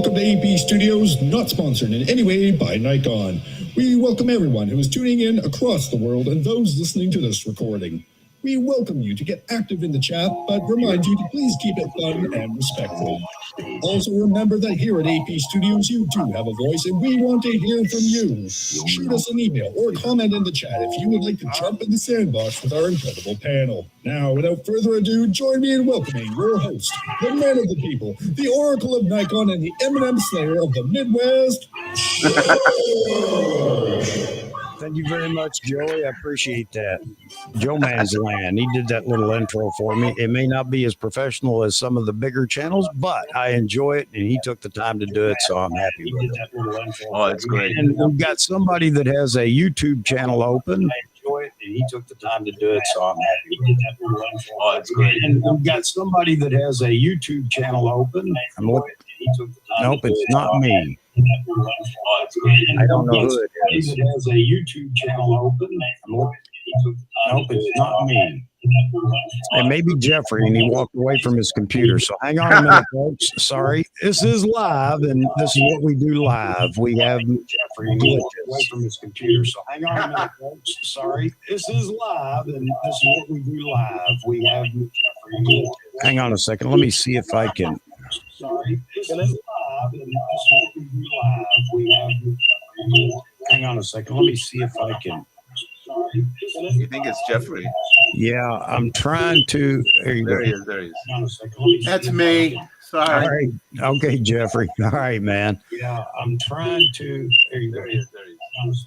Welcome to AP Studios, not sponsored in any way by Nikon. We welcome everyone who is tuning in across the world and those listening to this recording. We welcome you to get active in the chat, but remind you to please keep it fun and respectful. Also remember that here at AP Studios, you do have a voice, and we want to hear from you. Shoot us an email or comment in the chat if you would like to jump in the sandbox with our incredible panel. Now, without further ado, join me in welcoming your host, the man of the people, the oracle of Nikon, and the Eminem Slayer of the Midwest, Thank you very much, Joey. I appreciate that. Joe Man's Land. He did that little intro for me. It may not be as professional as some of the bigger channels, but I enjoy it, and he took the time to do it, so I'm happy with it. Oh, that's great. And we've got somebody that has a YouTube channel open. I enjoy it, and he took the time to do it, so I'm happy with it. Oh, that's great. And we've got somebody that has a YouTube channel open. I'm looking. Nope, it's not me. I don't know who it is. That has a YouTube channel open. Nope, it's not me. It may be Jeffrey, and he walked away from his computer. So hang on a minute, folks. Sorry. This is live, and this is what we do live. We have Jeffrey, and he walked away from his computer. So hang on a minute, folks. Sorry. This is live, and this is what we do live. We have Jeffrey. Hang on a second. Let me see if I can. Sorry. This is live, and this is what we do live. We have Jeffrey. Hang on a second. Let me see if I can. You think it's Jeffrey? Yeah, I'm trying to. There you There go. he is. There he is. That's me. Sorry. All right. Okay, Jeffrey. All right, man. Yeah, I'm trying to. There you go. There he is. There he is.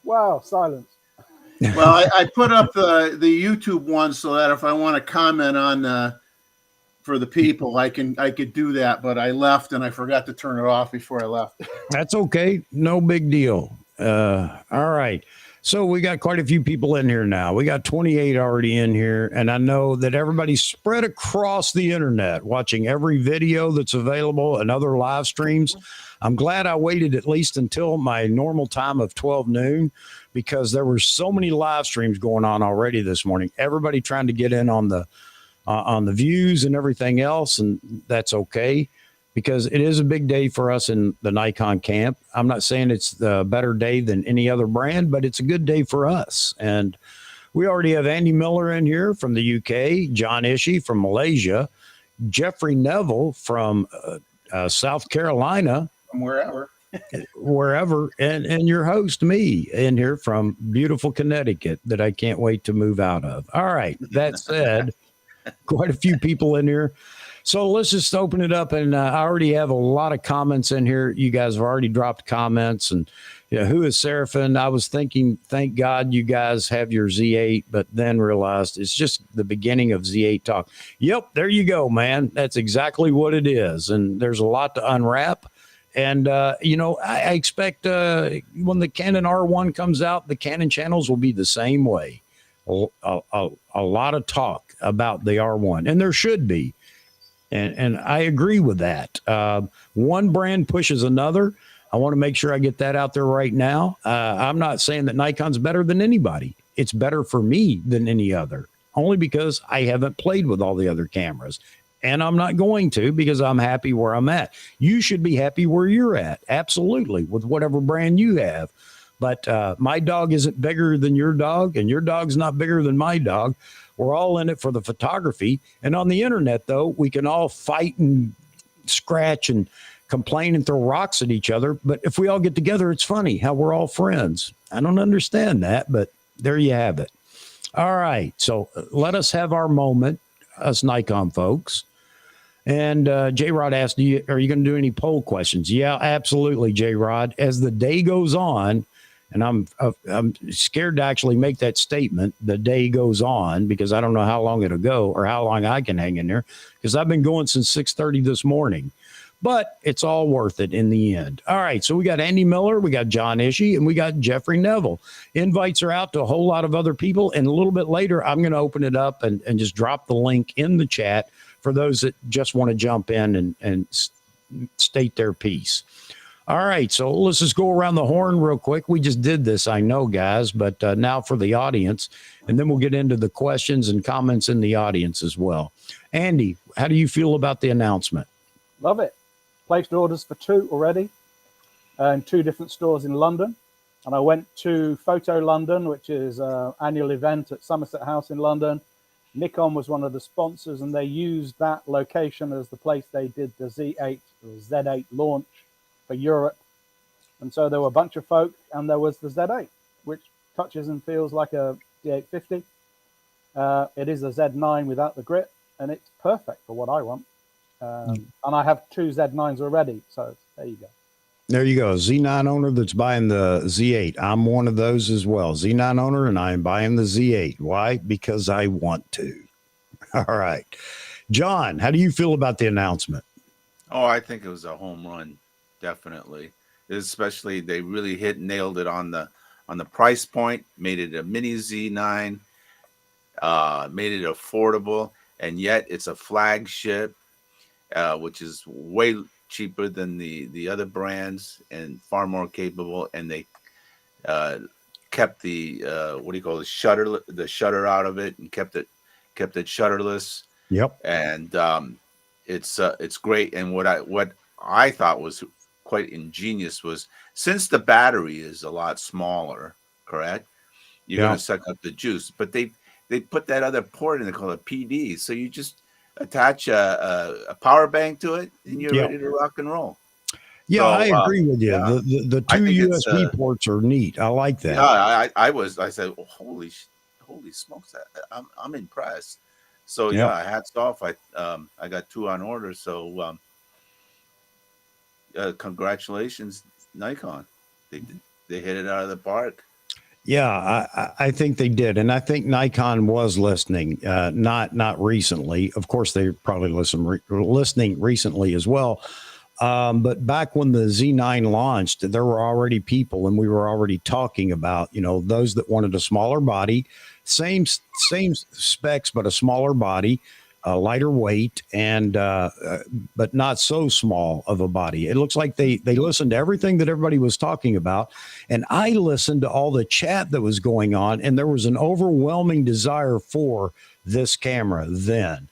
Wow, silence. Well, I put up the YouTube one so that if I want to comment on for the people, I could do that. But I left and I forgot to turn it off before I left. That's okay. No big deal. All right. So we got quite a few people in here now. We got 28 already in here. And I know that everybody's spread across the internet watching every video that's available and other live streams. I'm glad I waited at least until my normal time of 12 noon because there were so many live streams going on already this morning. Everybody trying to get in on the views and everything else. And that's okay, because it is a big day for us in the Nikon camp. I'm not saying it's the better day than any other brand, but it's a good day for us. And we already have Andy Miller in here from the UK, John Ishii from Malaysia, Jeffrey Neville from South Carolina, From wherever. and your host, me, in here from beautiful Connecticut that I can't wait to move out of. All right. That said, quite a few people in here. So let's just open it up. And I already have a lot of comments in here. You guys have already dropped comments. And who is Seraphin? I was thinking, thank God you guys have your Z8, but then realized it's just the beginning of Z8 talk. Yep, there you go, man. That's exactly what it is. And there's a lot to unwrap. And, I expect when the Canon R1 comes out, the Canon channels will be the same way. A lot of talk about the R1, and there should be. And I agree with that. One brand pushes another. I want to make sure I get that out there right now. I'm not saying that Nikon's better than anybody. It's better for me than any other, only because I haven't played with all the other cameras. And I'm not going to, because I'm happy where I'm at. You should be happy where you're at. Absolutely. With whatever brand you have. But my dog isn't bigger than your dog, and your dog's not bigger than my dog. We're all in it for the photography. And on the internet, though, we can all fight and scratch and complain and throw rocks at each other. But if we all get together, it's funny how we're all friends. I don't understand that, but there you have it. All right. So let us have our moment, us Nikon folks. And J-Rod asked, are you going to do any poll questions? Yeah, absolutely, J-Rod. As the day goes on, and I'm scared to actually make that statement, the day goes on, because I don't know how long it'll go or how long I can hang in there, because I've been going since 6:30 this morning. But it's all worth it in the end. All right, so we got Andy Miller, we got John Ishii, and we got Jeffrey Neville. Invites are out to a whole lot of other people, and a little bit later, I'm going to open it up and just drop the link in the chat for those that just want to jump in and state their piece. All right, so let's just go around the horn real quick. We just did this, I know, guys, but now for the audience, and then we'll get into the questions and comments in the audience as well. Andy, how do you feel about the announcement? Love it. placed orders for 2 already in 2 different stores in London. And I went to Photo London, which is an annual event at Somerset House in London. Nikon was one of the sponsors, and they used that location as the place they did the Z8 or Z8 launch for Europe. And so there were a bunch of folk, and there was the Z8, which touches and feels like a D850. It is a Z9 without the grip, and it's perfect for what I want. And I have 2 Z9s already, so there you go. There you go. Z9 owner that's buying the Z8. I'm one of those as well. Z9 owner, and I am buying the Z8. Why? Because I want to. All right. John, how do you feel about the announcement? Oh, I think it was a home run, definitely. Especially they really nailed it on the price point, made it a mini Z9, made it affordable, and yet it's a flagship, which is way cheaper than the other brands and far more capable. And they kept the what do you call it, the shutter out of it, and kept it shutterless. Yep. And it's great. And what I thought was quite ingenious was, since the battery is a lot smaller, correct? You're going to suck up the juice, but they put that other port in, they call it PD. So you just attach a power bank to it, and you're ready to rock and roll. Yeah, So, I agree with you. yeah. The I 2 think it's, USB ports are neat. I like that. Yeah, I said, oh, holy smokes, I'm impressed. So yeah, hats off. I got 2 on order. So congratulations, Nikon. They hit it out of the park. Yeah, I think they did. And I think Nikon was listening, not recently. Of course, they're probably listening recently as well. But back when the Z9 launched, there were already people, and we were already talking about, those that wanted a smaller body, same specs, but a smaller body, lighter weight, and but not so small of a body. It looks like they listened to everything that everybody was talking about, and I listened to all the chat that was going on, and there was an overwhelming desire for this camera then.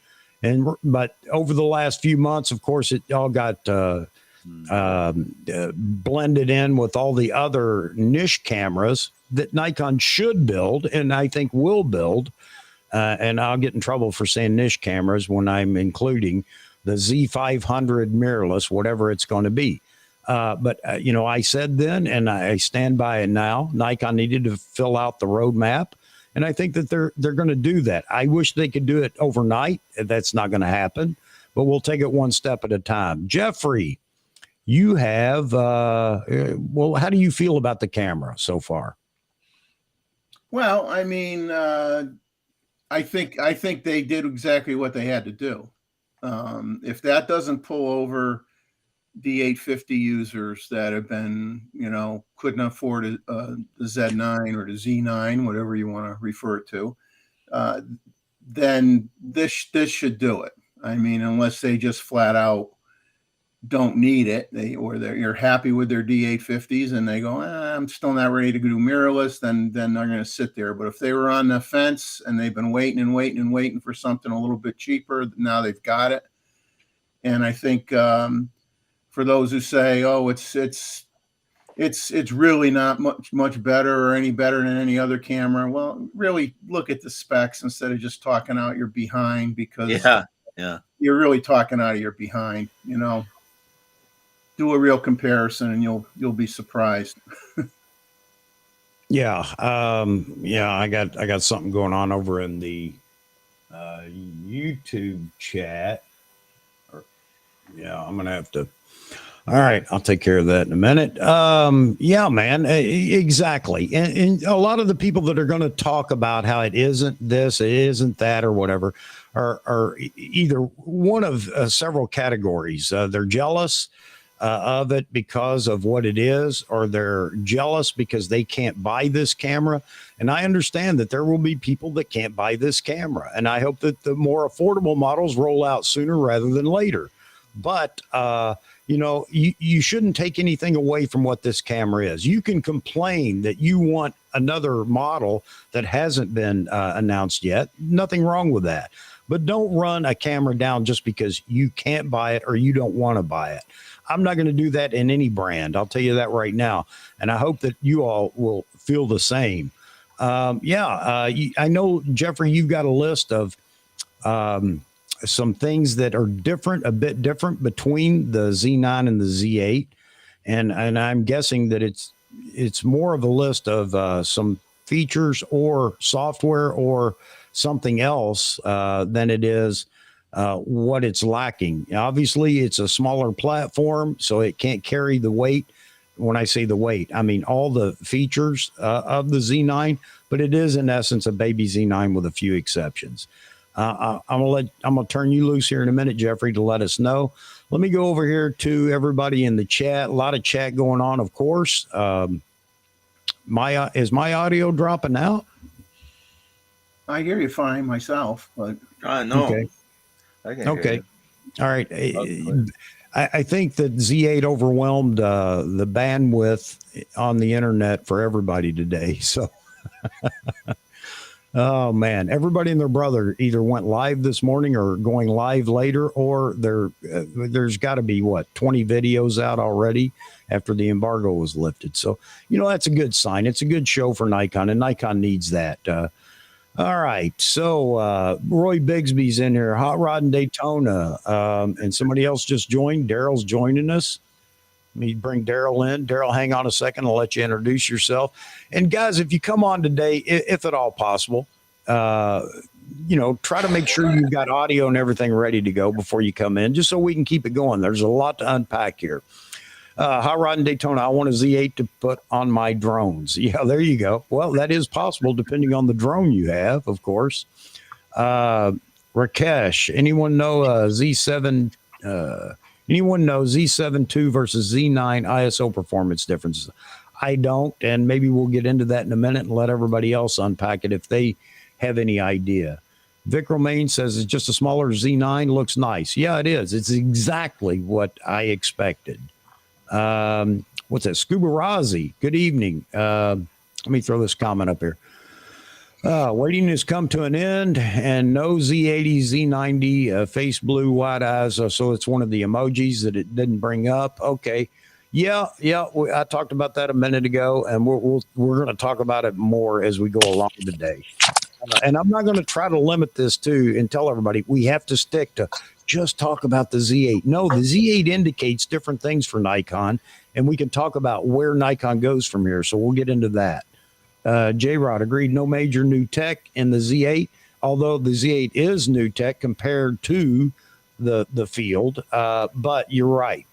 But over the last few months, of course, it all got blended in with all the other niche cameras that Nikon should build, and I think will build. And I'll get in trouble for saying niche cameras when I'm including the Z500 mirrorless, whatever it's going to be. But I said then, and I stand by it now, Nikon needed to fill out the roadmap. And I think that they're going to do that. I wish they could do it overnight. That's not going to happen, but we'll take it one step at a time. Jeffrey, you have, well, how do you feel about the camera so far? Well, I mean, I think they did exactly what they had to do. If that doesn't pull over D850 users that have been, couldn't afford the Z9 or the Z9, whatever you want to refer it to, then this should do it. I mean, unless they just flat out don't need it, you're happy with their D850s and they go, I'm still not ready to do mirrorless, then they're going to sit there. But if they were on the fence and they've been waiting for something a little bit cheaper, now they've got it. And I think for those who say, oh, it's really not much better or any better than any other camera, well, really look at the specs instead of just talking out your behind, because you're really talking out of your behind. Do a real comparison and you'll be surprised. I got something going on over in the YouTube chat. I'm gonna have to. All right, I'll take care of that in a minute. Yeah, man, exactly. And a lot of the people that are going to talk about how it isn't this, it isn't that, or whatever, are either one of several categories. They're jealous of it because of what it is, or they're jealous because they can't buy this camera. And I understand that there will be people that can't buy this camera. And I hope that the more affordable models roll out sooner rather than later. But, you shouldn't take anything away from what this camera is. You can complain that you want another model that hasn't been announced yet. Nothing wrong with that. but don't run a camera down just because you can't buy it or you don't want to buy it. I'm not going to do that in any brand. I'll tell you that right now. And I hope that you all will feel the same. I know, Jeffrey, you've got a list of some things that are a bit different between the Z9 and the Z8. And I'm guessing that it's more of a list of some features or software or something else than it is what it's lacking. Obviously, it's a smaller platform, so it can't carry the weight. When I say the weight, I mean all the features of the Z9, but it is in essence a baby Z9 with a few exceptions. I'm gonna turn you loose here in a minute, Jeffrey, to let us know. Let me go over here to everybody in the chat. A lot of chat going on, of course. Is my audio dropping out? I hear you fine myself, but No. Okay. I can hear Okay. you. All right. Okay. I think that Z8 overwhelmed the bandwidth on the internet for everybody today. So, oh man, everybody and their brother either went live this morning or going live later, or there's got to be 20 videos out already after the embargo was lifted. So, that's a good sign. It's a good show for Nikon, and Nikon needs that. All right. So Roy Bigsby's in here, Hot Rod in Daytona. And somebody else just joined. Daryl's joining us. Let me bring Daryl in. Daryl, hang on a second. I'll let you introduce yourself. And guys, if you come on today, if at all possible, try to make sure you've got audio and everything ready to go before you come in, just so we can keep it going. There's a lot to unpack here. Hot Rod in Daytona, I want a Z8 to put on my drones. Yeah, there you go. Well, that is possible depending on the drone you have, of course. Rakesh, anyone know Z7? Anyone know Z7 II versus Z9 ISO performance differences? I don't, and maybe we'll get into that in a minute and let everybody else unpack it if they have any idea. Vic Romaine says it's just a smaller Z9, looks nice. Yeah, it is. It's exactly what I expected. What's that? Scuba Razi. Good evening. Let me throw this comment up here. Waiting has come to an end, and no Z80, Z90, face blue, wide eyes. So it's one of the emojis that it didn't bring up. Okay. Yeah. I talked about that a minute ago, and we're going to talk about it more as we go along today. And I'm not going to try to limit this and tell everybody we have to stick to just talk about the Z8. No, the Z8 indicates different things for Nikon, and we can talk about where Nikon goes from here. So we'll get into that. J-Rod agreed, no major new tech in the Z8, although the Z8 is new tech compared to the field. But you're right,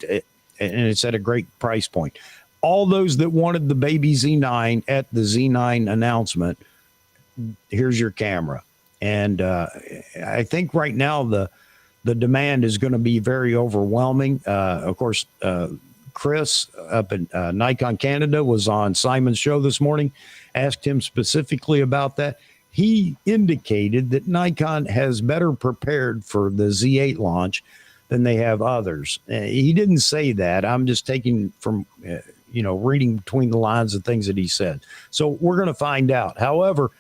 and it's at a great price point. All those that wanted the baby Z9 at the Z9 announcement, here's your camera. And I think right now the demand is going to be very overwhelming. Of course, Chris up in Nikon Canada was on Simon's show this morning, asked him specifically about that. He indicated that Nikon has better prepared for the Z8 launch than they have others. He didn't say that. I'm just taking from, reading between the lines of things that he said. So we're going to find out. However,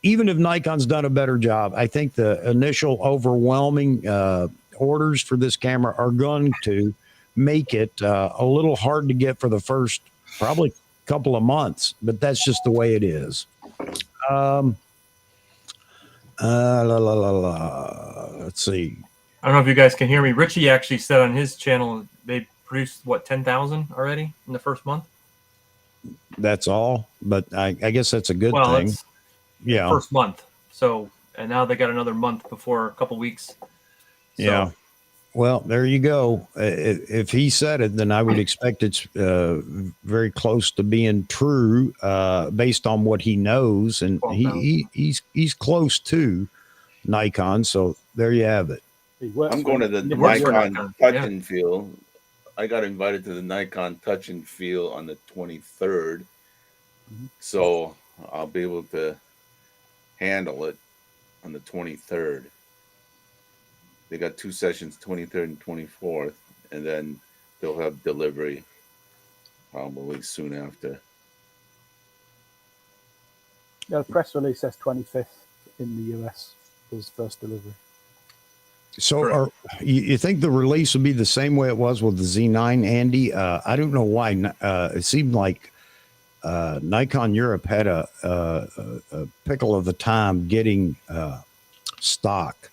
even if Nikon's done a better job, I think the initial overwhelming orders for this camera are going to make it a little hard to get for the first probably couple of months, but that's just the way it is. Let's see. I don't know if you guys can hear me. Richie actually said on his channel they produced 10,000 already in the first month. That's all, but I guess that's a good thing. It's Yeah, first month. So, and now they got another month before a couple weeks. So, yeah. Well, there you go. If he said it, then I would expect it's very close to being true, based on what he knows, and he's close to Nikon. So there you have it. I'm going to the Nikon Touch and Feel. I got invited to the Nikon Touch and Feel on the 23rd, so I'll be able to handle it on the 23rd. They got 2 sessions, 23rd and 24th, and then they'll have delivery probably soon after. Yeah, the press release says 25th in the US was first delivery. So Correct. you think the release would be the same way it was with the Z9, Andy? I don't know why. It seemed like Nikon Europe had a pickle of the time getting stock.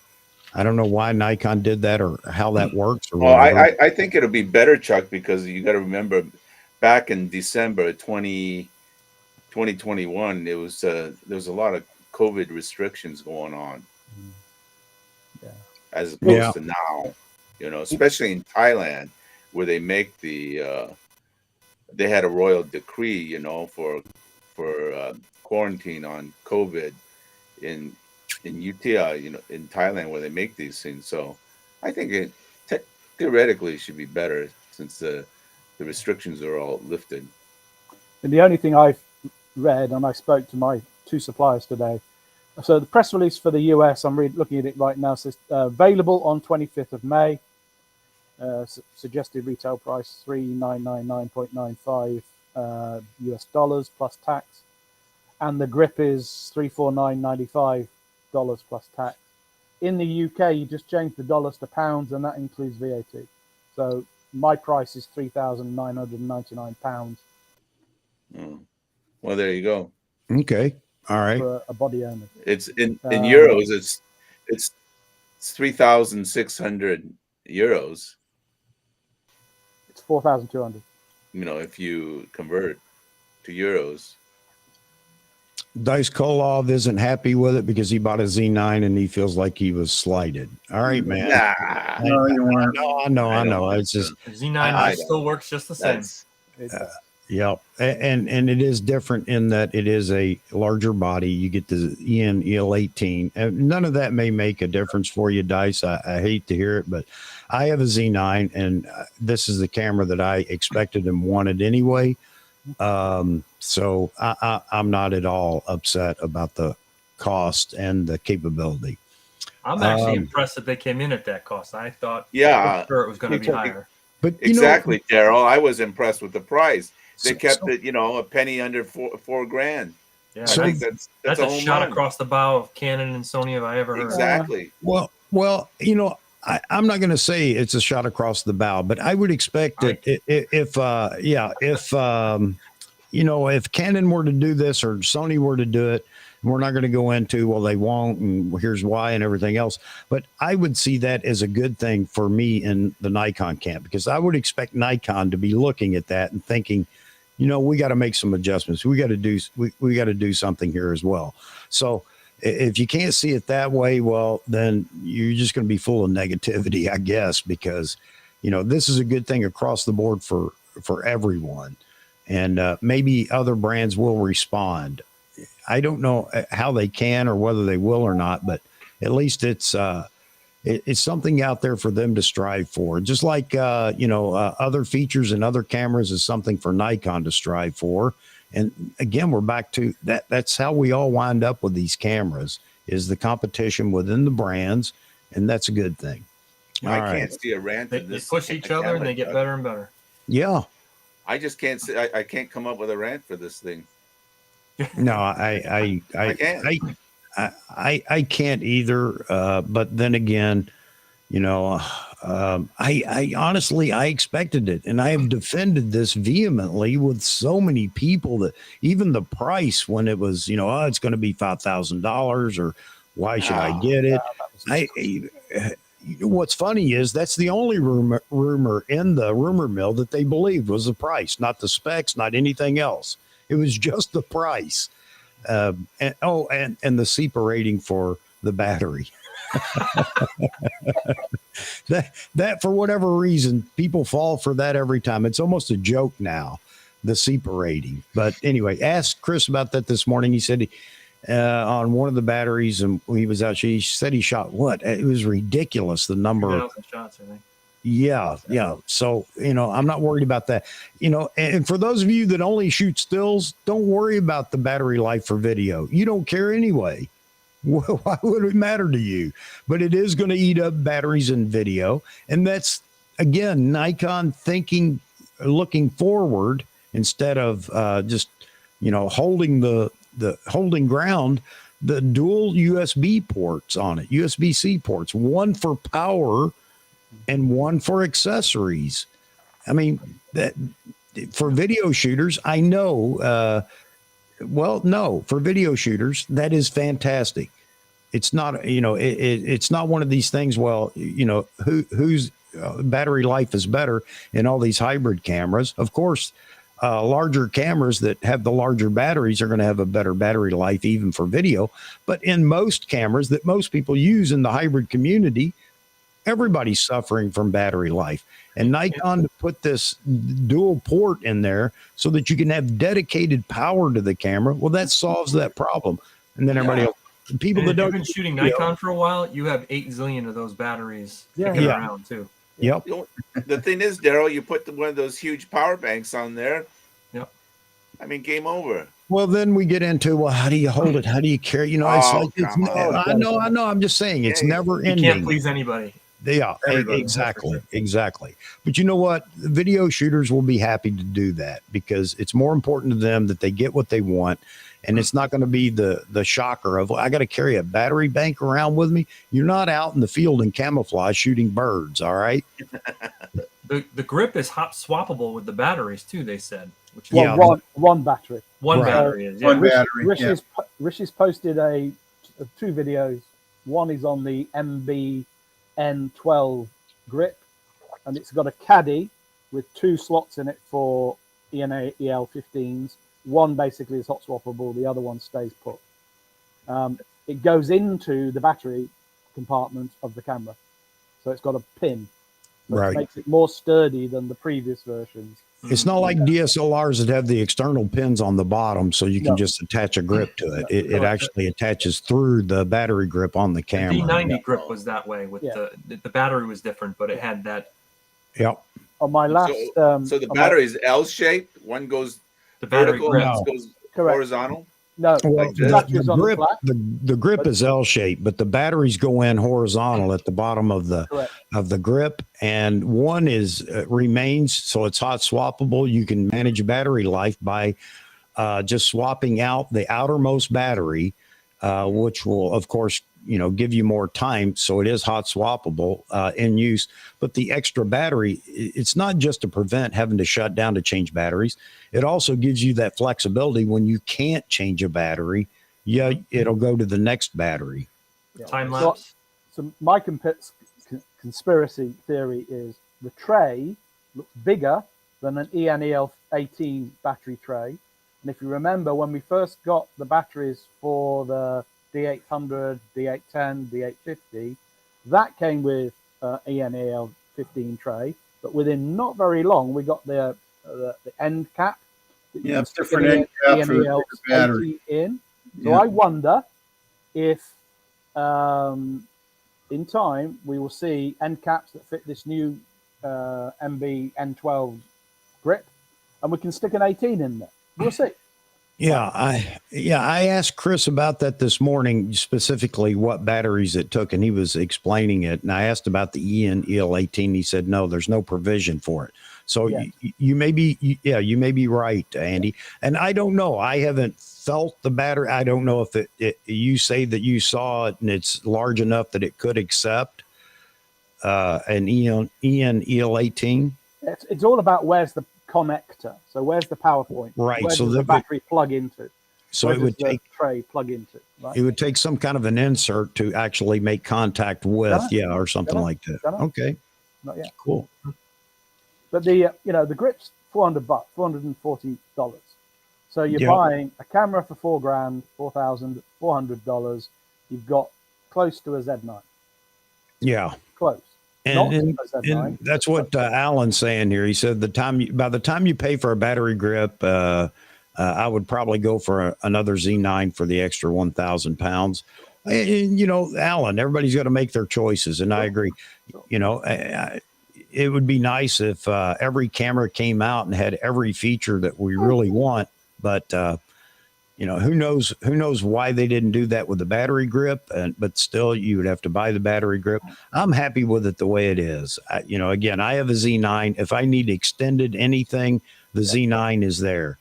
I don't know why Nikon did that or how that works or Well, whatever. I think it'll be better, Chuck, because you got to remember back in December 2021, there was a lot of COVID restrictions going on. Yeah. As opposed Yeah. to now, especially in Thailand, where they make they had a royal decree, for quarantine on COVID in UTI, in Thailand, where they make these things. So I think it theoretically should be better since the restrictions are all lifted. And the only thing I've read, and I spoke to my 2 suppliers today. So the press release for the US, I'm looking at it right now, says available on 25th of May. Suggested retail price $3,999.95 US dollars plus tax, and the grip is $349.95 plus tax. In the UK, you just change the dollars to pounds, and that includes VAT. So my price is £3,999 Well, there you go. Okay. All right. for a body only. It's in euros. It's 3,600 euros. It's 4,200. If you convert to euros. Dice Kolov isn't happy with it because he bought a Z9 and he feels like he was slighted. All right, man. Nah. No, you weren't. I know. It's just, Z9 still works just the same. yeah. And it is different in that it is a larger body. You get the EL18. And none of that may make a difference for you, Dice. I hate to hear it, but I have a Z9 and this is the camera that I expected and wanted anyway. So I'm not at all upset about the cost and the capability. I'm actually impressed that they came in at that cost. I thought Yeah, for sure it was going to be higher. But exactly, Daryl. I was impressed with the price. They So- kept it, a penny under four grand. Yeah, I So- think that's a home shot run. across the bow of Canon and Sony if I ever heard. Exactly. Well, I'm not going to say it's a shot across the bow, but I would expect that if Canon were to do this or Sony were to do it, we're not going to go into, well, they won't, and here's why and everything else. But I would see that as a good thing for me in the Nikon camp, because I would expect Nikon to be looking at that and thinking, we got to make some adjustments. We got to do something here as well. So if you can't see it that way, well, then you're just going to be full of negativity, I guess, because, this is a good thing across the board for everyone. And maybe other brands will respond. I don't know how they can or whether they will or not, but at least it's something out there for them to strive for. Just like, other features and other cameras is something for Nikon to strive for. And again, we're back to that. That's how we all wind up with these cameras, is the competition within the brands. And that's a good thing. I can't see a rant. They push each other and they get better and better. Yeah. I just can't see. I can't come up with a rant for this thing. No, I can't either. But then again, I honestly, I expected it, and I have defended this vehemently with so many people that even the price when it was, it's going to be $5,000 or why should I get it? What's funny is that's the only rumor in the rumor mill that they believed was the price, not the specs, not anything else. It was just the price. And the SEPA rating for the battery. that for whatever reason, people fall for that every time. It's almost a joke now, the SEPA rating. But anyway, asked Chris about that this morning. He said on one of the batteries, and he was out, he said he shot what? It was ridiculous, the number. 2,000 shots, I think. Yeah. So, I'm not worried about that. And for those of you that only shoot stills, don't worry about the battery life for video. You don't care anyway. Why would it matter to you? But it is going to eat up batteries in video. And that's, again, Nikon looking forward instead of just, holding the holding ground. the dual USB ports on it, USB-C ports, one for power and one for accessories. I mean, that for video shooters, I know. No, for video shooters, that is fantastic. It's not, it's not one of these things. Well, whose battery life is better in all these hybrid cameras? Of course, larger cameras that have the larger batteries are going to have a better battery life, even for video. But in most cameras that most people use in the hybrid community, everybody's suffering from battery life. And Nikon put this dual port in there so that you can have dedicated power to the camera. Well, that solves that problem. And then everybody else, people that don't been shooting Nikon for a while, you have 8 zillion of those batteries kicking around too. Yep. The thing is, Daryl, you put one of those huge power banks on there. Yep. I mean, game over. Well, then we get into, well, how do you hold it? How do you carry? I know. I'm just saying it's never ending. You can't please anybody. Yeah, exactly. But you know what? Video shooters will be happy to do that because it's more important to them that they get what they want. And it's not going to be the shocker of, I got to carry a battery bank around with me. You're not out in the field in camouflage shooting birds, all right? The grip is hot swappable with the batteries too, they said. Which is one battery. One battery is, One battery. Rishi's posted two videos. One is on the MB-N12 grip, and it's got a caddy with 2 slots in it for ENA EL15s. One basically is hot swappable, the other one stays put. It goes into the battery compartment of the camera, so it's got a pin. So it makes it more sturdy than the previous versions. It's not like DSLRs that have the external pins on the bottom, so you can just attach a grip to it. It actually attaches through the battery grip on the camera. The D90 grip was that way. With the battery was different, but it had that. Yep. On my last, so the battery is L-shaped. One goes vertical, one goes horizontal. No, well, the grip is L-shaped, but the batteries go in horizontal at the bottom of the grip, and one is remains, so it's hot swappable. You can manage battery life by just swapping out the outermost battery, which will, of course, give you more time. So it is hot swappable in use. But the extra battery, it's not just to prevent having to shut down to change batteries. It also gives you that flexibility when you can't change a battery. Yeah, it'll go to the next battery. Time lapse. So my conspiracy theory is the tray looks bigger than an ENEL18 battery tray. And if you remember, when we first got the batteries for the D800, D810, D850, that came with ENEL15 tray, but within not very long, we got the end cap. Yeah, it's different end cap for the battery. So I wonder if in time we will see end caps that fit this new MB N12 grip, and we can stick an 18 in there. We'll see. I asked Chris about that this morning, specifically what batteries it took, and he was explaining it. And I asked about the EL18. He said, no, there's no provision for it. So you may be right, Andy. And I don't know. I haven't felt the battery. I don't know if you say that you saw it and it's large enough that it could accept an EL18. It's all about where's the connector. So where's the power point? Right. Where so does the battery plug into? So where it would take tray plug into. Right? It would take some kind of an insert to actually make contact with, or something like that. Okay. Not yet. Cool. But the the grip's $400, $440. So you're buying a camera for $4,000, $4,400. You've got close to a Z9. Yeah. Close. And that's what Alan's saying here. He said by the time you pay for a battery grip, I would probably go for another Z9 for the extra 1,000 pounds. And, Alan, everybody's got to make their choices. And I agree. It would be nice if every camera came out and had every feature that we really want. But, who knows why they didn't do that with the battery grip, but still you would have to buy the battery grip. I'm happy with it the way it is. Again, I have a Z9. If I need extended anything, the Z9 is there.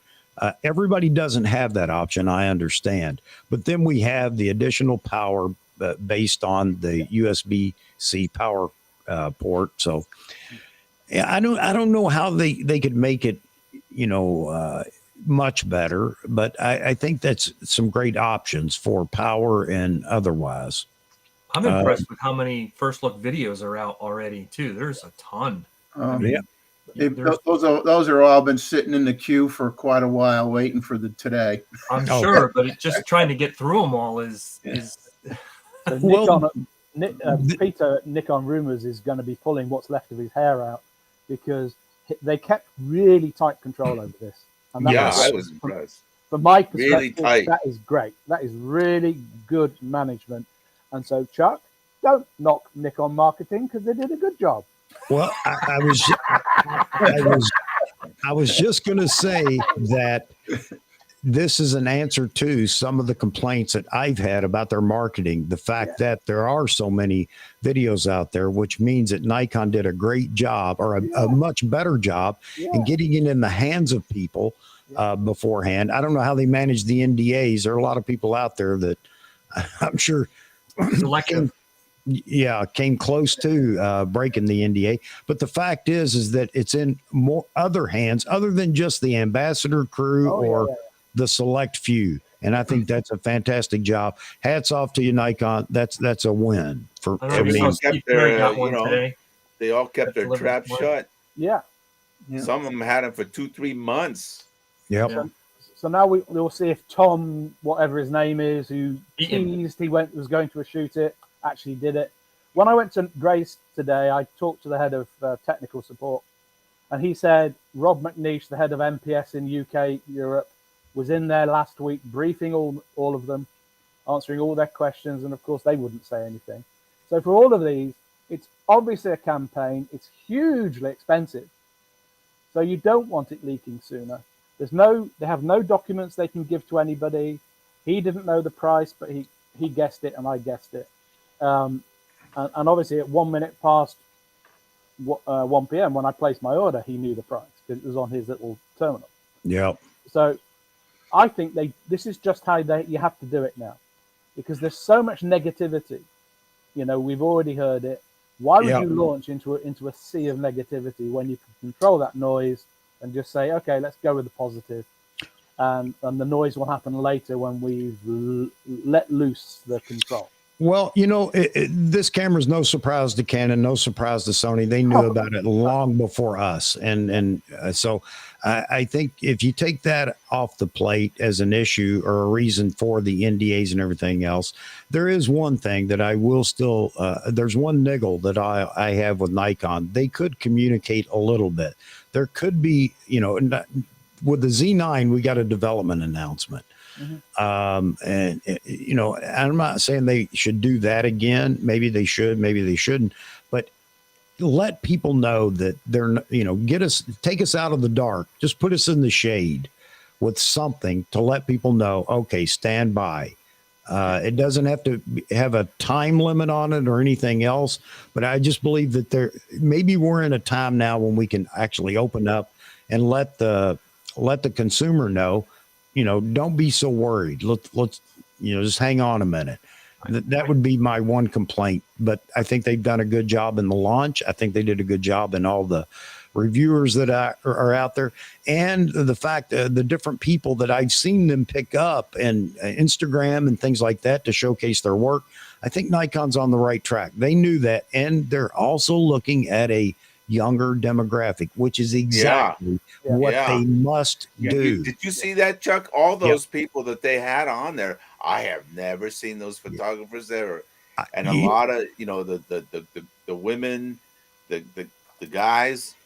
Everybody doesn't have that option, I understand. But then we have the additional power based on the USB-C power port. So yeah, I don't know how they could make it, much better, but I think that's some great options for power and otherwise. I'm impressed with how many first look videos are out already too. There's a ton. Yeah. Those are all been sitting in the queue for quite a while, waiting for the today. I'm sure, but just trying to get through them all is. So Well, Peter at Nikon Rumors is going to be pulling what's left of his hair out because they kept really tight control over this. And that Yeah, was, I was impressed. from my perspective, Really tight. that is great. That is really good management. And so, Chuck, don't knock Nikon marketing because they did a good job. Well, I was just going to say that this is an answer to some of the complaints that I've had about their marketing. The fact that there are so many videos out there, which means that Nikon did a great job or a much better job in getting it in the hands of people beforehand. I don't know how they manage the NDAs. There are a lot of people out there that I'm sure came close to breaking the NDA. But the fact is that it's in more other hands other than just the ambassador crew the select few. And I think that's a fantastic job. Hats off to you, Nikon. That's a win for me. They all kept their, they all kept their trap shut. Yeah. Some of them had them for 2-3 months. Yep. So now we'll see if Tom, whatever his name is, who teased was going to shoot it, actually did it. When I went to Grace today, I talked to the head of technical support, and he said Rob McNeish, the head of MPS in UK, Europe, was in there last week briefing all of them, answering all their questions, and of course they wouldn't say anything. So for all of these, it's obviously a campaign. It's hugely expensive. So you don't want it leaking sooner. They have no documents they can give to anybody. He didn't know the price, but he guessed it and I guessed it. And obviously at 1 minute past 1 p.m. when I placed my order, he knew the price because it was on his little terminal. Yeah. So I think this is just how you have to do it now, because there's so much negativity. We've already heard it. Why would you launch into a sea of negativity when you can control that noise and just say, okay, let's go with the positive, and the noise will happen later when we've let loose the control. Well, this camera is no surprise to Canon, no surprise to Sony. They knew about it long before us. And so I think if you take that off the plate as an issue or a reason for the NDAs and everything else, there is one thing that I will still, there's one niggle that I have with Nikon. They could communicate a little bit. There could be, with the Z9, we got a development announcement. And I'm not saying they should do that again. Maybe they should, maybe they shouldn't, but let people know that they're, take us out of the dark, just put us in the shade with something to let people know, okay, stand by. It doesn't have to have a time limit on it or anything else, but I just believe that maybe we're in a time now when we can actually open up and let the consumer know, don't be so worried. Let's just hang on a minute. That would be my one complaint, but I think they've done a good job in the launch. I think they did a good job in all the reviewers that are out there, and the fact the different people that I've seen them pick up and Instagram and things like that to showcase their work. I think Nikon's on the right track. They knew that, and they're also looking at a younger demographic, which is exactly what they must do. Did you see that, Chuck? All those people that they had on there, I have never seen those photographers there, and a lot of the women, the guys.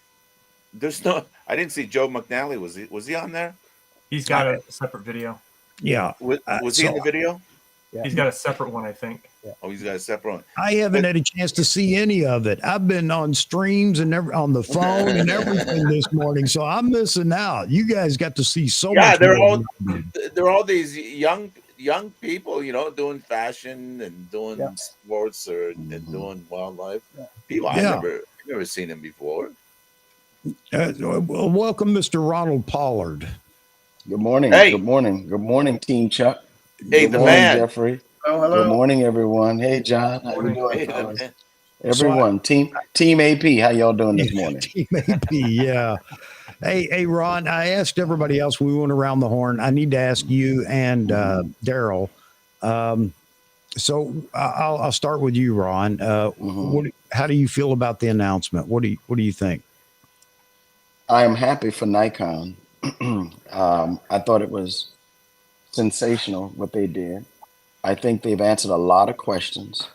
There's no. I didn't see Joe McNally. Was he on there? He's got a separate video. Yeah, was he in the video? Yeah. He's got a separate one, I think. Yeah. Oh, he's got a separate one. I haven't had a chance to see any of it. I've been on streams and on the phone and everything this morning, so I'm missing out. You guys got to see so much. Yeah, they're all these young people, doing fashion and doing sports and doing wildlife. Yeah. People I've never seen them before. Welcome, Mr. Ronald Pollard. Good morning. Hey. Good morning. Good morning, Team Chuck. Hey, Good the morning, man. Jeffrey. Oh, Good hello. morning, everyone. Hey, John. How you doing, Hey, the fellas? man. Everyone. Team AP. How y'all doing this morning? Team AP, yeah. Hey, Ron, I asked everybody else. We went around the horn. I need to ask you and Daryl. So I'll start with you, Ron. How do you feel about the announcement? What do you think? I am happy for Nikon. I thought it was sensational what they did. I think they've answered a lot of questions.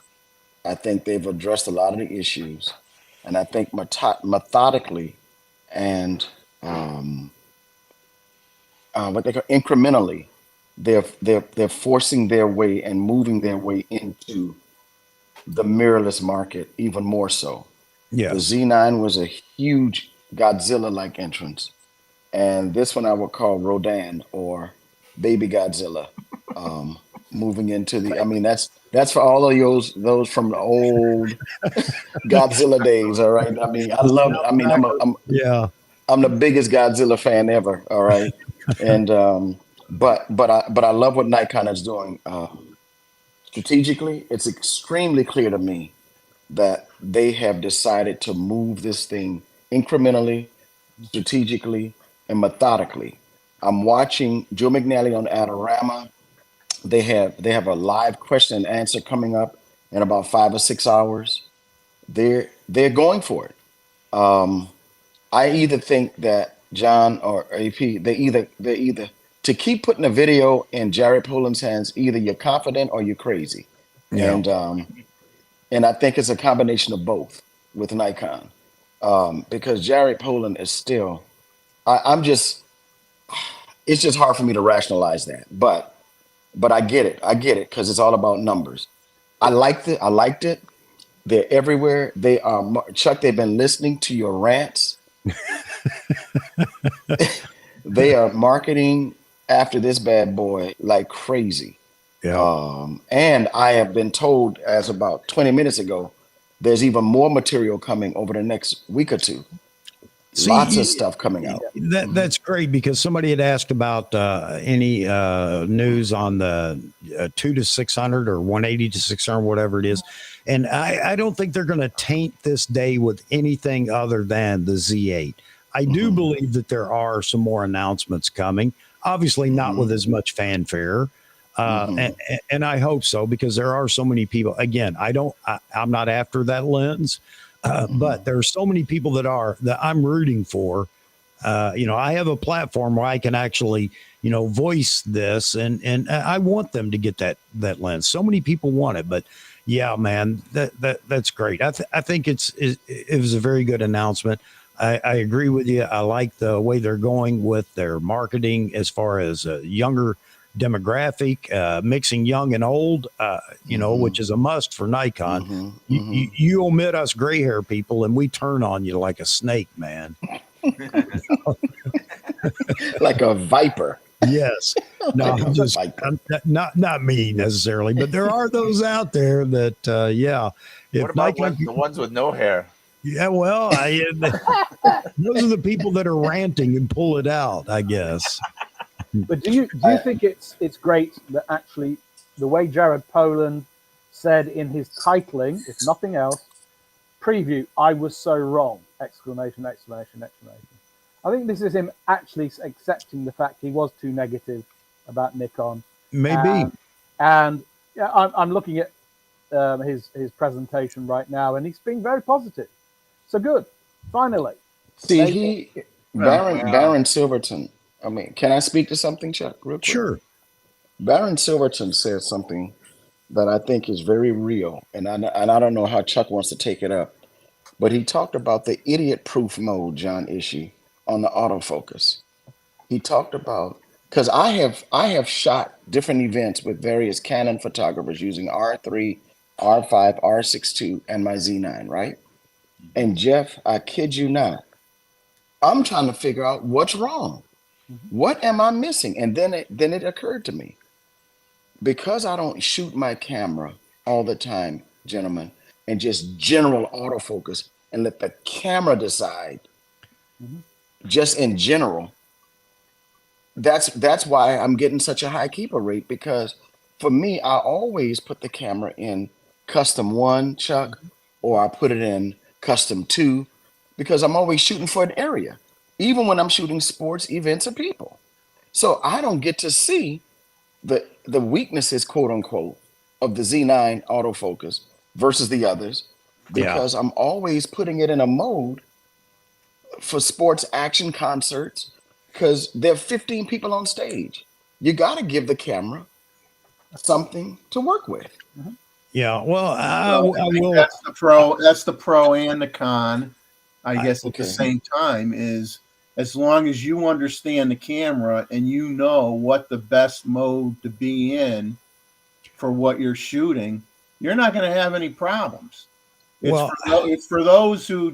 I think they've addressed a lot of the issues, and I think methodically and what they call incrementally, they're forcing their way and moving their way into the mirrorless market even more so. Yeah. The Z9 was a huge Godzilla-like entrance, and this one I would call Rodan or Baby Godzilla. Moving into the, I mean, that's for all of those from the old Godzilla days. All right. I mean, I love. I mean, I'm the biggest Godzilla fan ever. All right, and but I love what Nikon is doing. Strategically, it's extremely clear to me that they have decided to move this thing incrementally, strategically, and methodically. I'm watching Joe McNally on Adorama. They have a live question and answer coming up in about 5 or 6 hours. They're going for it. I either think that John or AP, they either to keep putting a video in Jared Poland's hands, either you're confident or you're crazy. Yeah. And I think it's a combination of both with Nikon. Because Jared Poland is still I'm just it's just hard for me to rationalize that. But I get it. I get it because it's all about numbers. I liked it. I liked it. They're everywhere. They are Chuck. They've been listening to your rants. They are marketing after this bad boy like crazy. Yeah. And I have been told, as about 20 minutes ago, there's even more material coming over the next week or two. Lots of stuff coming out. That's great because somebody had asked about any news on the 2 to 600 or 180 to 600, whatever it is. And I don't think they're going to taint this day with anything other than the Z8. I do believe that there are some more announcements coming, obviously not with as much fanfare. And I hope so, because there are so many people. Again, I'm not after that lens. But there are so many people that I'm rooting for. I have a platform where I can actually, voice this and I want them to get that lens. So many people want it, but yeah, man, that's great. I think it was a very good announcement. I agree with you. I like the way they're going with their marketing as far as younger demographic, mixing young and old, which is a must for Nikon. You omit us gray hair people and we turn on you like a snake, man. Like a viper. Yes. No, I'm not me necessarily, but there are those out there that, If What about Nikon, the ones with no hair? Yeah, well, those are the people that are ranting and pull it out, I guess. But do you think it's great that actually the way Jared Poland said in his titling, if nothing else, preview, I was so wrong, exclamation, exclamation, exclamation. I think this is him actually accepting the fact he was too negative about Nikon. Maybe. And yeah, I'm looking at his presentation right now, and he's being very positive. So good. Finally. See, Baron Silverton. I mean, can I speak to something, Chuck? Real quick? Sure. Baron Silverton said something that I think is very real, and I don't know how Chuck wants to take it up, but he talked about the idiot-proof mode, John Ishii, on the autofocus. He talked about, because I have shot different events with various Canon photographers using R3, R5, R6 II, and my Z9, right? And Jeff, I kid you not, I'm trying to figure out what's wrong. What am I missing? And then it occurred to me, because I don't shoot my camera all the time, gentlemen, and just general autofocus and let the camera decide, just in general, that's why I'm getting such a high keeper rate, because for me, I always put the camera in custom 1, Chuck, or I put it in custom 2, because I'm always shooting for an area, even when I'm shooting sports events or people. So I don't get to see the weaknesses, quote unquote, of the Z9 autofocus versus the others, Yeah. because I'm always putting it in a mode for sports action concerts, because there are 15 people on stage. You got to give the camera something to work with. Yeah. Well, I Well, I think will. that's the pro. That's the pro and the con. I guess at the Okay. same time is, as long as you understand the camera and you know what the best mode to be in for what you're shooting, you're not going to have any problems. Well, It's for those who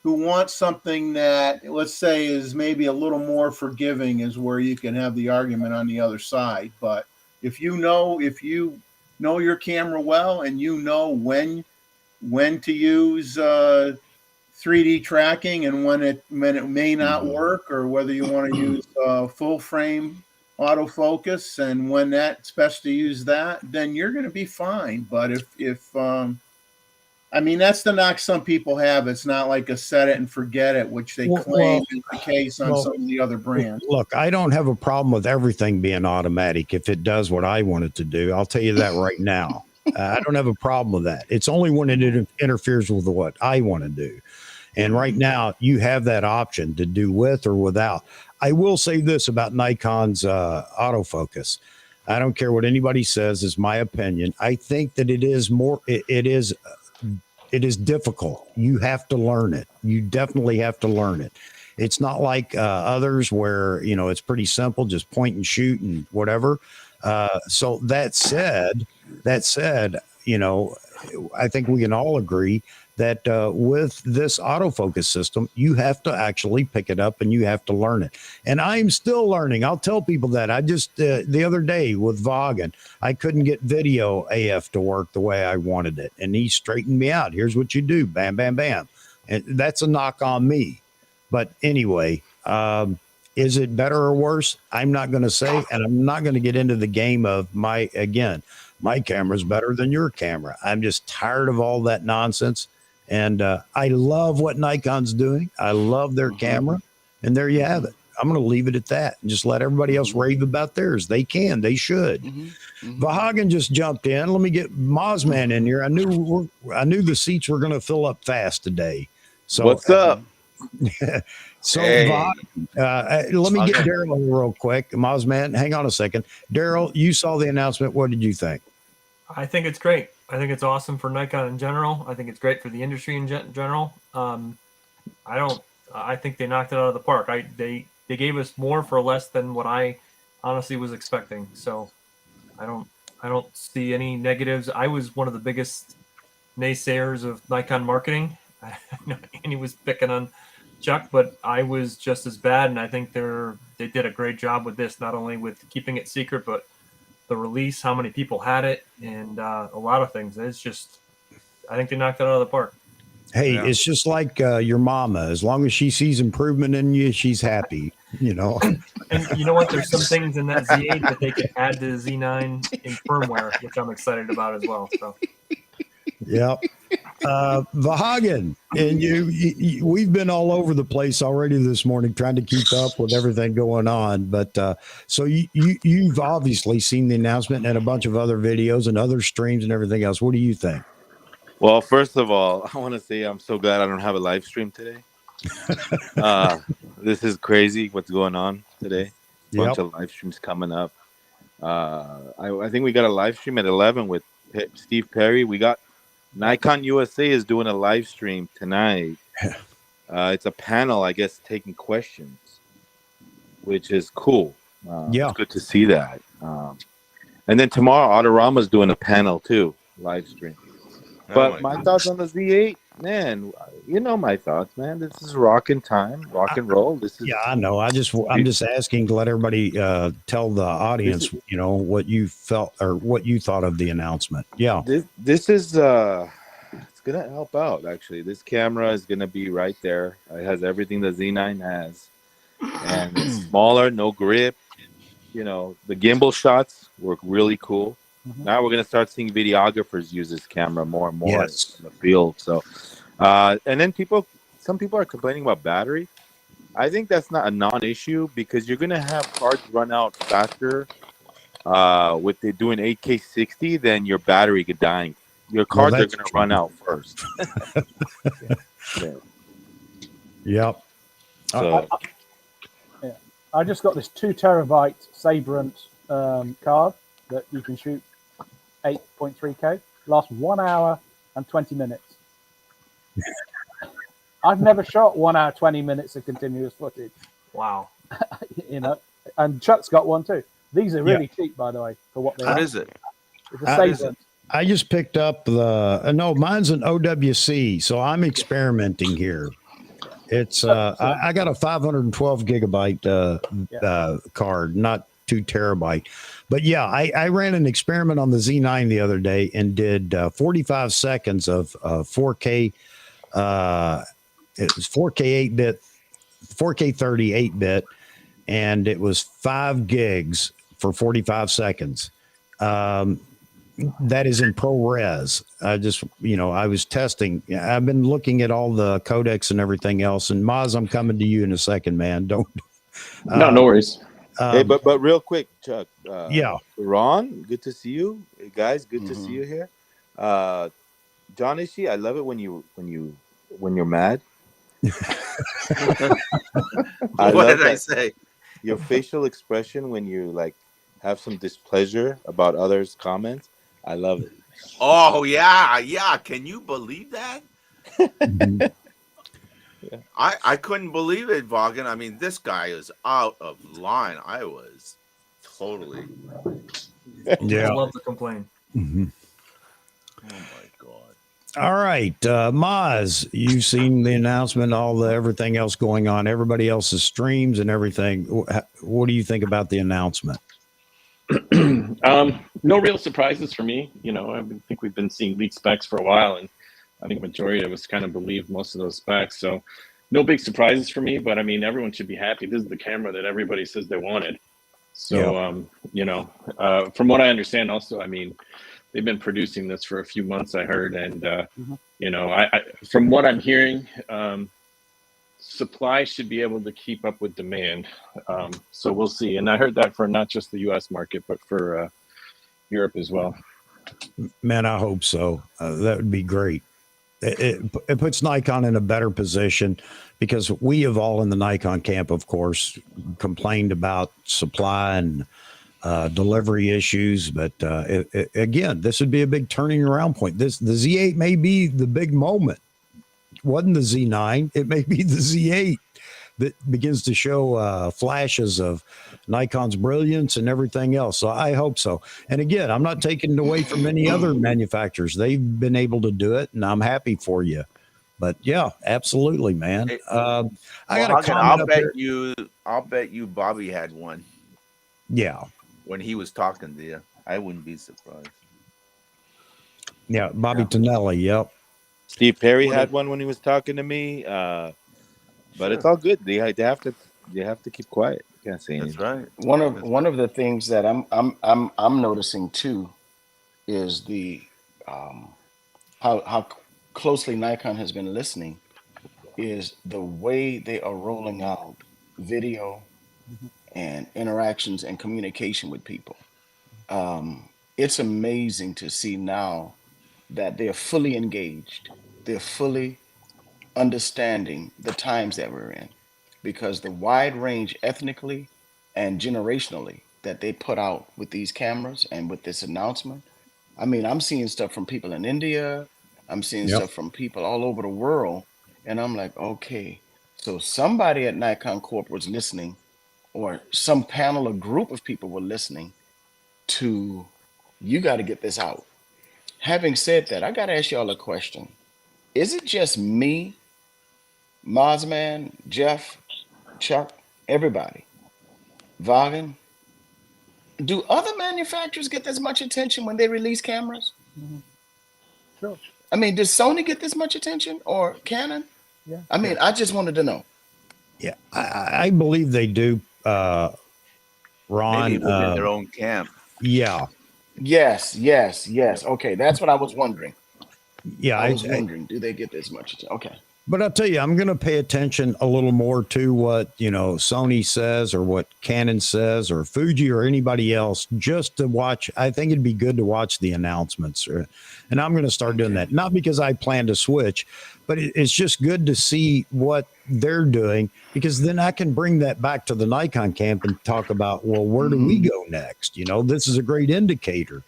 want something that, let's say, is maybe a little more forgiving, is where you can have the argument on the other side. But if you know your camera well, and you know when to use 3D tracking, and when it may not work, or whether you want to use full frame autofocus, and when that's best to use that, then you're going to be fine. But if I mean, that's the knock some people have. It's not like a set it and forget it, which they claim is the case on some of the other brands. Look, I don't have a problem with everything being automatic if it does what I want it to do. I'll tell you that right now. I don't have a problem with that. It's only when it interferes with what I want to do. And right now, you have that option to do with or without. I will say this about Nikon's autofocus. I don't care what anybody says, is my opinion. I think that it is difficult. You have to learn it. You definitely have to learn it. It's not like others where, it's pretty simple, just point and shoot and whatever. So that said, I think we can all agree that with this autofocus system, you have to actually pick it up and you have to learn it. And I'm still learning. I'll tell people that. I just, the other day with Vaughan, I couldn't get video AF to work the way I wanted it. And he straightened me out. Here's what you do. Bam, bam, bam. And that's a knock on me. But anyway, is it better or worse? I'm not going to say, and I'm not going to get into the game of my camera's better than your camera. I'm just tired of all that nonsense. And I love what Nikon's doing. I love their camera. And there you have it. I'm going to leave it at that and just let everybody else rave about theirs. They can. They should. Vahagan just jumped in. Let me get Mozman in here. I knew the seats were going to fill up fast today. So What's up? So Hey. let me get Daryl real quick. Mozman, hang on a second. Daryl, you saw the announcement. What did you think? I think it's great. I think it's awesome for Nikon in general. I think it's great for the industry in general. I think they knocked it out of the park. They gave us more for less than what I honestly was expecting. So I don't see any negatives. I was one of the biggest naysayers of Nikon marketing. I know Andy was picking on Chuck, but I was just as bad. And I think they did a great job with this, not only with keeping it secret, but the release, how many people had it, and a lot of things. It's just, I think they knocked it out of the park. Hey, It's just like your mama. As long as she sees improvement in you, she's happy, And you know what? There's some things in that Z8 that they can add to the Z9 in firmware, which I'm excited about as well. So. Yep. Vahagan, and we've been all over the place already this morning trying to keep up with everything going on. But so you've obviously seen the announcement and a bunch of other videos and other streams and everything else. What do you think? Well, first of all, I want to say I'm so glad I don't have a live stream today. This is crazy what's going on today. Bunch of live streams coming up. I think we got a live stream at 11 with Steve Perry. We got Nikon USA is doing a live stream tonight. It's a panel, I guess, taking questions, which is cool. It's good to see that. And then tomorrow, Autorama's doing a panel too, live stream. But my thoughts on the Z8, man, you know my thoughts, man. This is rock and roll. This is I know. I'm just asking to let everybody tell the audience, what you felt or what you thought of the announcement. Yeah. This is it's gonna help out actually. This camera is gonna be right there. It has everything the Z9 has. and it's smaller, no grip. You know, the gimbal shots work really cool. Now we're gonna start seeing videographers use this camera more and more Yes. in the field. So, and then some people are complaining about battery. I think that's not a non-issue because you're gonna have cards run out faster with it doing 8K 60 than your battery dying. Your Well, cards are that's gonna true. run out first. Yeah. Yep. So I just got this 2 terabyte Sabrent card that you can shoot 8.3K. Lasts 1 hour and 20 minutes. I've never shot 1 hour 20 minutes of continuous footage. Wow. You know, and Chuck's got one too. These are really cheap, by the way, for what they What are. is it? It's a Sabrent. I just picked up no, mine's an OWC, so I'm experimenting here. It's I got a 512 gigabyte card, not 2 terabyte. But yeah, I ran an experiment on the Z9 the other day and did 45 seconds of 4K. It was 4K 8-bit, 4K 38-bit, and it was 5 gigs for 45 seconds. That is in ProRes. I was testing. I've been looking at all the codecs and everything else. And Maz, I'm coming to you in a second, man. Don't. No worries. hey, but real quick, Chuck. Yeah. Ron, good to see you, hey, guys. Good to see you here. John Ishii, I love it when you're mad. What did I say? Your facial expression when you like have some displeasure about others' comments. I love it. Oh yeah. Can you believe that? Yeah. I couldn't believe it, Vaughan. I mean, this guy is out of line. I was totally. Yeah. I love to complain. Mm-hmm. Oh my god. All right, Maz, you've seen the announcement, everything else going on, everybody else's streams and everything. What do you think about the announcement? No real surprises for me. You know, I think we've been seeing leaked specs for a while, and I think majority of us kind of believe most of those specs. So no big surprises for me, but I mean, everyone should be happy. This is the camera that everybody says they wanted. So, from what I understand also, I mean, they've been producing this for a few months, I heard. And, I from what I'm hearing, supply should be able to keep up with demand. So we'll see. And I heard that for not just the U.S. market, but for Europe as well. Man, I hope so. That would be great. It puts Nikon in a better position because we have all in the Nikon camp, of course, complained about supply and delivery issues. But again, this would be a big turning around point. The Z8 may be the big moment. It wasn't the Z9. It may be the Z8 that begins to show flashes of Nikon's brilliance and everything else. So I hope so. And again, I'm not taking it away from any other manufacturers. They've been able to do it, and I'm happy for you. But yeah, absolutely, man. I got a comment I'll bet you Bobby had one. Yeah. When he was talking to you, I wouldn't be surprised. Yeah, Bobby Tonelli. Yep. Steve Perry had one when he was talking to me. But it's all good. They have to keep quiet. You can't say anything. That's right. One of the things that I'm noticing too is the how closely Nikon has been listening is the way they are rolling out video and interactions and communication with people. It's amazing to see now that they're fully engaged. They're fully understanding the times that we're in, because the wide range ethnically and generationally that they put out with these cameras and with this announcement. I mean, I'm seeing stuff from people in India. I'm seeing stuff from people all over the world. And I'm like, okay, so somebody at Nikon Corp was listening, or some panel or group of people were listening to, you got to get this out. Having said that, I got to ask y'all a question. Is it just me, Mozman, Jeff, Chuck, everybody, Vaughan? Do other manufacturers get this much attention when they release cameras? Sure. I mean, does Sony get this much attention, or Canon? Yeah. I mean, I just wanted to know. Yeah, I believe they do, Ron. Maybe within their own camp. Yeah. Yes. Okay, that's what I was wondering. Yeah. I was wondering, do they get this much? Okay. But I'll tell you, I'm going to pay attention a little more to what, Sony says or what Canon says or Fuji or anybody else, just to watch. I think it'd be good to watch the announcements. And I'm going to start doing that. Not because I plan to switch, but it's just good to see what they're doing, because then I can bring that back to the Nikon camp and talk about, well, where do we go next? This is a great indicator.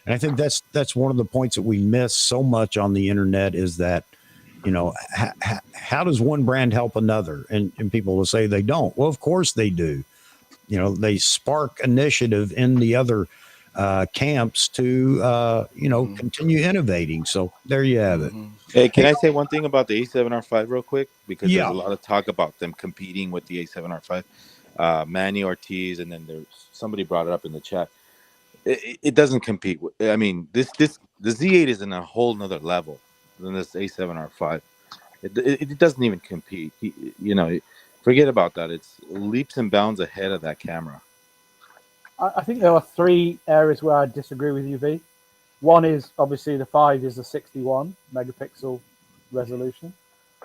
And I think that's one of the points that we miss so much on the internet, is that, how does one brand help another? And people will say they don't. Well, of course they do. They spark initiative in the other camps to, continue innovating. So there you have it. Hey, can I say one thing about the A7R5 real quick? Because Yeah. there's a lot of talk about them competing with the A7R5. Manny Ortiz, and then somebody brought it up in the chat. It doesn't compete. I mean, the Z8 is in a whole nother level than this A7R5. It doesn't even compete. Forget about that. It's leaps and bounds ahead of that camera. I think there are three areas where I disagree with you, V. One is obviously the 5 is a 61 megapixel resolution.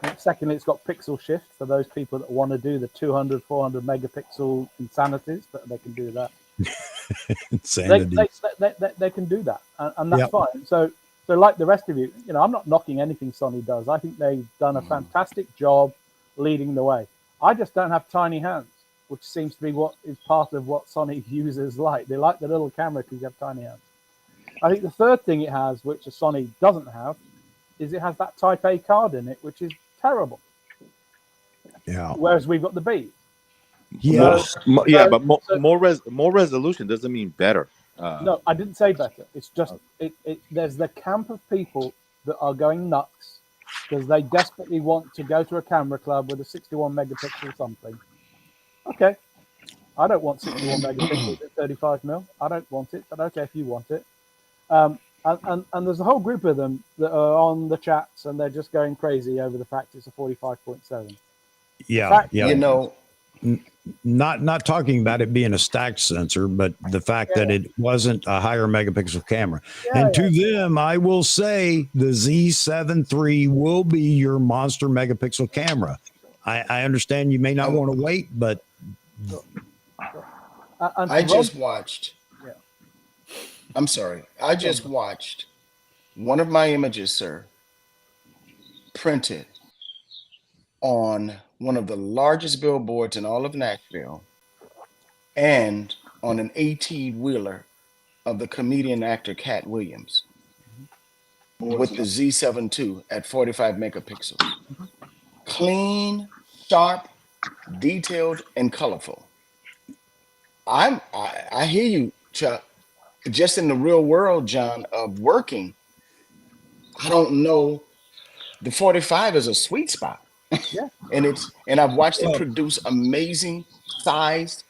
And secondly, it's got pixel shift for those people that want to do the 200, 400 megapixel insanities, but they can do that. They can do that, and that's fine. So like the rest of you, I'm not knocking anything Sony does. I think they've done a fantastic job leading the way. I just don't have tiny hands, which seems to be what is part of what Sony users like. They like the little camera because you have tiny hands. I think the third thing it has, which a Sony doesn't have, is it has that Type A card in it, which is terrible. Yeah. Whereas we've got the B. Yeah. But more resolution doesn't mean better. No, I didn't say better. It's just there's the camp of people that are going nuts because they desperately want to go to a camera club with a 61 megapixel something. Okay, I don't want 61 megapixels at 35 mil. I don't want it, but okay if you want it. And there's a whole group of them that are on the chats and they're just going crazy over the fact it's a 45.7. Yeah, yeah. Not talking about it being a stacked sensor, but the fact that it wasn't a higher megapixel camera. And to them, I will say the Z7 III will be your monster megapixel camera. I understand you may not want to wait, but I just watched. I'm sorry. I just watched one of my images, sir, printed on one of the largest billboards in all of Nashville and on an AT wheeler of the comedian actor Cat Williams with the Z7 II at 45 megapixels. Clean, sharp, detailed, and colorful. I hear you, Chuck. Just in the real world, John, of working, I don't know. The 45 is a sweet spot. Yeah. and I've watched it produce amazing sized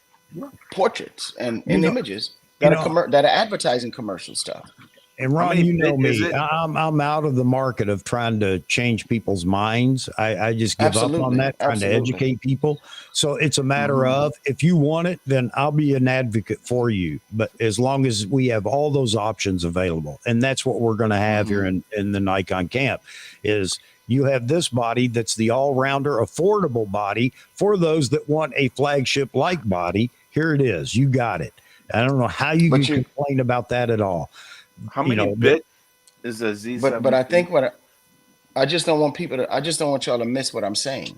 portraits and images that are advertising commercial stuff. And Ron, you know me, I'm out of the market of trying to change people's minds. I just give up on that, trying to educate people. So it's a matter of, if you want it, then I'll be an advocate for you. But as long as we have all those options available, and that's what we're going to have here in the Nikon camp, is you have this body that's the all-rounder, affordable body for those that want a flagship-like body. Here it is. You got it. I don't know how you can complain about that at all. How many bit is a Z7? But I think I just don't want y'all to miss what I'm saying.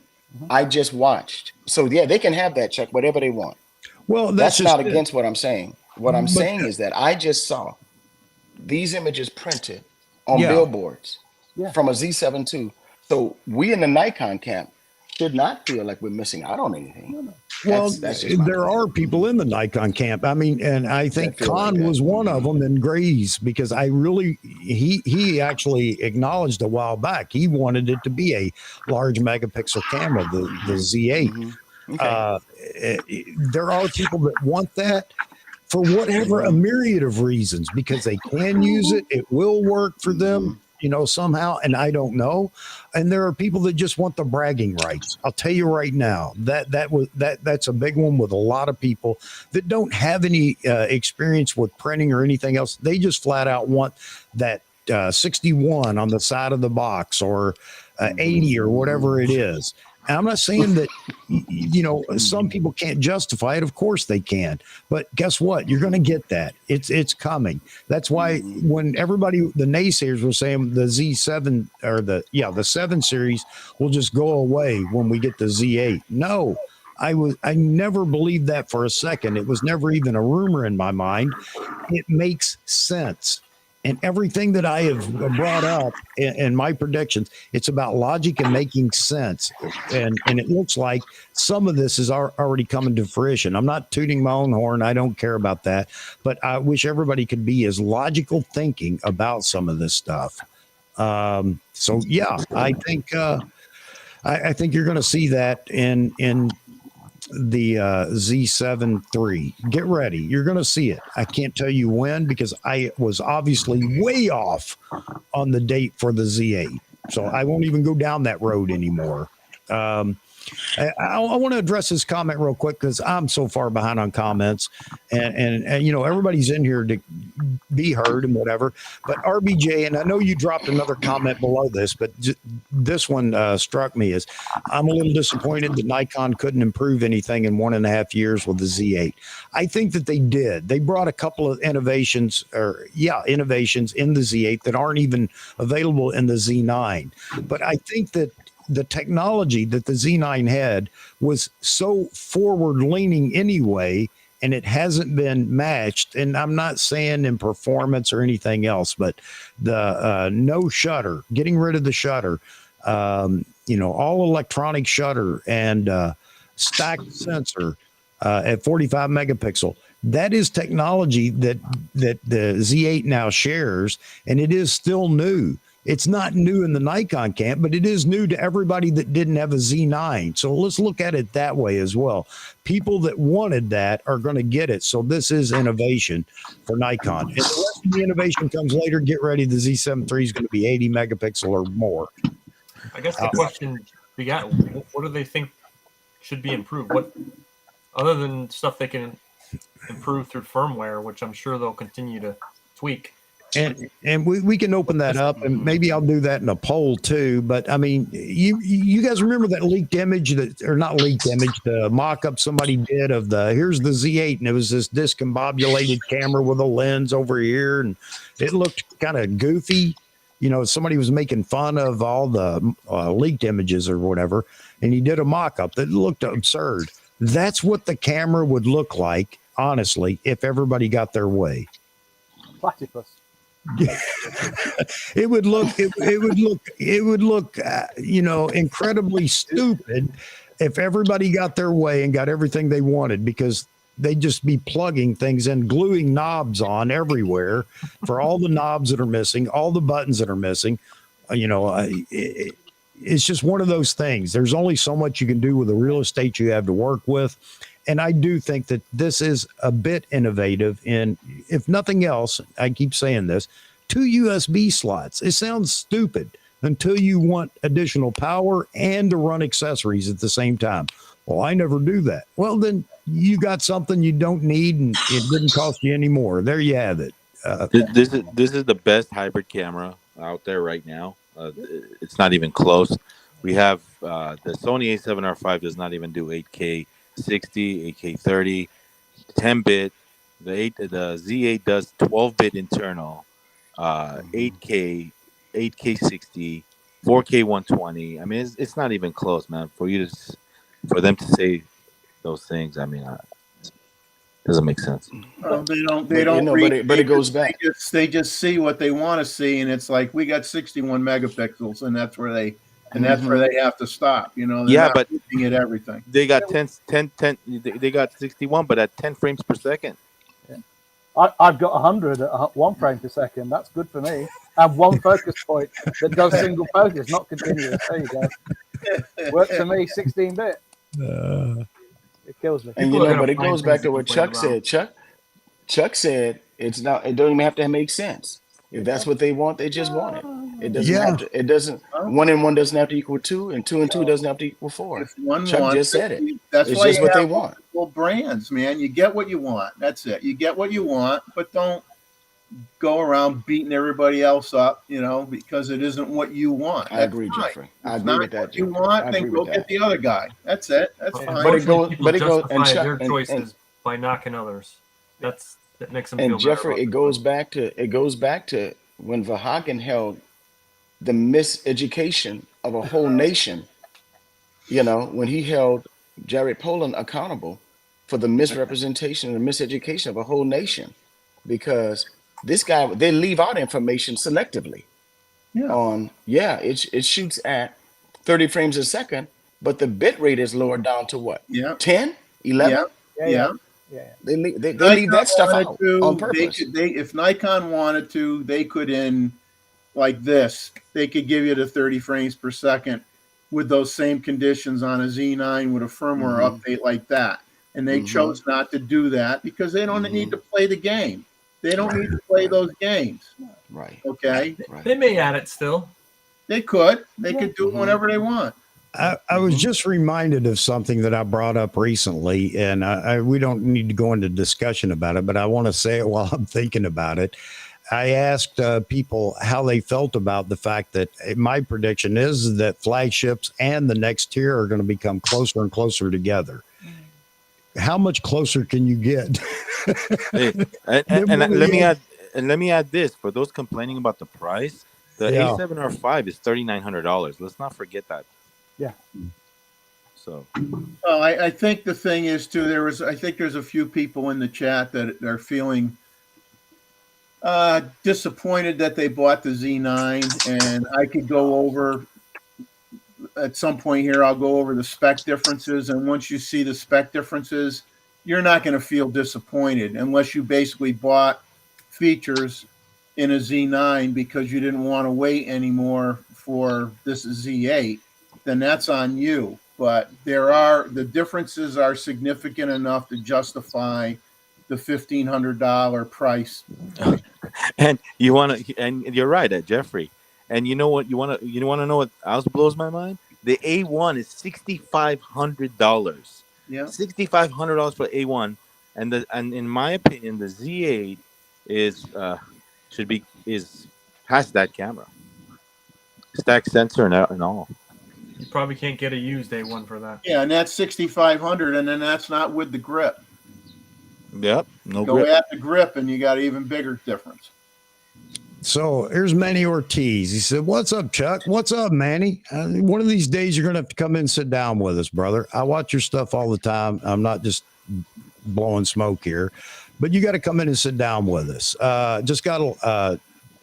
I just watched. So yeah, they can have that, Chuck, whatever they want. Well, that's not against what I'm saying. What I'm saying is that I just saw these images printed on billboards from a Z7 II. So we in the Nikon camp should not feel like we're missing out on anything. Well, there are people in the Nikon camp. I mean, and I think Khan was one of them, and Grays, because he actually acknowledged a while back he wanted it to be a large megapixel camera, the Z8. There are people that want that for whatever, a myriad of reasons, because they can use it, it will work for them. somehow, and I don't know. And there are people that just want the bragging rights. I'll tell you right now that's a big one with a lot of people that don't have any experience with printing or anything else. They just flat out want that 61 on the side of the box, or 80 or whatever it is. And I'm not saying that, some people can't justify it. Of course they can. But guess what? You're going to get that. It's coming. That's why when the naysayers were saying the Z7 or the 7 series will just go away when we get the Z8. No, I never believed that for a second. It was never even a rumor in my mind. It makes sense. And everything that I have brought up in my predictions, it's about logic and making sense. And it looks like some of this is already coming to fruition. I'm not tooting my own horn. I don't care about that. But I wish everybody could be as logical thinking about some of this stuff. So, yeah, I think you're going to see that in the Z7 III. Get ready. You're going to see it. I can't tell you when, because I was obviously way off on the date for the Z8. So I won't even go down that road anymore. I want to address this comment real quick because I'm so far behind on comments, and everybody's in here to be heard and whatever. But RBJ, and I know you dropped another comment below this, but this one struck me as I'm a little disappointed that Nikon couldn't improve anything in 1.5 years with the Z8. I think that they did. They brought a couple of innovations in the Z8 that aren't even available in the Z9. But I think that the technology that the Z9 had was so forward leaning anyway, and it hasn't been matched. And I'm not saying in performance or anything else, but the no shutter, getting rid of the shutter, all electronic shutter and stacked sensor at 45 megapixel. That is technology that the Z8 now shares, and it is still new. It's not new in the Nikon camp, but it is new to everybody that didn't have a Z9. So let's look at it that way as well. People that wanted that are going to get it. So this is innovation for Nikon. If the rest of the innovation comes later, get ready. The Z7 III is going to be 80 megapixel or more. I guess the question, what do they think should be improved? What, other than stuff they can improve through firmware, which I'm sure they'll continue to tweak. And we can open that up, and maybe I'll do that in a poll too. But I mean, you guys remember that leaked image the mock-up somebody did of here's the Z8, and it was this discombobulated camera with a lens over here, and it looked kind of goofy. Somebody was making fun of all the leaked images or whatever, and he did a mock-up that looked absurd. That's what the camera would look like, honestly, if everybody got their way. Platypus. It would look incredibly stupid if everybody got their way and got everything they wanted, because they'd just be plugging things in, gluing knobs on everywhere for all the knobs that are missing, all the buttons that are missing. It's just one of those things. There's only so much you can do with the real estate you have to work with. And I do think that this is a bit innovative in, if nothing else, I keep saying this, 2 USB slots. It sounds stupid until you want additional power and to run accessories at the same time. Well, I never do that. Well, then you got something you don't need, and it didn't cost you any more. There you have it. This is the best hybrid camera out there right now. It's not even close. We have the Sony A7R5 does not even do 8K 60, 8K 30, 10-bit. The Z8 does 12-bit internal, 8K 60, 4K 120. I mean, it's not even close, man. For them to say those things, I mean, doesn't make sense. They don't. But it goes back. They just see what they want to see, and it's like, we got 61 megapixels, and that's where they. And that's where they have to stop, They're not looking at everything. They got 10. They got 61, but at 10 frames per second. Yeah. I've got 100 at 1 frame per second. That's good for me. I have one focus point that does single focus, not continuous. There you go. Works for me, 16-bit. It kills me. And but it goes back to what Chuck said. Chuck said it don't even have to make sense. If that's what they want, they just want it. It doesn't have to. It doesn't. 1 and 1 doesn't have to equal 2, and 2 and 2 doesn't have to equal 4. If one Chuck wants just said it. That's It's why just you what they have want. multiple brands, man. You get what you want. That's it. You get what you want, but don't go around beating everybody else up, because it isn't what you want. I agree, Jeffrey. I agree with that. What you Jeffrey. want, I then agree go with get that. the other guy. That's it. That's fine. But it goes. People But it goes. And justify Chuck, their choices by knocking others. That makes them feel and better Jeffrey, about it goes back to when Verhagen held the miseducation of a whole nation. When he held Jared Poland accountable for the misrepresentation and miseducation of a whole nation, because this guy, they leave out information selectively. It shoots at 30 frames a second, but the bit rate is lowered down to what? 10, 11. Yeah. They leave that stuff out on purpose. If Nikon wanted to, they could like this. They could give you the 30 frames per second with those same conditions on a Z9 with a firmware update like that. And they chose not to do that because they don't need to play the game. They don't need to play those games. Right. Okay. They may add it still. They could. They could do it whenever they want. I was just reminded of something that I brought up recently, and we don't need to go into discussion about it, but I want to say it while I'm thinking about it. I asked people how they felt about the fact that my prediction is that flagships and the next tier are going to become closer and closer together. How much closer can you get? Let me add this for those complaining about the price. The A7R5 is $3,900. Let's not forget that. Yeah. So. Well, I think the thing is too. I think there's a few people in the chat that are feeling disappointed that they bought the Z9, and I could go over at some point here. I'll go over the spec differences, and once you see the spec differences, you're not going to feel disappointed unless you basically bought features in a Z9 because you didn't want to wait anymore for this Z8. Then that's on you. But the differences are significant enough to justify the $1,500 price. And you're right, Jeffrey. And you know what? You want to know what else blows my mind? The A1 is $6,500. Yeah, $6,500 for A1, and in my opinion, the Z8 has that camera, stack sensor and all. You probably can't get a used A1 for that. Yeah, and that's $6,500, and then that's not with the grip. Yep, no Go grip. at the grip, and you got an even bigger difference. So here's Manny Ortiz. He said, "What's up, Chuck? What's up, Manny? One of these days you're going to have to come in and sit down with us, brother. I watch your stuff all the time. I'm not just blowing smoke here, but you got to come in and sit down with us.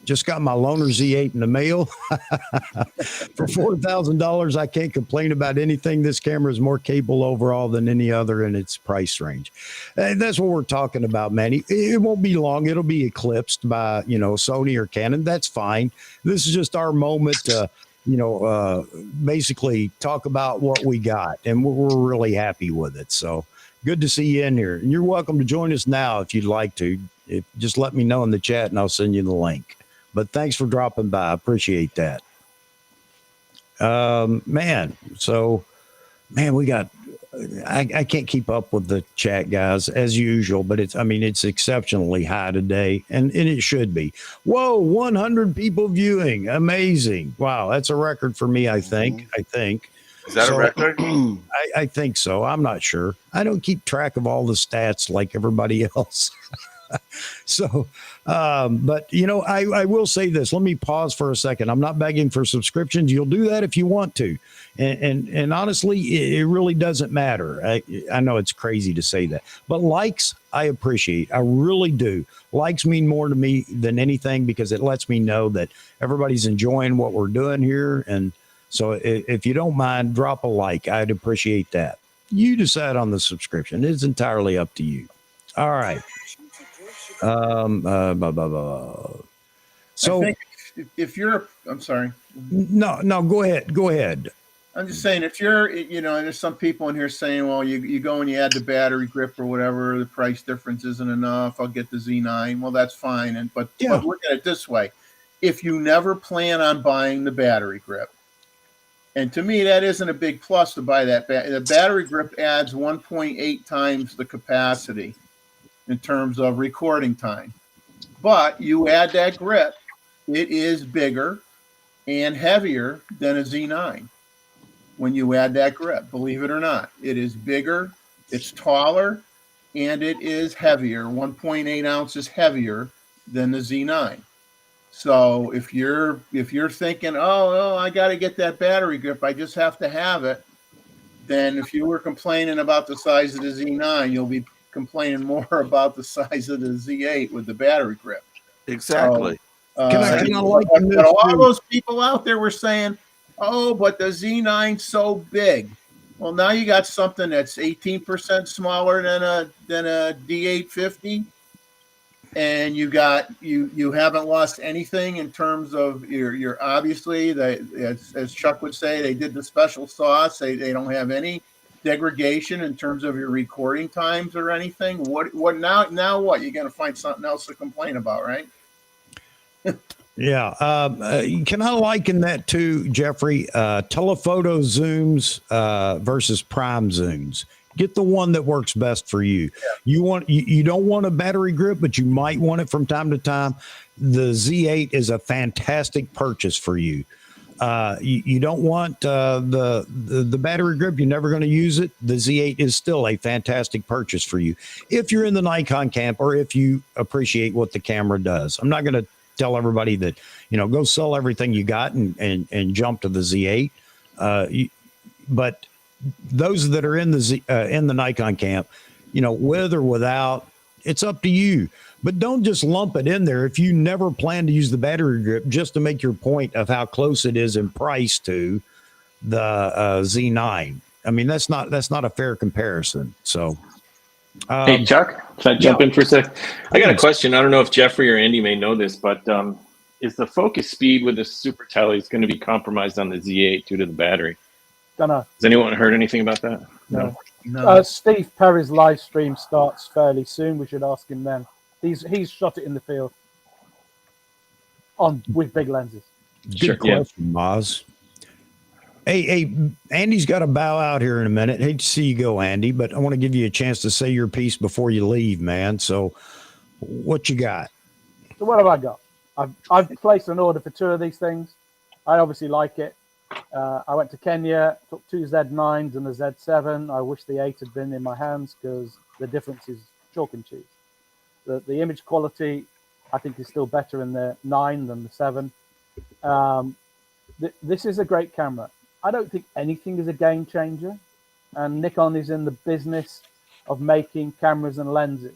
Just got my Loner Z8 in the mail for $4,000. I can't complain about anything. This camera is more capable overall than any other in its price range. And that's what we're talking about, Manny. It won't be long. It'll be eclipsed by, Sony or Canon. That's fine. This is just our moment to, basically talk about what we got. And we're really happy with it. So good to see you in here. And you're welcome to join us now if you'd like to. Just let me know in the chat and I'll send you the link. But thanks for dropping by. I appreciate that. We got, I can't keep up with the chat, guys, as usual, but it's exceptionally high today, and it should be. Whoa, 100 people viewing. Amazing. Wow, that's a record for me, I think. Is that a record? I think so. I'm not sure. I don't keep track of all the stats like everybody else. So, but I will say this. Let me pause for a second. I'm not begging for subscriptions. You'll do that if you want to, and honestly, it really doesn't matter. I know it's crazy to say that, but likes I appreciate. I really do. Likes mean more to me than anything because it lets me know that everybody's enjoying what we're doing here, and so if you don't mind, drop a like. I'd appreciate that. You decide on the subscription. It's entirely up to you. All right. So I think if you're, I'm sorry. No, go ahead. I'm just saying, if you're, and there's some people in here saying, well, you go and you add the battery grip or whatever, the price difference isn't enough. I'll get the Z9. Well, that's fine. But look at it this way. if you never plan on buying the battery grip. And to me, that isn't a big plus to buy that. The battery grip adds 1.8 times the capacity in terms of recording time. But you add that grip, it is bigger and heavier than a Z9 when you add that grip, believe it or not. It is bigger, it's taller, and it is heavier, 1.8 ounces heavier than the Z9. So if you're thinking, oh, I got to get that battery grip, I just have to have it, then if you were complaining about the size of the Z9, you'll be complaining more about the size of the Z8 with the battery grip. Exactly. But all those people out there were saying, oh, but the Z9's so big. Well, now you got something that's 18% smaller than a D850. And you haven't lost anything in terms of you're obviously, as Chuck would say, they did the special sauce. They don't have any degradation in terms of your recording times or anything. What now what? You're going to find something else to complain about, right? Yeah. Can I liken that to, Jeffrey, telephoto zooms versus prime zooms? Get the one that works best for you. Yeah. You don't want a battery grip, but you might want it from time to time. The Z8 is a fantastic purchase for you. You don't want the battery grip. You're never going to use it. The Z8 is still a fantastic purchase for you if you're in the Nikon camp or if you appreciate what the camera does. I'm not going to tell everybody that, go sell everything you got and jump to the Z8. But those that are in the Nikon camp, with or without, it's up to you. But don't just lump it in there if you never plan to use the battery grip just to make your point of how close it is in price to the Z9. I mean, that's not a fair comparison. So, hey Chuck, can I jump in for a sec? I got a question. I don't know if Jeffrey or Andy may know this, but is the focus speed with the Super Tele is going to be compromised on the Z8 due to the battery? Don't know. Has anyone heard anything about that? No. Steve Perry's live stream starts fairly soon. We should ask him then. He's shot it in the field with big lenses. Good question, Maz. Hey, Andy's got to bow out here in a minute. Hate to see you go, Andy, but I want to give you a chance to say your piece before you leave, man. So, what you got? So, what have I got? I've placed an order for 2 of these things. I obviously like it. I went to Kenya, took 2 Z9s and a Z7. I wish the 8 had been in my hands because the difference is chalk and cheese. The image quality, I think, is still better in the 9 than the 7. This is a great camera. I don't think anything is a game changer. And Nikon is in the business of making cameras and lenses.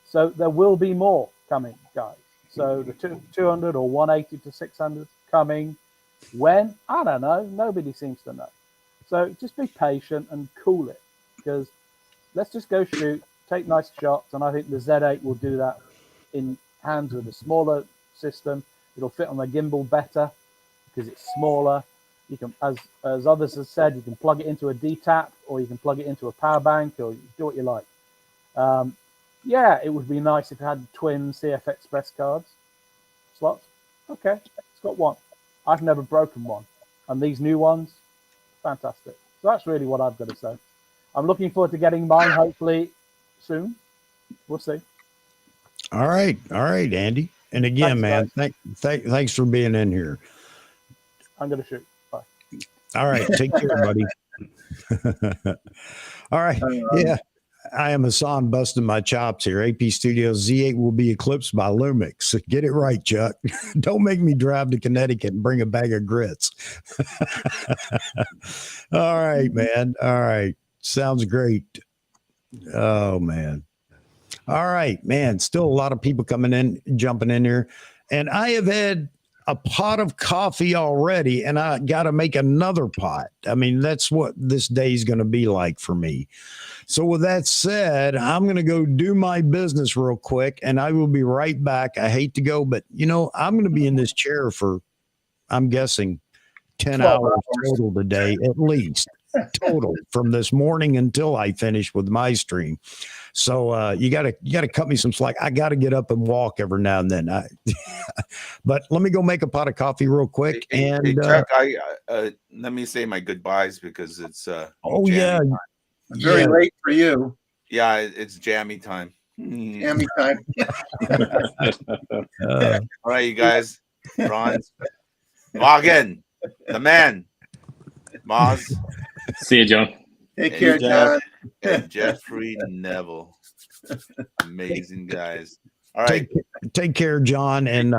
So there will be more coming, guys. So the 200 or 180 to 600 coming. When? I don't know. Nobody seems to know. So just be patient and cool it, because let's just go shoot, take nice shots, and I think the Z8 will do that in hands with a smaller system. It'll fit on the gimbal better because it's smaller. You can, as others have said, you can plug it into a D-tap or you can plug it into a power bank, or you do what you like. Yeah, it would be nice if it had twin CF Express cards slots. Okay, it's got one. I've never broken one, and these new ones, fantastic. So that's really what I've got to say. I'm looking forward to getting mine hopefully soon. We'll see. All right, Andy. And again, thanks, man, thanks for being in here. I'm going to shoot. Bye. All right, take care, buddy. All right, yeah. I am Hassan busting my chops here. AP Studios Z8 will be eclipsed by Lumix. Get it right, Chuck. Don't make me drive to Connecticut and bring a bag of grits. All right, man. All right. Sounds great. Oh, man. All right, man. Still a lot of people coming in, jumping in here. And I have had a pot of coffee already, and I got to make another pot. I mean, that's what this day is going to be like for me. So with that said, I'm going to go do my business real quick, and I will be right back. I hate to go, but, I'm going to be in this chair for, I'm guessing, 10 hours total today, at least. total from this morning until I finish with my stream. So you gotta cut me some slack. I gotta get up and walk every now and then. But let me go make a pot of coffee real quick. Hey, Chuck, let me say my goodbyes because it's yeah, it's very late for you. Yeah, it's jammy time. Jammy time. All right, you guys. Ron, Morgan, the man, Maz. See you, John. Take care, John. And Jeffrey Neville. Amazing guys. All right. Take care, John. And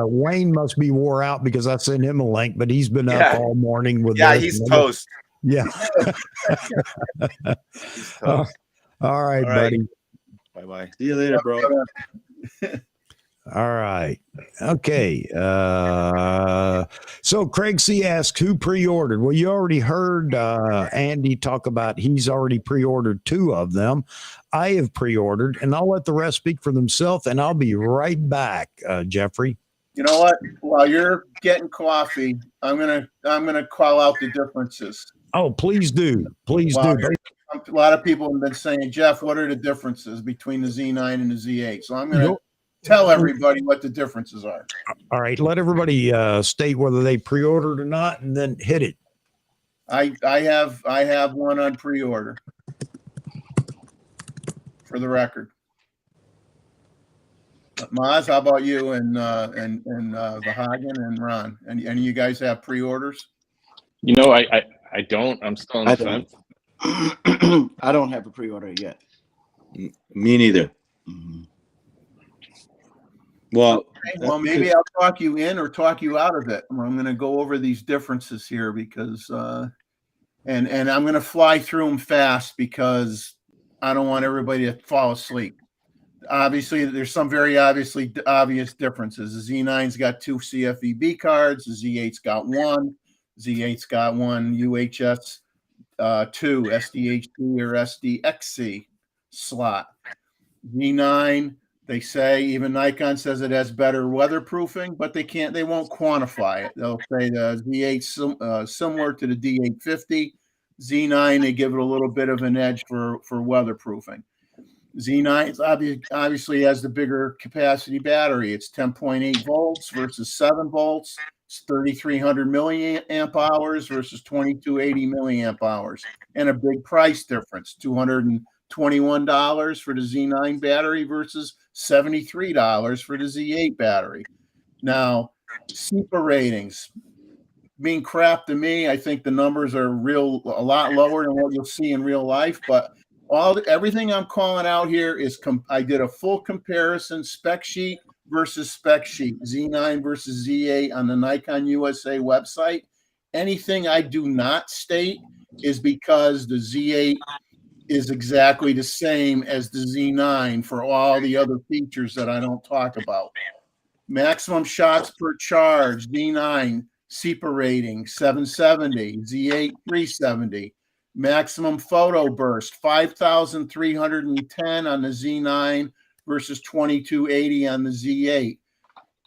Wayne must be wore out because I sent him a link, but he's been up all morning with this. He's toast. Yeah. He's toast. All right, buddy. Bye-bye. See you later, bro. All right. Okay. So Craig C asks who pre-ordered. Well, you already heard Andy talk about he's already pre-ordered 2 of them. I have pre-ordered, and I'll let the rest speak for themselves, and I'll be right back, Jeffrey. You know what? While you're getting coffee, I'm gonna call out the differences. Oh, please do. Please do. A lot of people have been saying, Jeff, what are the differences between the Z9 and the Z8? So I'm going to tell everybody what the differences are. All right. Let everybody state whether they pre-ordered or not, and then hit it. I have one on pre-order for the record. Maz, how about you and Vahagan and Ron? Any of you guys have pre-orders? You know, I don't. I'm still on the fence. I don't have a pre-order yet. Me neither. Mm-hmm. Well, maybe I'll talk you in or talk you out of it. I'm going to go over these differences here because, and I'm going to fly through them fast because I don't want everybody to fall asleep. Obviously, there's some very obvious differences. The Z9's got 2 CFEB cards. The Z8's got 1. Z8's got 1 UHS 2 SDHC or SDXC slot. Z9, they say, even Nikon says it has better weatherproofing, but they won't quantify it. They'll say the Z8 similar to the D850. Z9, they give it a little bit of an edge for weatherproofing. Z9 obviously has the bigger capacity battery. It's 10.8 volts versus 7 volts. It's 3,300 milliamp hours versus 2,280 milliamp hours, and a big price difference: $221 for the Z9 battery versus $73 for the Z8 battery. Now, SEPA ratings mean crap to me. I think the numbers are a lot lower than what you'll see in real life, but everything I'm calling out here is I did a full comparison spec sheet versus spec sheet, Z9 versus Z8 on the Nikon USA website. Anything I do not state is because the Z8 is exactly the same as the Z9 for all the other features that I don't talk about. Maximum shots per charge, Z9 SEPA rating 770, Z8 370. Maximum photo burst 5,310 on the Z9 versus 2,280 on the Z8.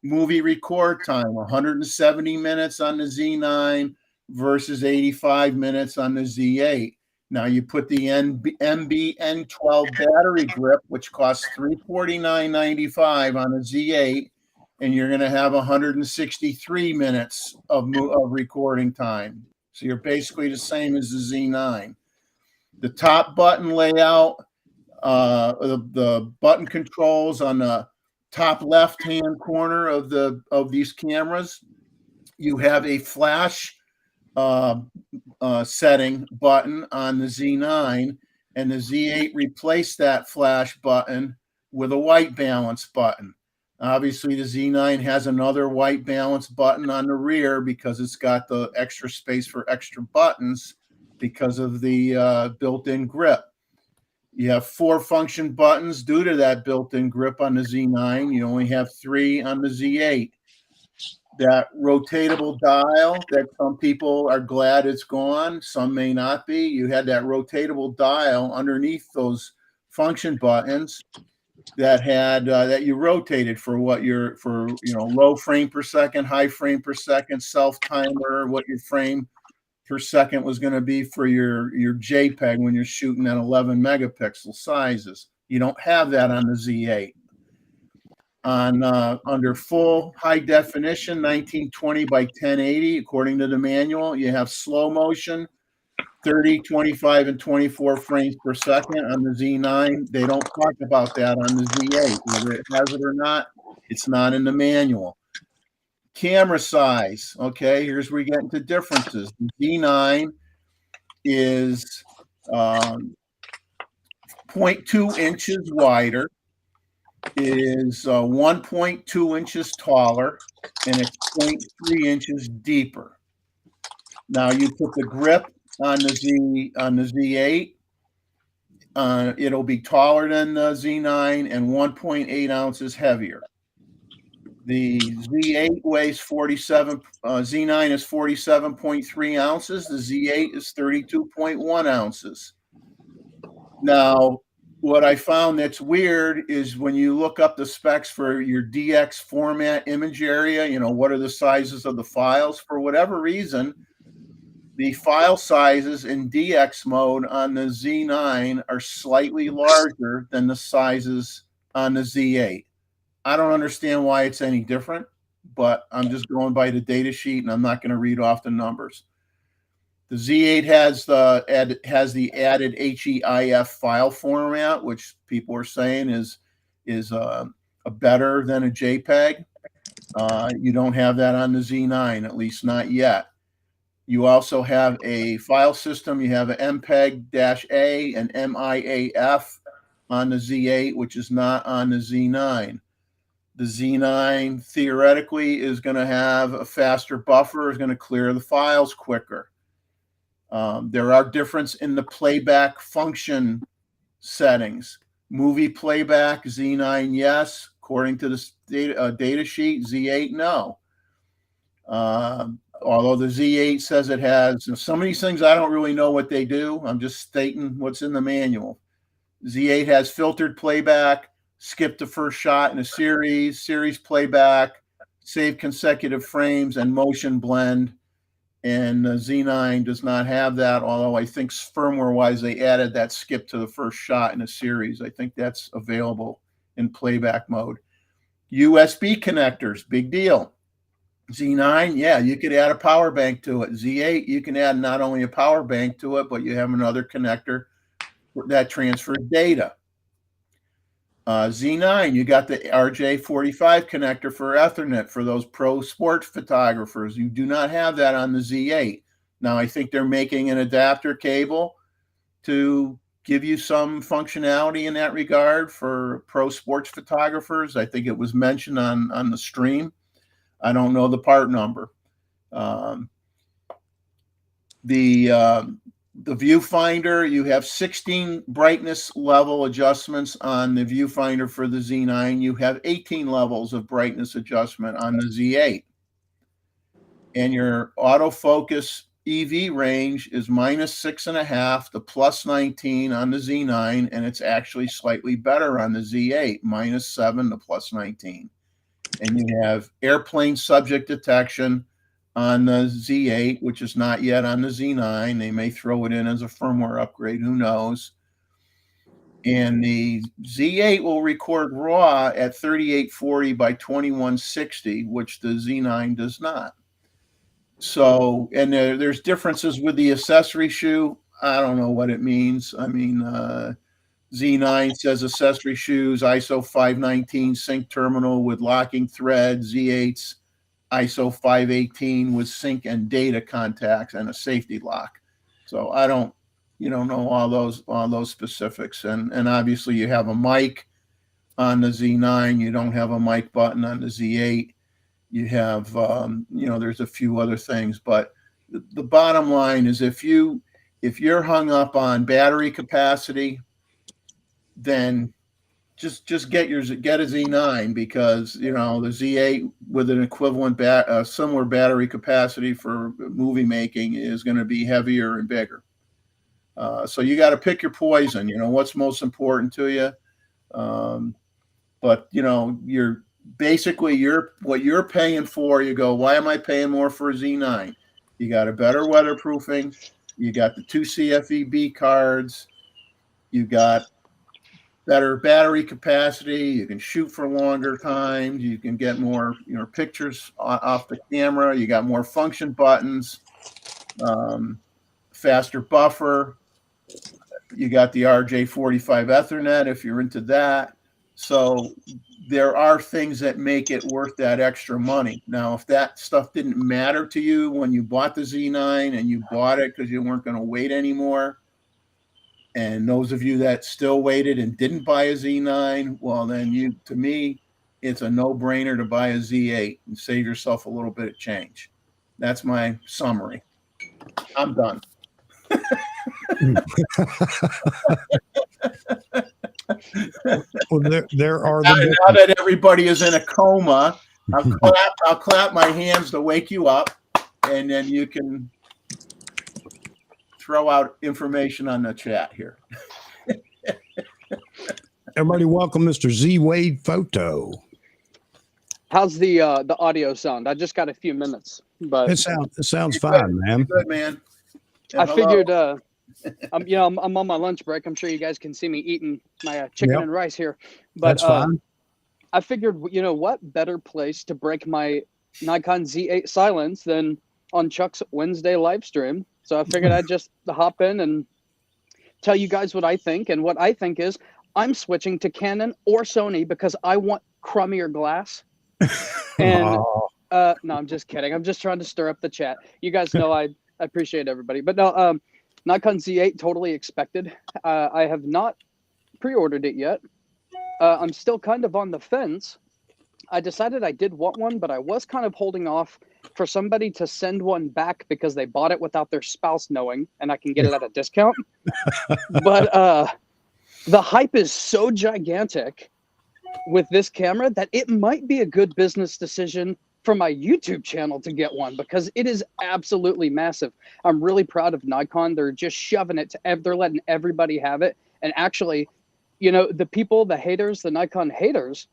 Movie record time 170 minutes on the Z9 versus 85 minutes on the Z8. Now you put the MB-N12 battery grip, which costs $349.95 on a Z8, and you're going to have 163 minutes of recording time. So you're basically the same as the Z9. The top button layout, the button controls on the top left-hand corner of these cameras, you have a flash setting button on the Z9, and the Z8 replaced that flash button with a white balance button. Obviously, the Z9 has another white balance button on the rear because it's got the extra space for extra buttons because of the built-in grip. You have 4 function buttons due to that built-in grip on the Z9. You only have 3 on the Z8. That rotatable dial that some people are glad it's gone, some may not be. You had that rotatable dial underneath those function buttons that had that you rotated for low frame per second, high frame per second, self timer, what your frame per second was going to be for your JPEG when you're shooting at 11 megapixel sizes. You don't have that on the Z8. On under full high definition 1920 by 1080, according to the manual, you have slow motion 30, 25, and 24 frames per second on the Z9. They don't talk about that on the Z8. Whether it has it or not, it's not in the manual. Camera size. Okay, here's where we get into differences. The Z9 is 0.2 inches wider, is 1.2 inches taller, and it's 0.3 inches deeper. Now you put the grip on the Z8. It'll be taller than the Z9 and 1.8 ounces heavier. The Z8 weighs 47. Z9 is 47.3 ounces. The Z8 is 32.1 ounces. Now, what I found that's weird is when you look up the specs for your DX format image area, you know, what are the sizes of the files? For whatever reason, the file sizes in DX mode on the Z9 are slightly larger than the sizes on the Z8. I don't understand why it's any different, but I'm just going by the data sheet and I'm not going to read off the numbers. The Z8 has the added HEIF file format, which people are saying is a better than a JPEG. You don't have that on the Z9, at least not yet. You also have a file system. You have an MPEG-A and MIAF on the Z8, which is not on the Z9. The Z9 theoretically is going to have a faster buffer, is going to clear the files quicker. There are differences in the playback function settings. Movie playback, Z9, yes. According to the data sheet, Z8, no. Although the Z8 says it has, some of these things I don't really know what they do. I'm just stating what's in the manual. Z8 has filtered playback, skip the first shot in a series playback, save consecutive frames, and motion blend. And Z9 does not have that, although I think firmware-wise they added that skip to the first shot in a series. I think that's available in playback mode. USB connectors, big deal. Z9, yeah, you could add a power bank to it. Z8, you can add not only a power bank to it, but you have another connector that transfers data. Z9, you got the RJ45 connector for Ethernet for those pro sports photographers. You do not have that on the Z8. Now, I think they're making an adapter cable to give you some functionality in that regard for pro sports photographers. I think it was mentioned on the stream. I don't know the part number. The viewfinder, you have 16 brightness level adjustments on the viewfinder for the Z9. You have 18 levels of brightness adjustment on the Z8. And your autofocus EV range is -6.5 to +19 on the Z9, and it's actually slightly better on the Z8, -7 to +19. And you have airplane subject detection on the Z8, which is not yet on the Z9. They may throw it in as a firmware upgrade, who knows. And the Z8 will record RAW at 3840 by 2160, which the Z9 does not. So, and there's differences with the accessory shoe. I don't know what it means. I mean, Z9 says accessory shoes, ISO 519 sync terminal with locking thread. Z8's ISO 518 with sync and data contacts and a safety lock. So you don't know all those specifics. And obviously you have a mic on the Z9. You don't have a mic button on the Z8. You have, there's a few other things, but the bottom line is if you're hung up on battery capacity, then just get a Z9, because the Z8 with an equivalent similar battery capacity for movie making is going to be heavier and bigger. So you got to pick your poison. What's most important to you. But what you're paying for. You go, why am I paying more for a Z9? You got a better weatherproofing. You got the 2 CFEB cards. You got better battery capacity. You can shoot for longer times. You can get more, pictures off the camera. You got more function buttons, faster buffer. You got the RJ45 Ethernet if you're into that. So there are things that make it worth that extra money. Now, if that stuff didn't matter to you when you bought the Z9 and you bought it because you weren't going to wait anymore, and those of you that still waited and didn't buy a Z9, well, then to me, it's a no-brainer to buy a Z8 and save yourself a little bit of change. That's my summary. I'm done. Well, there are now that everybody is in a coma, I'll clap my hands to wake you up, and then you can throw out information on the chat here. Everybody, welcome Mr. Z8 Photo. How's the audio sound? I just got a few minutes, but It sounds fine, man. Good, man. And I hello. figured I'm on my lunch break. I'm sure you guys can see me eating my chicken Yep. and rice here, but That's fine. I figured, what better place to break my Nikon Z8 silence than on Chuck's Wednesday live stream. So I figured I'd just hop in and tell you guys what I think. And what I think is I'm switching to Canon or Sony because I want crummier glass. And no, I'm just kidding. I'm just trying to stir up the chat. You guys know I appreciate everybody. But no, Nikon Z8 totally expected. I have not pre-ordered it yet. I'm still kind of on the fence. I decided I did want one, but I was kind of holding off for somebody to send one back because they bought it without their spouse knowing, and I can get it at a discount. But the hype is so gigantic with this camera that it might be a good business decision for my YouTube channel to get one because it is absolutely massive. I'm really proud of Nikon. They're just shoving it they're letting everybody have it. And actually, the haters, the Nikon haters,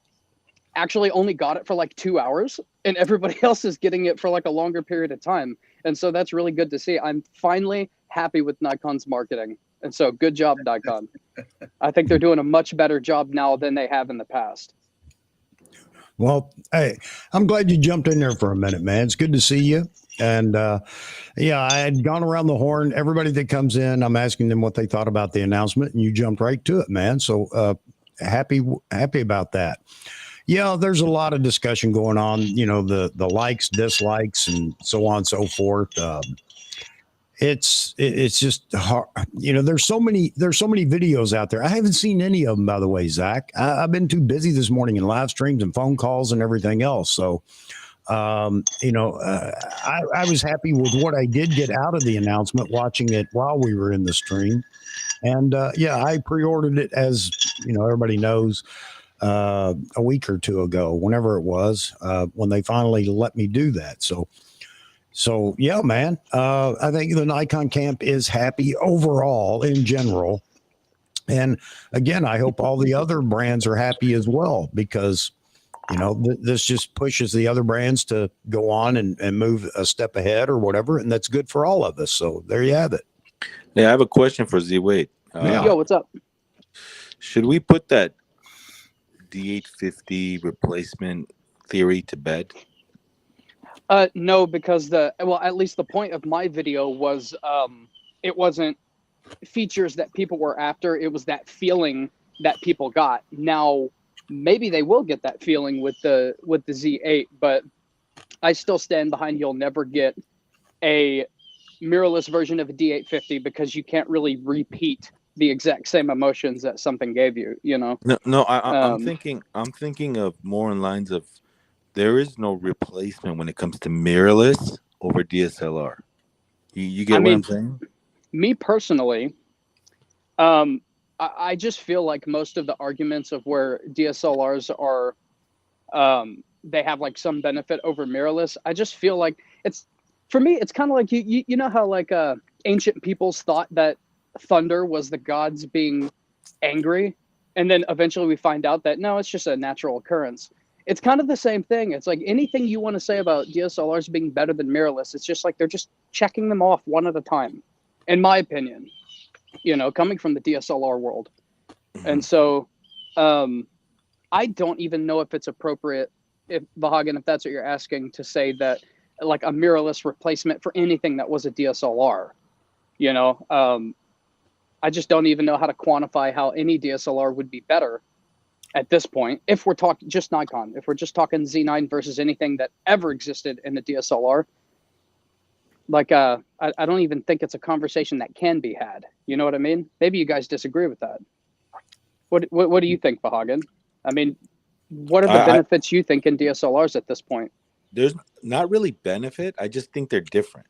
actually only got it for like 2 hours, and everybody else is getting it for like a longer period of time. And so that's really good to see. I'm finally happy with Nikon's marketing. And so good job, Nikon. I think they're doing a much better job now than they have in the past. Well, hey, I'm glad you jumped in there for a minute, man. It's good to see you. And yeah, I had gone around the horn. Everybody that comes in, I'm asking them what they thought about the announcement, and you jumped right to it, man. So happy about that. Yeah, there's a lot of discussion going on, the likes, dislikes, and so on and so forth. It's just hard. There's so many videos out there. I haven't seen any of them, by the way, Zach. I've been too busy this morning in live streams and phone calls and everything else. So, I was happy with what I did get out of the announcement, watching it while we were in the stream. And yeah, I pre-ordered it, as everybody knows, a week or two ago, whenever it was, when they finally let me do that. So yeah, man, I think the Nikon camp is happy overall in general. And again, I hope all the other brands are happy as well, because, this just pushes the other brands to go on and move a step ahead or whatever. And that's good for all of us. So there you have it. Yeah, I have a question for Z8. Yo, what's up? Should we put that D850 replacement theory to bed? No, because at least the point of my video was it wasn't features that people were after. It was that feeling that people got. Now, maybe they will get that feeling with the Z8, but I still stand behind you'll never get a mirrorless version of a D850 because you can't really repeat the exact same emotions that something gave you. No, I'm thinking of more in lines of, there is no replacement when it comes to mirrorless over DSLR. You get what I'm saying? Me personally, I just feel like most of the arguments of where DSLRs are, they have like some benefit over mirrorless. I just feel like for me, it's kind of like, you know how like ancient peoples thought that thunder was the gods being angry. And then eventually we find out that no, it's just a natural occurrence. it's kind of the same thing. It's like anything you want to say about DSLRs being better than mirrorless, it's just like they're just checking them off one at a time, in my opinion, you know, coming from the DSLR world. And so I don't even know if it's appropriate, if Vahagan, if that's what you're asking, to say that like a mirrorless replacement for anything that was a DSLR, you know. I just don't even know how to quantify how any DSLR would be better at this point. If we're talking just Nikon, if we're just talking Z9 versus anything that ever existed in the DSLR, like I don't even think it's a conversation that can be had. You know what I mean? Maybe you guys disagree with that. What do you think, Vahagan? I mean, what are the benefits you think in DSLRs at this point? There's not really benefit. I just think they're different.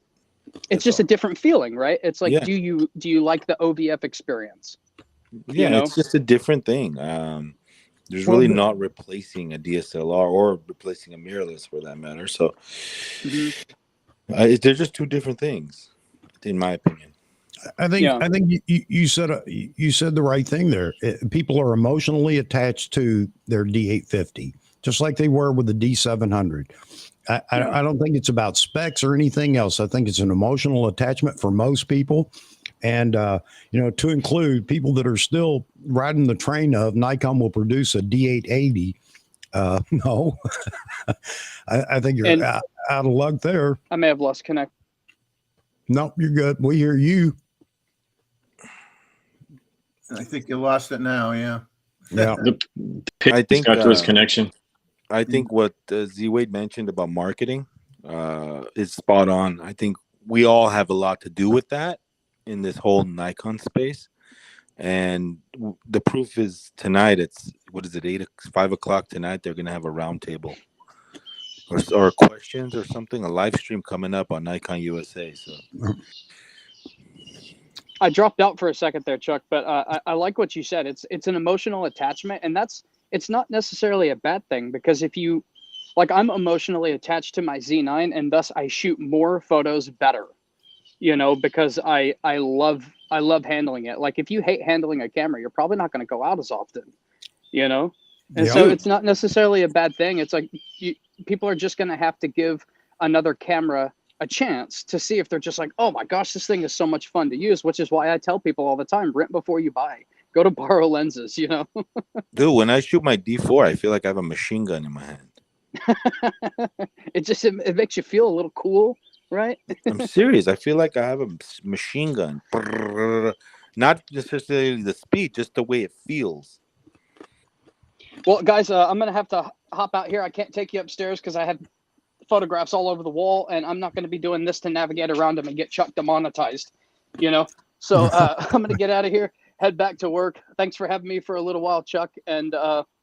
It's just a different feeling, right? It's like, do you like the OVF experience? Yeah, you know? It's just a different thing. There's really not replacing a DSLR or replacing a mirrorless for that matter. So they're just two different things, in my opinion. I think you said the right thing there. People are emotionally attached to their D850, just like they were with the D700. I don't think it's about specs or anything else. I think it's an emotional attachment for most people. And, you know, to include people that are still riding the train of Nikon will produce a D880. No, I think you're out of luck there. I may have lost connect. Nope, you're good. We hear you. I think you lost it now. Yeah. Yeah. I think got to his connection. I think what Z8 mentioned about marketing is spot on. I think we all have a lot to do with that in this whole Nikon space. And the proof is tonight. It's, what is it, 5 o'clock tonight? They're going to have a round table or questions or something, a live stream coming up on Nikon USA. So I dropped out for a second there, Chuck, but I like what you said. It's an emotional attachment, and it's not necessarily a bad thing, because if you, like, I'm emotionally attached to my Z9, and thus I shoot more photos better, you know, because I love handling it. Like, if you hate handling a camera, you're probably not going to go out as often, you know? And so it's not necessarily a bad thing. It's like people are just going to have to give another camera a chance to see if they're just like, oh my gosh, this thing is so much fun to use, which is why I tell people all the time, rent before you buy. Go to borrow lenses, you know? Dude, when I shoot my D4, I feel like I have a machine gun in my hand. It makes you feel a little cool, right? I'm serious. I feel like I have a machine gun. Not necessarily the speed, just the way it feels. Well, guys, I'm going to have to hop out here. I can't take you upstairs because I have photographs all over the wall, and I'm not going to be doing this to navigate around them and get Chuck demonetized, you know? So I'm going to get out of here, head back to work. Thanks for having me for a little while, Chuck, and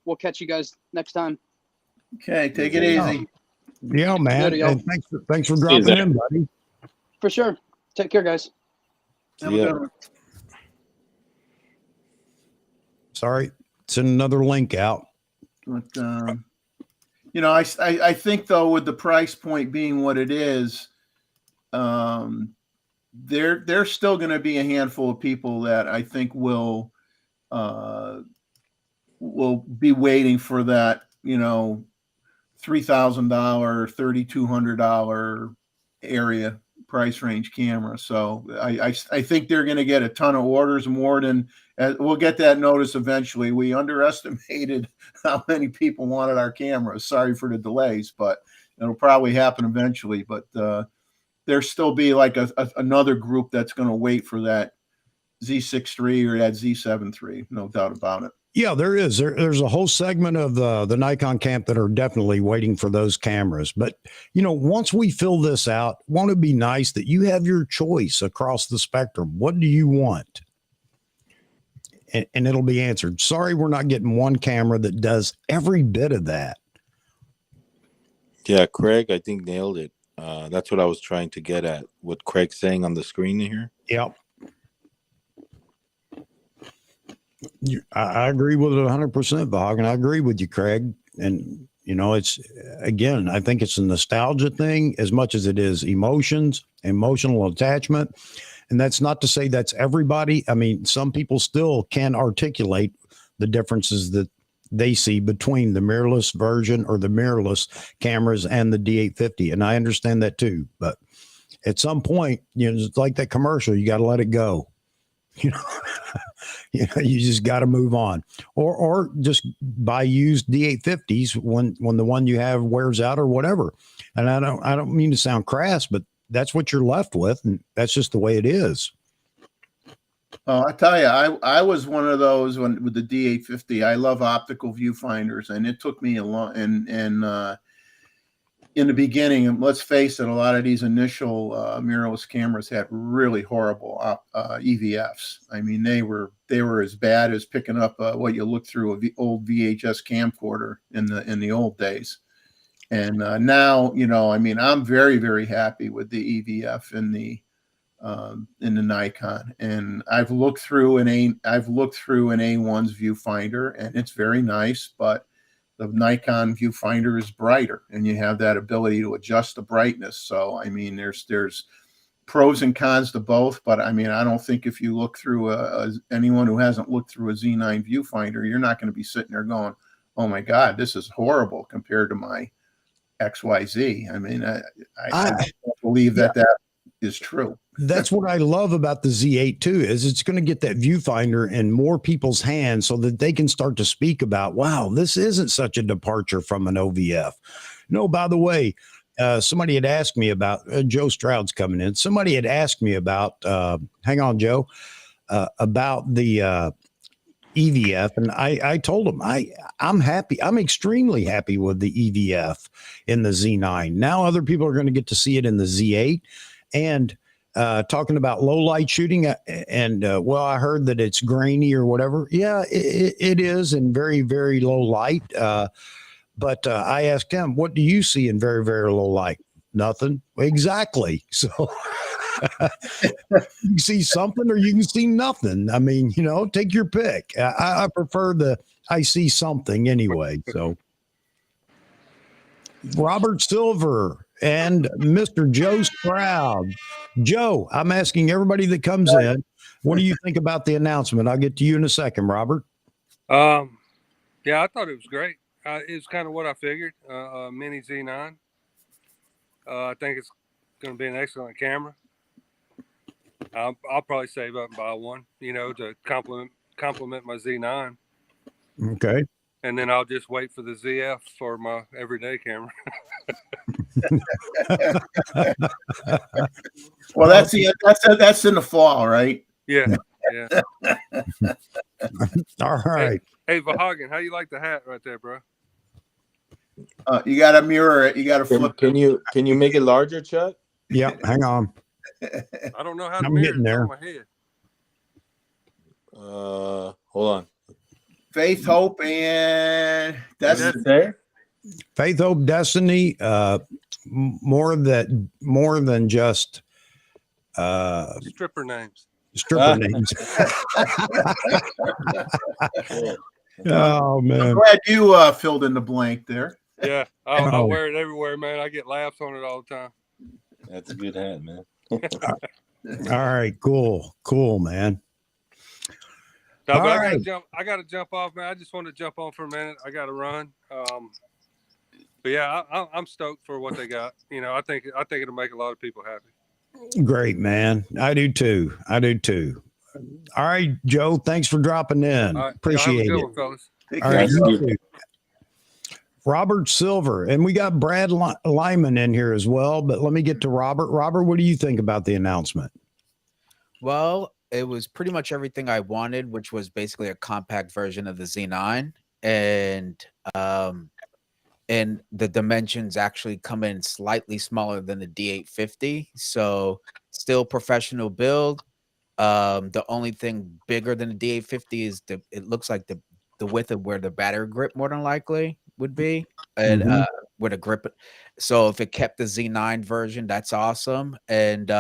we'll catch you guys next time. Okay, take it easy. Yeah, man. Later, and thanks for dropping in, buddy. For sure. Take care, guys. Sorry, send another link out. But you know, I think though, with the price point being what it is, there's still going to be a handful of people that I think will be waiting for that, you know, $3,000, $3,200 area price range camera. So I think they're going to get a ton of orders, more than we'll get that notice eventually. We underestimated how many people wanted our cameras. Sorry for the delays, but it'll probably happen eventually. But there'll still be like another group that's going to wait for that Z6 or that Z7 III, no doubt about it. Yeah, there is. There's a whole segment of the Nikon camp that are definitely waiting for those cameras. But, you know, once we fill this out, won't it be nice that you have your choice across the spectrum? What do you want? And it'll be answered. Sorry, we're not getting one camera that does every bit of that. Yeah, Craig, I think nailed it. That's what I was trying to get at, what Craig's saying on the screen here. Yep. I agree with it 100%, Vahagan. I agree with you, Craig. And, you know, it's, again, I think it's a nostalgia thing as much as it is emotions, emotional attachment. And that's not to say that's everybody. I mean, some people still can articulate the differences that they see between the mirrorless version or the mirrorless cameras and the D850. And I understand that too. But at some point, it's like that commercial, you got to let it go. You just got to move on, or just buy used D850s when the one you have wears out or whatever. And I don't mean to sound crass, but that's what you're left with, and that's just the way it is. Oh, I tell you, I was one of those with the D850. I love optical viewfinders, and it took me a long and in the beginning, let's face it, a lot of these initial mirrorless cameras had really horrible EVFs. I mean, they were as bad as picking up what you look through old VHS camcorder in the old days. And now, I mean, I'm very, very happy with the EVF in the Nikon. And I've looked through an A1's viewfinder, and it's very nice, but the Nikon viewfinder is brighter, and you have that ability to adjust the brightness. So, I mean, there's pros and cons to both, but I mean, I don't think if you look through anyone who hasn't looked through a Z9 viewfinder, you're not going to be sitting there going, "Oh my God, this is horrible compared to my XYZ." I mean, I don't believe that is true. That's what I love about the Z8 too, is it's going to get that viewfinder in more people's hands so that they can start to speak about, wow, this isn't such a departure from an OVF. By the way, somebody had asked me about, Joe Stroud's coming in. Somebody had asked me about, hang on, Joe, about the EVF. And I told him, I'm happy. I'm extremely happy with the EVF in the Z9. Now other people are going to get to see it in the Z8. And talking about low light shooting, and I heard that it's grainy or whatever. Yeah, it is in very, very low light. But I asked him, what do you see in very, very low light? Nothing. Exactly. So you can see something or you can see nothing. I mean, take your pick. I prefer I see something anyway. So Robert Silver and Mr. Joe Stroud. Joe, I'm asking everybody that comes in, what do you think about the announcement? I'll get to you in a second, Robert. Yeah, I thought it was great. It's kind of what I figured. Mini Z9. I think it's going to be an excellent camera. I'll probably save up and buy one, to complement my Z9. Okay. And then I'll just wait for the ZF for my everyday camera. Well, that's in the fall, right? Yeah. All right. Hey, Vahagan, how you like the hat right there, bro? You got to mirror it. You got to flip. Can you make it larger, Chuck? Yeah, hang on. I don't know how to I'm mirror getting it there. on my head. Hold on. Faith, Hope, and Destiny. There? Faith, Hope, Destiny. More than just Stripper names. Names. Oh man! I'm glad you filled in the blank there. Yeah, I wear it everywhere, man. I get laughs on it all the time. That's a good hat, man. All right, cool, man. No, but All I right. gotta jump off, man. I just want to jump on for a minute. I gotta run. But yeah, I'm stoked for what they got. I think it'll make a lot of people happy. Great, man. I do too. All right, Joe. Thanks for dropping in. All right, Appreciate have a good it. one, fellas. All right, you too. Robert Silver, and we got Brad Lyman in here as well. But let me get to Robert. Robert, what do you think about the announcement? Well, it was pretty much everything I wanted, which was basically a compact version of the Z9, and the dimensions actually come in slightly smaller than the D850. So still professional build. The only thing bigger than the D850 is it looks like the width of where the battery grip more than likely would be, and with a grip. So if it kept the Z9 version, that's awesome. And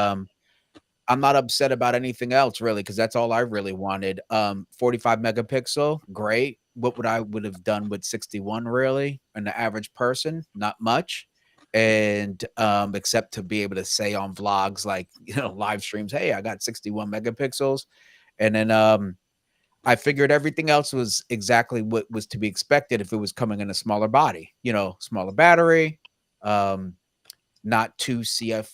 I'm not upset about anything else really, because that's all I really wanted. 45 megapixel, great. What I would have done with 61 really, and the average person, not much. And except to be able to say on vlogs, like live streams, hey, I got 61 megapixels. And then I figured everything else was exactly what was to be expected if it was coming in a smaller body, smaller battery, not two CF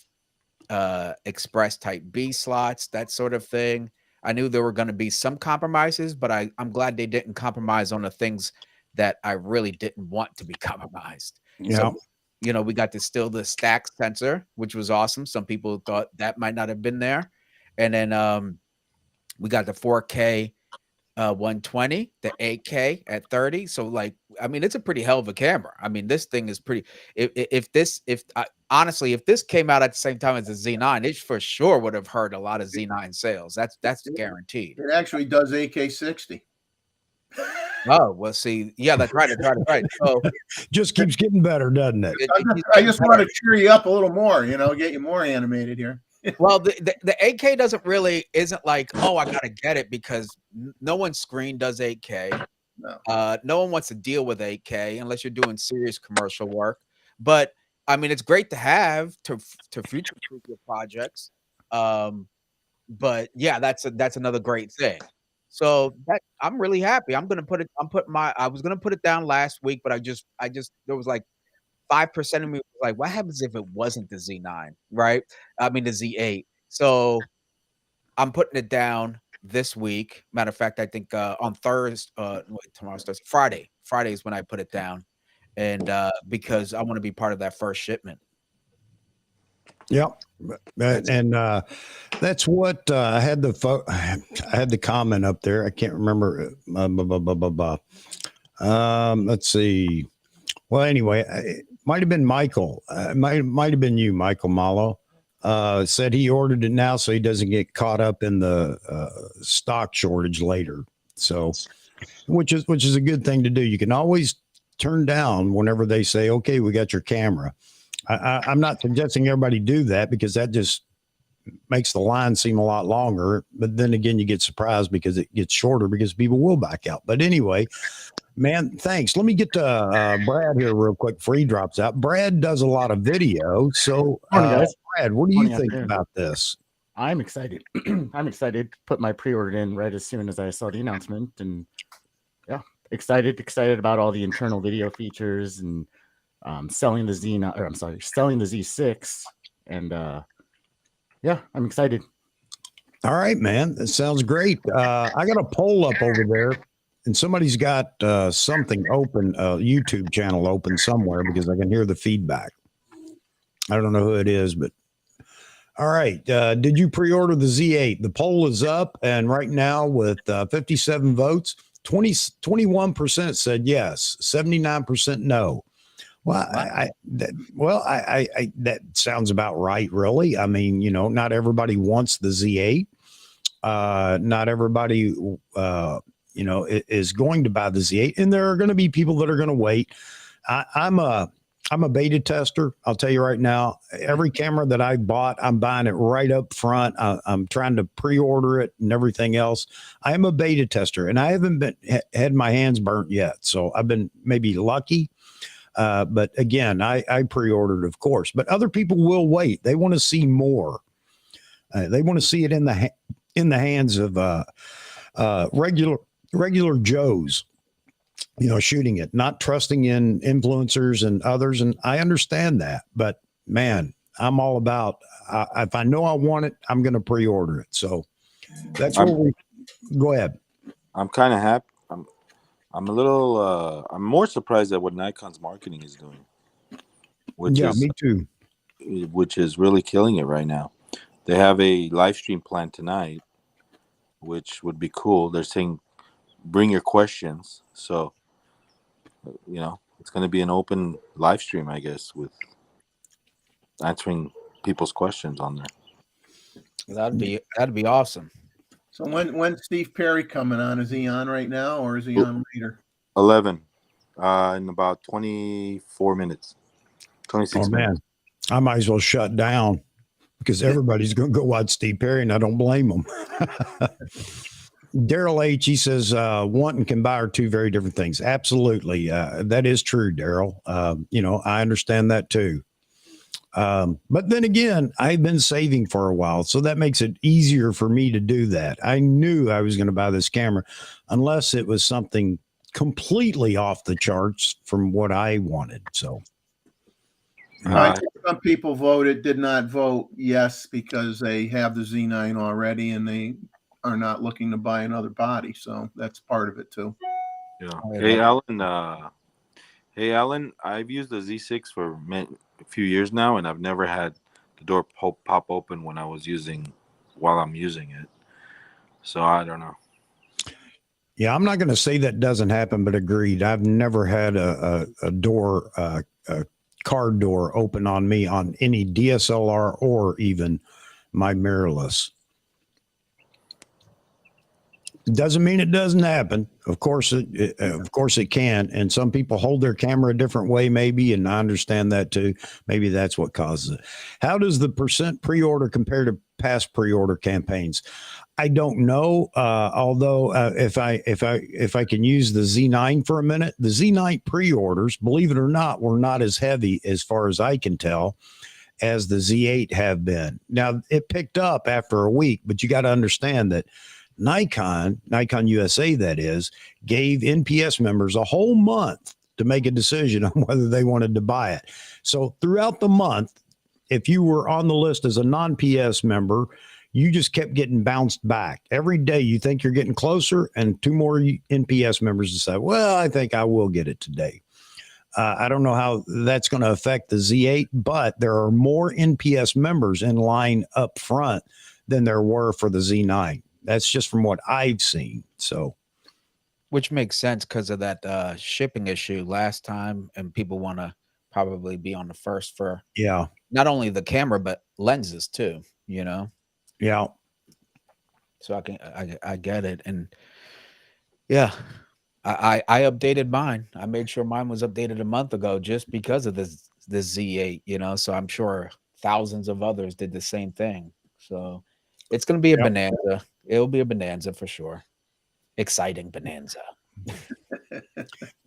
Express Type B slots, that sort of thing. I knew there were going to be some compromises, but I'm glad they didn't compromise on the things that I really didn't want to be compromised. Yeah. So, we got the stack sensor, which was awesome. Some people thought that might not have been there. And then we got the 4K 120, the 8K at 30. So it's a pretty hell of a camera. I mean, this thing is pretty. Honestly, if this came out at the same time as the Z9, it for sure would have hurt a lot of Z9 sales. That's guaranteed. It actually does AK-60. Oh, well, see, yeah, that's right. So just keeps getting better, doesn't it? I just want to cheer you up a little more, get you more animated here. Well, the 8K isn't like, oh, I gotta get it because no one's screen does 8K. No one wants to deal with 8K unless you're doing serious commercial work. But I mean, it's great to have to future-proof your projects. But yeah, that's another great thing. So I'm really happy. I was gonna put it down last week, but I just there was like 5% of me was like, what happens if it wasn't the Z9, right? I mean, the Z8. So I'm putting it down this week. Matter of fact, I think on Thursday, tomorrow's Thursday, Friday is when I put it down. And because I want to be part of that first shipment. Yep. And that's what I had the comment up there. I can't remember. Let's see. Well, anyway, it might have been Michael. Might have been you, Michael Malo. Said he ordered it now so he doesn't get caught up in the stock shortage later. So, which is a good thing to do. You can always turn down whenever they say, "Okay, we got your camera." I'm not suggesting everybody do that because that just makes the line seem a lot longer. But then again, you get surprised because it gets shorter because people will back out. But anyway, man, thanks. Let me get to Brad here real quick before he drops out. Brad does a lot of video. So, Morning, guys. Brad, what do you think about this? I'm excited. I'm excited to put my pre-order in right as soon as I saw the announcement. And yeah, excited about all the internal video features and selling the Z6. And yeah, I'm excited. All right, man. That sounds great. I got a poll up over there. And somebody's got something open, a YouTube channel open somewhere because I can hear the feedback. I don't know who it is, but all right. Did you pre-order the Z8? The poll is up, and right now with 57 votes, 21% said yes, 79% no. Well, that sounds about right, really. I mean, not everybody wants the Z8. Not everybody is going to buy the Z8, and there are going to be people that are going to wait. I'm a beta tester. I'll tell you right now, every camera that I bought, I'm buying it right up front. I'm trying to pre-order it and everything else. I am a beta tester, and I haven't had my hands burnt yet. So I've been maybe lucky. But again, I pre-ordered, of course, but other people will wait. They want to see more. They want to see it in the hands of regular Joes, shooting it, not trusting in influencers and others. And I understand that, but man, I'm all about, if I know I want it, I'm going to pre-order it. So that's where we go ahead. I'm kind of happy. I'm a little, I'm more surprised at what Nikon's marketing is doing. Me too. Which is really killing it right now. They have a live stream planned tonight, which would be cool. They're saying, bring your questions. So, it's going to be an open live stream, I guess, with answering people's questions on there. That'd be awesome. So when's Steve Perry coming on? Is he on right now or is he on later? 11 in about 24 minutes. 26 minutes. Man, I might as well shut down because everybody's going to go watch Steve Perry, and I don't blame them. Daryl H, he says, want and can buy are two very different things. Absolutely. That is true, Daryl. I understand that too. But then again, I've been saving for a while, so that makes it easier for me to do that. I knew I was going to buy this camera unless it was something completely off the charts from what I wanted. So I think some people did not vote yes because they have the Z9 already and they are not looking to buy another body. So that's part of it too. Yeah. Hey, Alan, I've used the Z6 for a few years now, and I've never had the door pop open while I'm using it. So I don't know. yeah, I'm not going to say that doesn't happen, but agreed. I've never had a door, a car door open on me on any DSLR or even my mirrorless. Doesn't mean it doesn't happen. Of course it can. And some people hold their camera a different way, maybe. And I understand that too. Maybe that's what causes it. How does the % pre-order compare to past pre-order campaigns? I don't know. Although if I can use the Z9 for a minute, the Z9 pre-orders, believe it or not, were not as heavy as far as I can tell as the Z8 have been. Now it picked up after a week, but you got to understand that Nikon USA, that is, gave NPS members a whole month to make a decision on whether they wanted to buy it. So throughout the month, if you were on the list as a non-PS member, you just kept getting bounced back. Every day you think you're getting closer, and 2 more NPS members decide, well, I think I will get it today. I don't know how that's going to affect the Z8, but there are more NPS members in line up front than there were for the Z9. That's just from what I've seen. So, which makes sense because of that shipping issue last time, and people want to probably be on the first for not only the camera but lenses too. You know. Yeah. So I get it, and yeah, I updated mine. I made sure mine was updated a month ago just because of this Z8. You know, so I'm sure thousands of others did the same thing. So it's going to be a bonanza. It'll be a bonanza for sure. Exciting bonanza.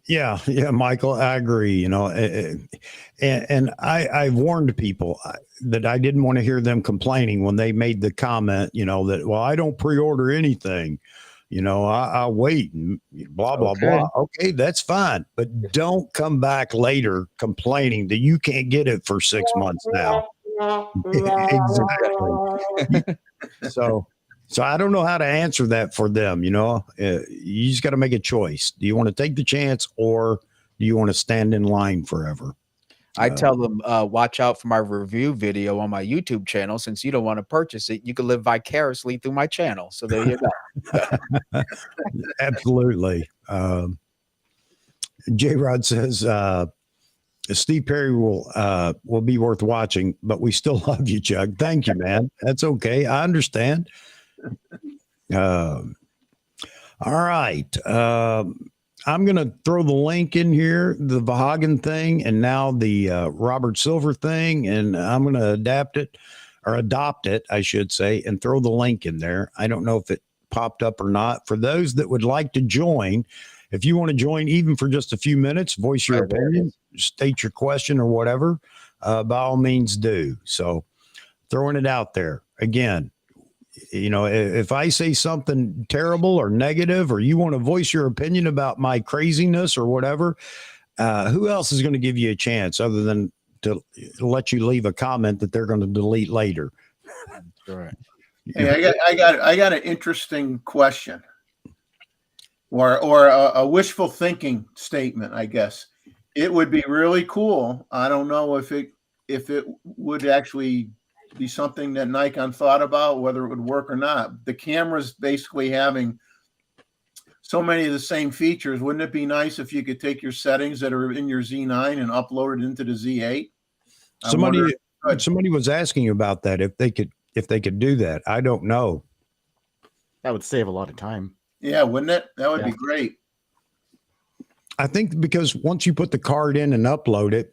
Yeah, Michael, I agree. You know, and I've warned people that I didn't want to hear them complaining when they made the comment, you know, that, well, I don't pre-order anything. You know, I'll wait and blah, blah, blah. Okay, that's fine. But don't come back later complaining that you can't get it for 6 months now. Exactly. So I don't know how to answer that for them. You know, you just got to make a choice. Do you want to take the chance, or do you want to stand in line forever? I tell them, watch out for my review video on my YouTube channel. Since you don't want to purchase it, you can live vicariously through my channel. So there you go. Absolutely. J-Rod says, Steve Perry will be worth watching, but we still love you, Chuck. Thank you, man. That's okay. I understand. All right. I'm going to throw the link in here, the Vahagan thing, and now the Robert Silver thing, and I'm going to adopt it, I should say, and throw the link in there. I don't know if it popped up or not. For those that would like to join, if you want to join even for just a few minutes, voice your opinion, state your question or whatever, by all means do. So throwing it out there again. You know, if I say something terrible or negative, or you want to voice your opinion about my craziness or whatever, who else is going to give you a chance other than to let you leave a comment that they're going to delete later? Right. Hey, I got an interesting question, or a wishful thinking statement, I guess. It would be really cool. I don't know if it would actually be something that Nikon thought about, whether it would work or not. The camera's basically having so many of the same features. Wouldn't it be nice if you could take your settings that are in your Z9 and upload it into the Z8? Somebody was asking about that, if they could do that. I don't know. That would save a lot of time. Yeah, wouldn't it? That would be great. I think because once you put the card in and upload it,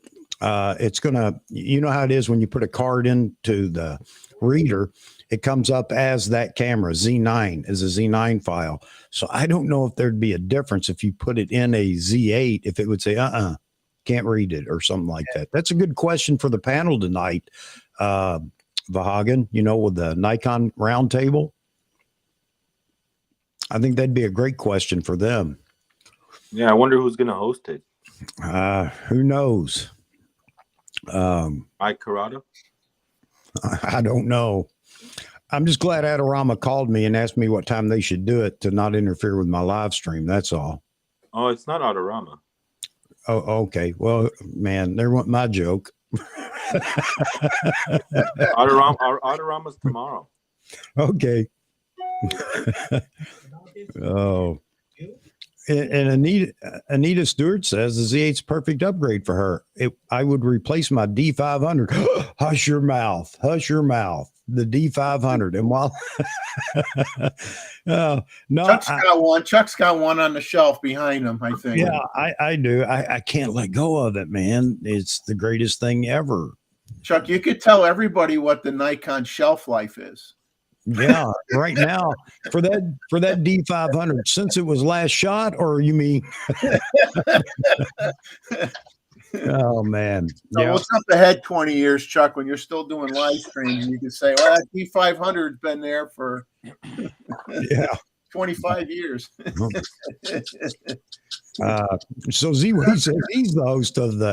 it's going to, you know how it is when you put a card into the reader, it comes up as that camera, Z9, as a Z9 file. So I don't know if there'd be a difference if you put it in a Z8, if it would say, Can't read it or something like that. That's a good question for the panel tonight. Vahagan, with the Nikon roundtable. I think that'd be a great question for them. Yeah, I wonder who's going to host it. Who knows? Mike Corrado? I don't know. I'm just glad Adorama called me and asked me what time they should do it to not interfere with my live stream. That's all. Oh, it's not Adorama. Oh, okay. Well, man, there went my joke. Adorama's tomorrow. Okay. Oh. And Anita Stewart says the Z8's perfect upgrade for her. I would replace my D500. Hush your mouth. Hush your mouth. The D500. And while no, Chuck's got one on the shelf behind him, I think. Yeah, I do. I can't let go of it, man. It's the greatest thing ever. Chuck, you could tell everybody what the Nikon shelf life is. Yeah, right now for that D500, since it was last shot, or you mean? Oh man, so yeah. what's up ahead 20 years, Chuck? When you're still doing live streams, you can say, "Well, that D500's been there for 25 years." So Z8 says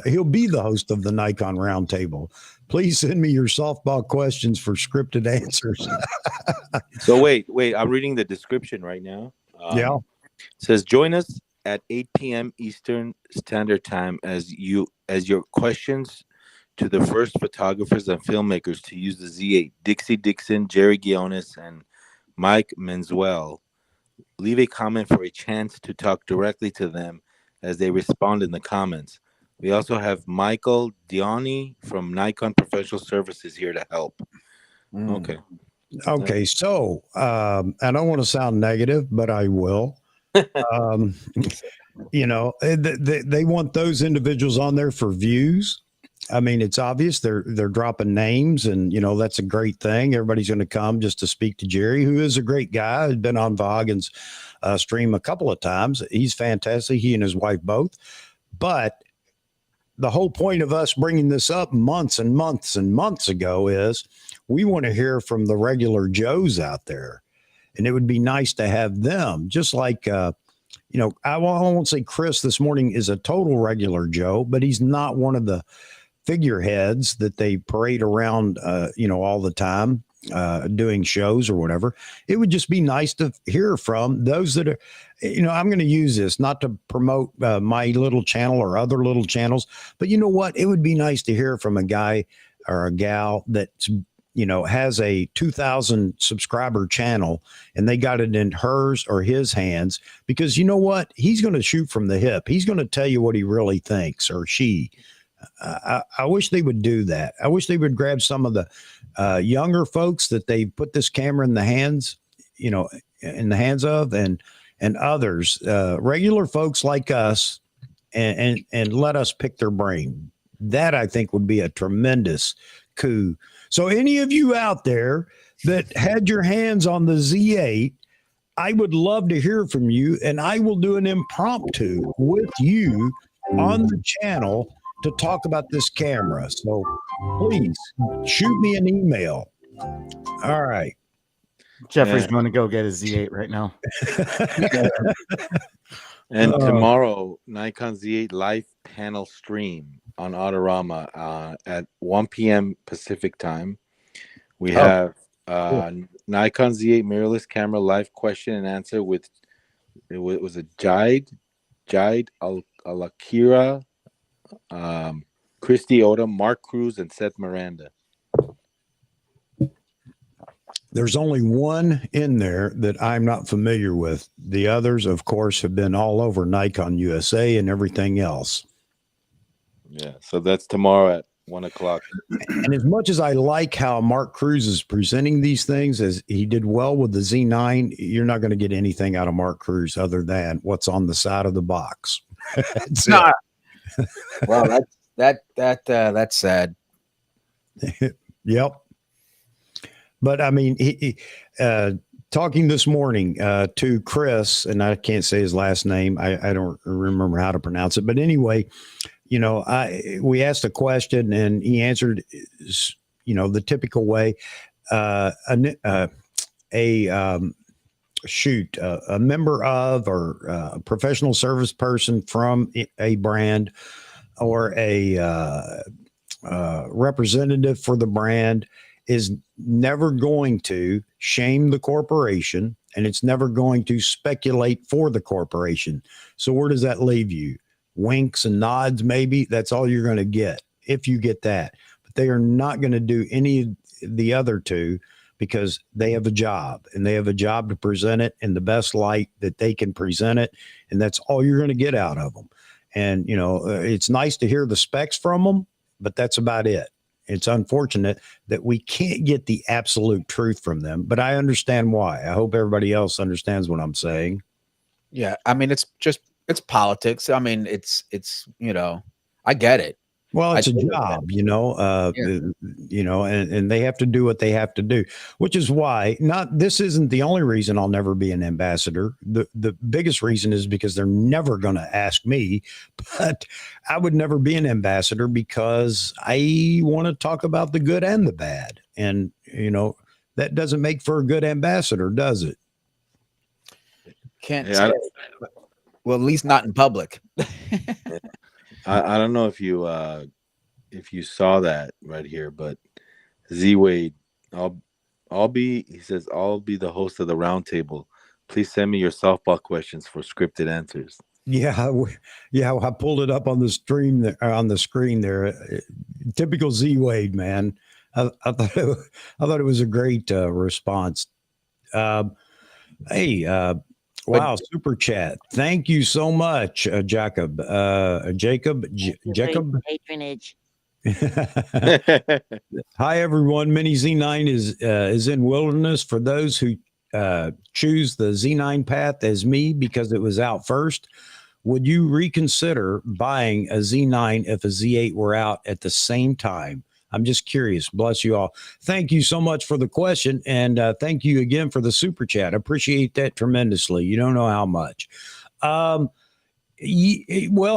he'll be the host of the Nikon Roundtable. Please send me your softball questions for scripted answers. So wait, I'm reading the description right now. Yeah. It says join us at 8 p.m. Eastern Standard Time as your questions to the first photographers and filmmakers to use the Z8, Dixie Dixon, Jerry Guiones, and Mike Menzuel. Leave a comment for a chance to talk directly to them as they respond in the comments. We also have Michael Diani from Nikon Professional Services here to help. Okay. Okay. So I don't want to sound negative, but I will. They want those individuals on there for views. I mean, it's obvious they're dropping names, and that's a great thing. Everybody's going to come just to speak to Jerry, who is a great guy. Has been on Vahagan's stream a couple of times. He's fantastic. He and his wife both. But the whole point of us bringing this up months and months and months ago is we want to hear from the regular Joes out there, and it would be nice to have them. Just like I won't say Chris this morning is a total regular Joe, but he's not one of the figureheads that they parade around, all the time, doing shows or whatever. It would just be nice to hear from those that are, I'm going to use this not to promote my little channel or other little channels, but you know what? It would be nice to hear from a guy or a gal that's, has a 2,000 subscriber channel and they got it in hers or his hands, because you know what? He's going to shoot from the hip. He's going to tell you what he really thinks, or she. I wish they would do that. I wish they would grab some of the younger folks that they put this camera in the hands, of, and others, regular folks like us, and let us pick their brain. That I think would be a tremendous coup. So any of you out there that had your hands on the Z8, I would love to hear from you, and I will do an impromptu with you on the channel to talk about this camera. So please shoot me an email. All right. Jeffrey's going to go get a Z8 right now. And tomorrow, Nikon Z8 live panel stream on Adorama at 1 p.m. Pacific time. We have Nikon Z8 mirrorless camera live question and answer with, it was a Jide Alakira, Christy Odom, Mark Cruz, and Seth Miranda. There's only one in there that I'm not familiar with. The others, of course, have been all over Nikon USA and everything else. Yeah, so that's tomorrow at 1 o'clock. And as much as I like how Mark Cruz is presenting these things, as he did well with the Z9, you're not going to get anything out of Mark Cruz other than what's on the side of the box. No. Well, that's sad. Yep. But I mean, he talking this morning to Chris, and I can't say his last name. I don't remember how to pronounce it. But anyway, we asked a question and he answered, the typical way. A member of or a professional service person from a brand or a representative for the brand is never going to shame the corporation, and it's never going to speculate for the corporation. So where does that leave you? Winks and nods, maybe. That's all you're going to get if you get that. But they are not going to do any of the other two, because they have a job, and they have a job to present it in the best light that they can present it. And that's all you're going to get out of them. And, it's nice to hear the specs from them, but that's about it. It's unfortunate that we can't get the absolute truth from them, but I understand why. I hope everybody else understands what I'm saying. Yeah. I mean, it's politics. I mean, it's, I get it. Well, it's a job, and they have to do what they have to do, which is why this isn't the only reason I'll never be an ambassador. The biggest reason is because they're never going to ask me, but I would never be an ambassador because I want to talk about the good and the bad. And, that doesn't make for a good ambassador, does it? Can't say. Well, at least not in public. I don't know if you saw that right here, but Z8, he says, I'll be the host of the roundtable. Please send me your softball questions for scripted answers. Yeah, I pulled it up on the stream there, on the screen there. Typical Z8, man. I thought it was a great response. Wow, super chat. Thank you so much, Jacob. Jacob. Patronage. Hi, everyone. Mini Z9 is in wilderness for those who choose the Z9 path as me because it was out first. Would you reconsider buying a Z9 if a Z8 were out at the same time? I'm just curious. Bless you all. Thank you so much for the question. And thank you again for the super chat. I appreciate that tremendously. You don't know how much. Well,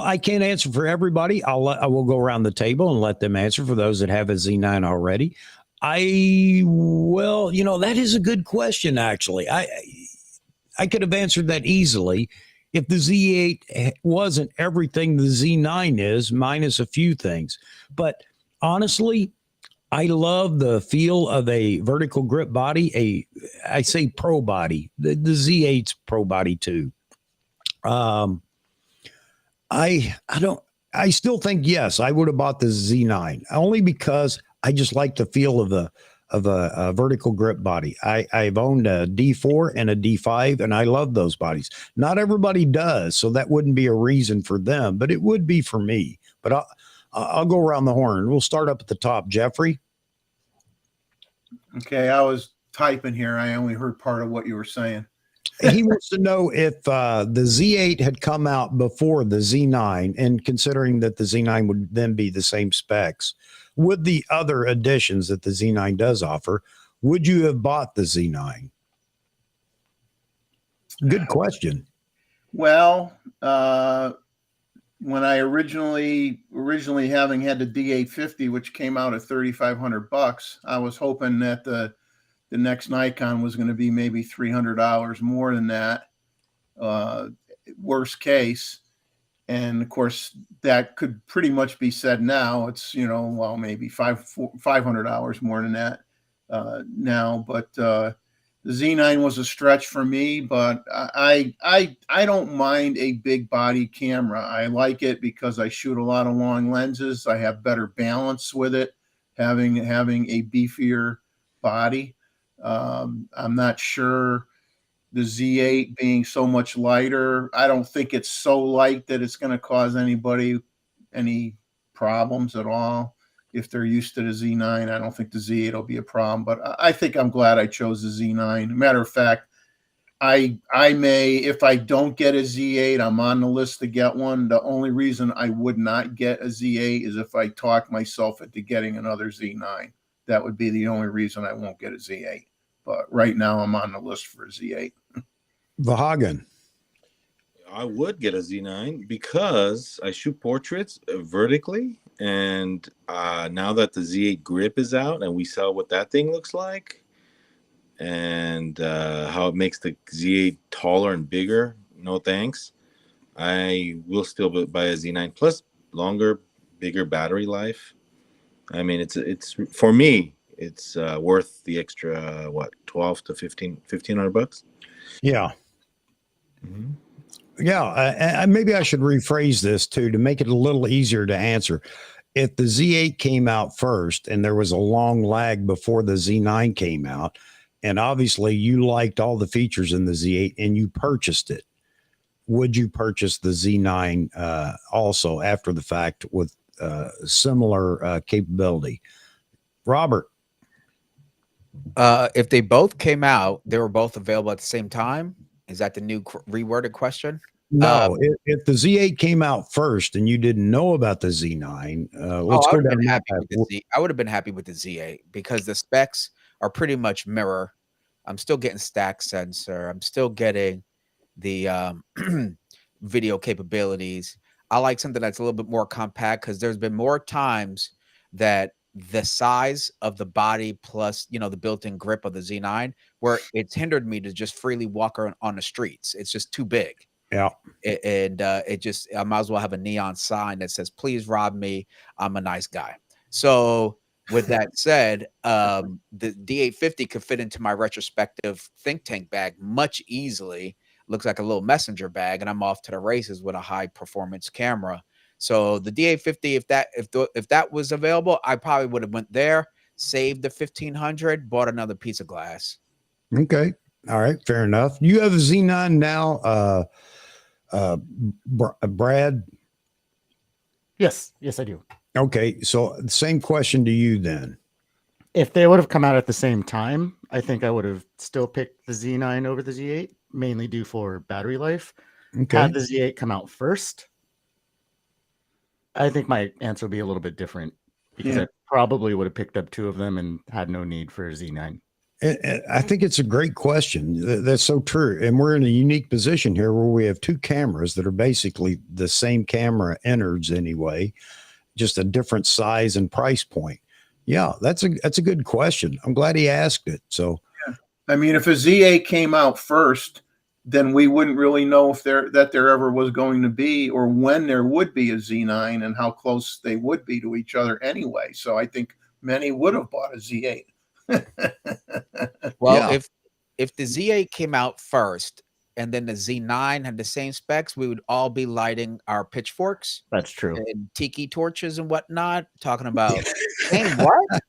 I can't answer for everybody. I will go around the table and let them answer for those that have a Z9 already. That is a good question, actually. I could have answered that easily if the Z8 wasn't everything the Z9 is, minus a few things. But honestly, I love the feel of a vertical grip body. I say pro body. The Z8's pro body too. I still think yes, I would have bought the Z9 only because I just like the feel of a vertical grip body. I've owned a D4 and a D5, and I love those bodies. Not everybody does, so that wouldn't be a reason for them, but it would be for me. But I'll go around the horn. We'll start up at the top. Jeffrey? Okay, I was typing here. I only heard part of what you were saying. He wants to know if the Z8 had come out before the Z9, and considering that the Z9 would then be the same specs, with the other additions that the Z9 does offer, would you have bought the Z9? Good question. Well, when I originally having had the D850, which came out at $3,500, I was hoping that the next Nikon was going to be maybe $300 more than that, worst case. And of course, that could pretty much be said now. It's maybe $500 more than that now. But the Z9 was a stretch for me, but I don't mind a big body camera. I like it because I shoot a lot of long lenses. I have better balance with it, having a beefier body. I'm not sure the Z8 being so much lighter. I don't think it's so light that it's going to cause anybody any problems at all. If they're used to the Z9, I don't think the Z8 will be a problem, but I think I'm glad I chose the Z9. Matter of fact, I may, if I don't get a Z8, I'm on the list to get one. The only reason I would not get a Z8 is if I talk myself into getting another Z9. That would be the only reason I won't get a Z8. But right now I'm on the list for a Z8. Vahagan. I would get a Z9 because I shoot portraits vertically, and now that the Z8 grip is out and we saw what that thing looks like, and how it makes the Z8 taller and bigger, no thanks. I will still buy a Z9 plus longer, bigger battery life. I mean, it's for me, it's worth the extra 12 to 1500 bucks. Yeah. Mm-hmm. Yeah, maybe I should rephrase this too to make it a little easier to answer. If the Z8 came out first and there was a long lag before the Z9 came out, and obviously you liked all the features in the Z8 and you purchased it, would you purchase the Z9 also after the fact with similar capability? Robert? If they both came out, they were both available at the same time. Is that the new reworded question? No, if the Z8 came out first and you didn't know about the Z9, let's go down that path. I would have been happy with the Z8 because the specs are pretty much mirror. I'm still getting stack sensor. I'm still getting the video capabilities. I like something that's a little bit more compact because there's been more times that the size of the body plus, you know, the built-in grip of the Z9 where it's hindered me to just freely walk on the streets. It's just too big. Yeah. And it just, I might as well have a neon sign that says, please rob me. I'm a nice guy. So with that said, the D850 could fit into my retrospective think tank bag much easily. Looks like a little messenger bag, and I'm off to the races with a high performance camera. So the D850, if that was available, I probably would have went there, saved the 1500, bought another piece of glass. Okay. All right. Fair enough. You have a Z9 now, Brad? Yes, I do. Okay, so same question to you then. If they would have come out at the same time, I think I would have still picked the Z9 over the Z8, mainly due for battery life. Okay. Had the Z8 come out first, I think my answer would be a little bit different because I probably would have picked up two of them and had no need for a Z9. I think it's a great question. That's so true. And we're in a unique position here where we have two cameras that are basically the same camera innards anyway, just a different size and price point. Yeah, that's a good question. I'm glad he asked it. So, I mean, if a Z8 came out first, then we wouldn't really know if there ever was going to be or when there would be a Z9 and how close they would be to each other anyway. So I think many would have bought a Z8. Well, yeah. If the Z8 came out first and then the Z9 had the same specs, we would all be lighting our pitchforks. That's true. And tiki torches and whatnot, talking about saying what?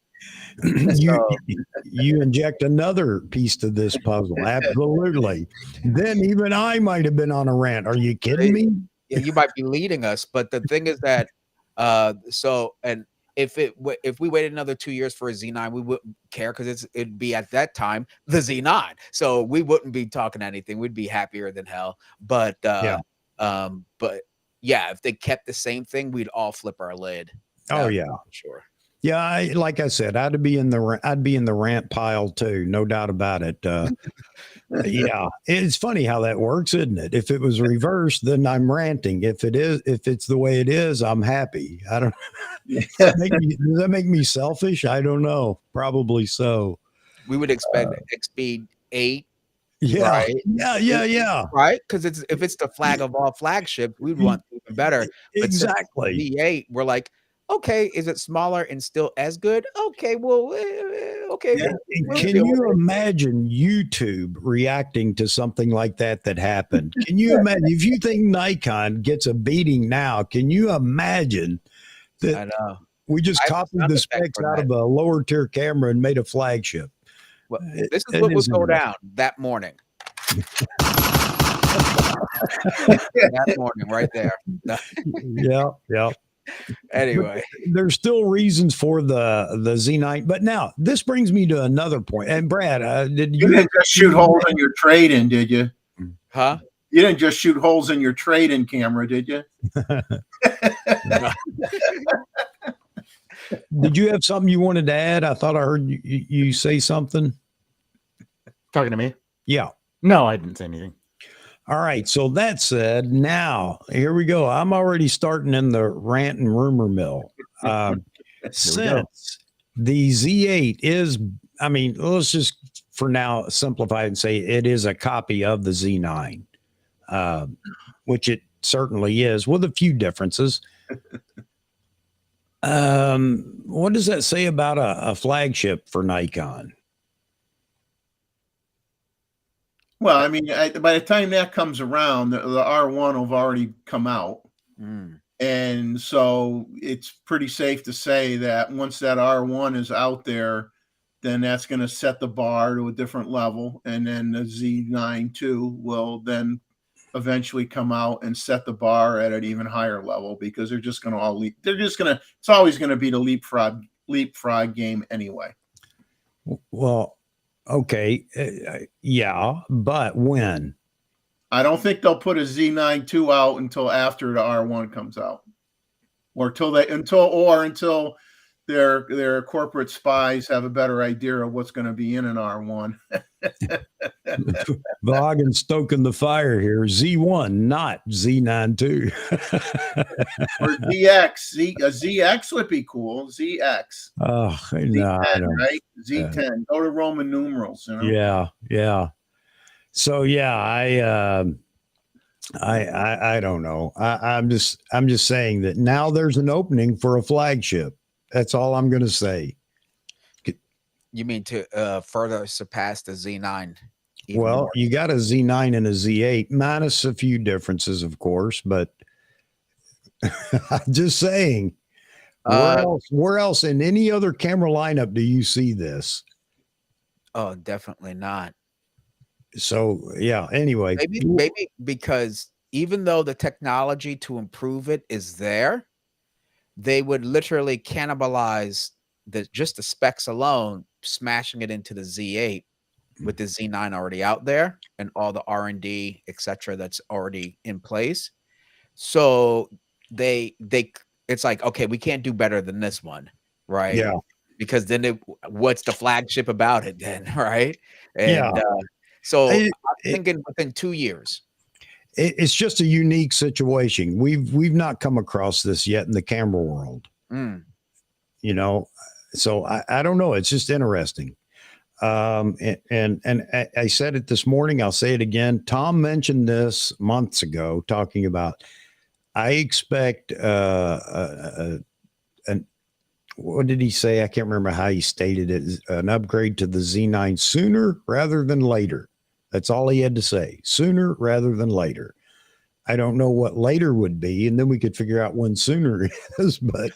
You inject another piece to this puzzle. Absolutely. Then even I might have been on a rant. Are you kidding me? Yeah, you might be leading us, but the thing is that if we waited another 2 years for a Z9, we wouldn't care because it'd be at that time the Z9. So we wouldn't be talking anything. We'd be happier than hell. But if they kept the same thing, we'd all flip our lid. Oh yeah, sure. Yeah, like I said, I'd be in the rant pile too, no doubt about it. Yeah, it's funny how that works, isn't it? If it was reversed, then I'm ranting. If it's the way it is, I'm happy. I don't. Does that make me selfish? I don't know. Probably so. We would expect XP 8. Yeah, right? Yeah. Right, because if it's the flag of all flagships, we'd want even better. But exactly. V8, we're like, okay, is it smaller and still as good? Okay, well, okay. Yeah. Can you imagine YouTube reacting to something like that happened? Can you imagine if you think Nikon gets a beating now? Can you imagine that? I know. We just copied the specs out of a lower tier camera and made a flagship. Well, this is what would go down that morning. That morning, right there. Yeah. Anyway, but there's still reasons for the Z9. But now this brings me to another point. And Brad, did you didn't just shoot holes in your trade-in, did you? Huh? You didn't just shoot holes in your trade-in camera, did you? Did you have something you wanted to add? I thought I heard you say something. Talking to me? Yeah. No, I didn't say anything. All right. So that said, now here we go. I'm already starting in the rant and rumor mill. Since the Z8 is, I mean, let's just for now simplify it and say it is a copy of the Z9, which it certainly is, with a few differences. What does that say about a flagship for Nikon? Well, I mean, by the time that comes around, the R1 will have already come out. And so it's pretty safe to say that once that R1 is out there, then that's going to set the bar to a different level. And then the Z9 II will then eventually come out and set the bar at an even higher level, because they're just going to all leap. They're just going to, it's always going to be the leapfrog game anyway. Well, okay. Yeah, but when? I don't think they'll put a Z9 II out until after the R1 comes out, or until their corporate spies have a better idea of what's going to be in an R1. Vog stoking the fire here. Z1, not Z9 II. Or ZX. A ZX would be cool. ZX. Oh, Z10, no, I don't. right? Z10. Go to Roman numerals. You know? Yeah, yeah. So yeah, I don't know. I'm just saying that now there's an opening for a flagship. That's all I'm going to say. You mean to further surpass the Z9? Well, more? you got a Z9 and a Z8, minus a few differences, of course, but I'm just saying. Where else in any other camera lineup do you see this? Oh, definitely not. So yeah, anyway. Maybe because even though the technology to improve it is there, they would literally cannibalize just the specs alone, smashing it into the Z8 with the Z9 already out there and all the R&D, etc. that's already in place. So it's like, okay, we can't do better than this one, right? Yeah. Because then what's the flagship about it then, right? And yeah. So I'm thinking within 2 years. It's just a unique situation. We've not come across this yet in the camera world. You know, so I don't know. It's just interesting. And I said it this morning. I'll say it again. Tom mentioned this months ago, talking about, I expect what did he say? I can't remember how he stated it. An upgrade to the Z9 sooner rather than later. That's all he had to say. Sooner rather than later. I don't know what later would be, and then we could figure out when sooner is, but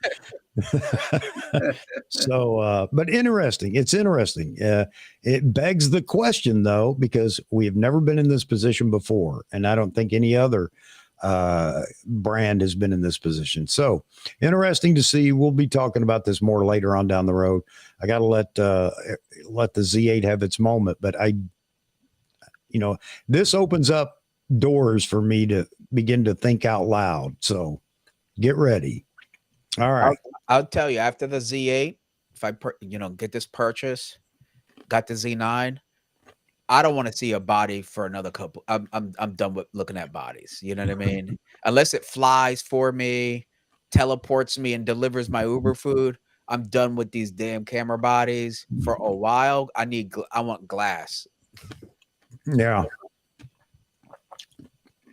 so, but interesting. It's interesting. It begs the question, though, because we have never been in this position before, and I don't think any other brand has been in this position. So interesting to see. We'll be talking about this more later on down the road. I got to let the Z8 have its moment, but this opens up doors for me to begin to think out loud. So get ready. All right. I'll tell you, after the Z8, if I get this purchase, got the Z9, I don't want to see a body for another couple. I'm done with looking at bodies. You know what I mean? Unless it flies for me, teleports me, and delivers my Uber food, I'm done with these damn camera bodies for a while. I want glass. Yeah.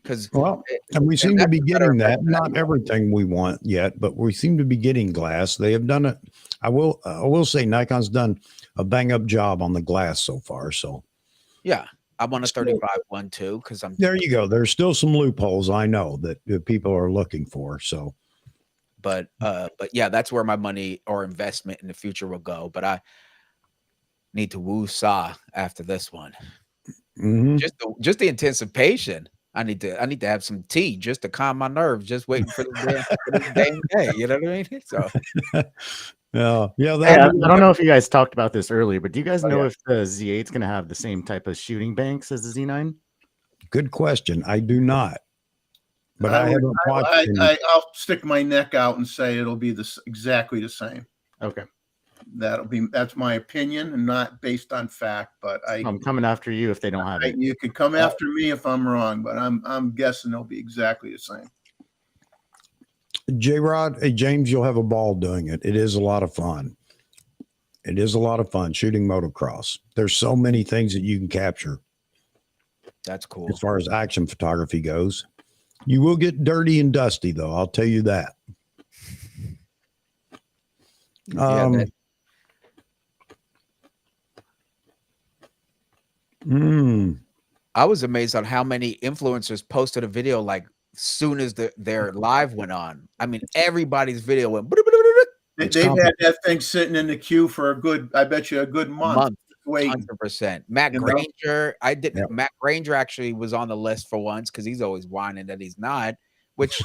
And we seem to be getting that. Not everything we want yet, but we seem to be getting glass. They have done it. I will say Nikon's done a bang up job on the glass so far. So yeah, I want a 35 one too, because there you go. There's still some loopholes I know that people are looking for. So but yeah, that's where my money or investment in the future will go. But I need to woo-saw after this one. Just the anticipation. I need to have some tea just to calm my nerves, just waiting for the damn day. You know what I mean? So yeah. I don't know if you guys talked about this earlier, but do you guys know if the Z8 is going to have the same type of shooting banks as the Z9? Good question. I do not. But I haven't watched. I'll stick my neck out and say it'll be exactly the same. Okay. that's my opinion and not based on fact. But I'm coming after you if they don't have it. You could come after me if I'm wrong, but I'm guessing they'll be exactly the same. J-Rod, hey, James, you'll have a ball doing it. It is a lot of fun. It is a lot of fun shooting motocross. There's so many things that you can capture. That's cool. As far as action photography goes, you will get dirty and dusty, though. I'll tell you that. I was amazed on how many influencers posted a video like soon as their live went on. I mean, everybody's video went. They've had that thing sitting in the queue for I bet you a good month. Waiting. 100%. Matt Granger, Matt Granger actually was on the list for once because he's always whining that he's not, which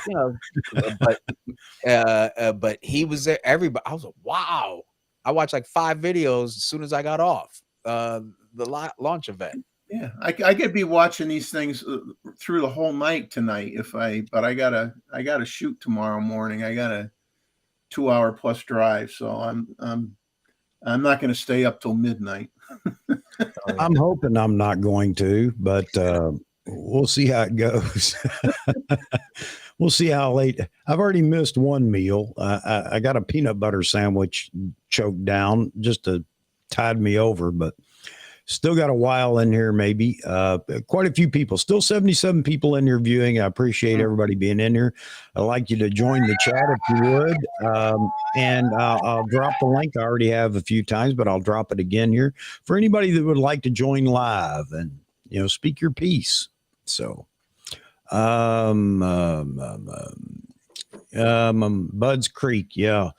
but he was there. Everybody, I was like, wow. I watched like 5 videos as soon as I got off the launch event. Yeah, I could be watching these things through the whole night tonight but I gotta shoot tomorrow morning. I got a 2-hour plus drive, so I'm not going to stay up till midnight. I'm hoping I'm not going to, but we'll see how it goes. We'll see how late. I've already missed one meal. I got a peanut butter sandwich choked down just to tide me over, but still got a while in here, maybe. Quite a few people, still 77 people in here viewing. I appreciate everybody being in here. I'd like you to join the chat if you would. And I'll drop the link. I already have a few times, but I'll drop it again here for anybody that would like to join live and, speak your piece. So, Bud's Creek. Yeah.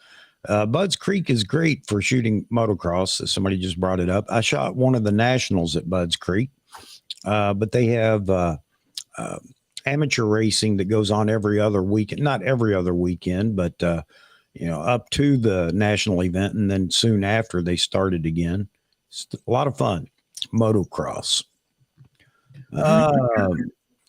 Bud's Creek is great for shooting motocross. Somebody just brought it up. I shot one of the nationals at Bud's Creek, but they have amateur racing that goes on every other weekend, not every other weekend, but up to the national event. And then soon after they started again. It's a lot of fun. Motocross.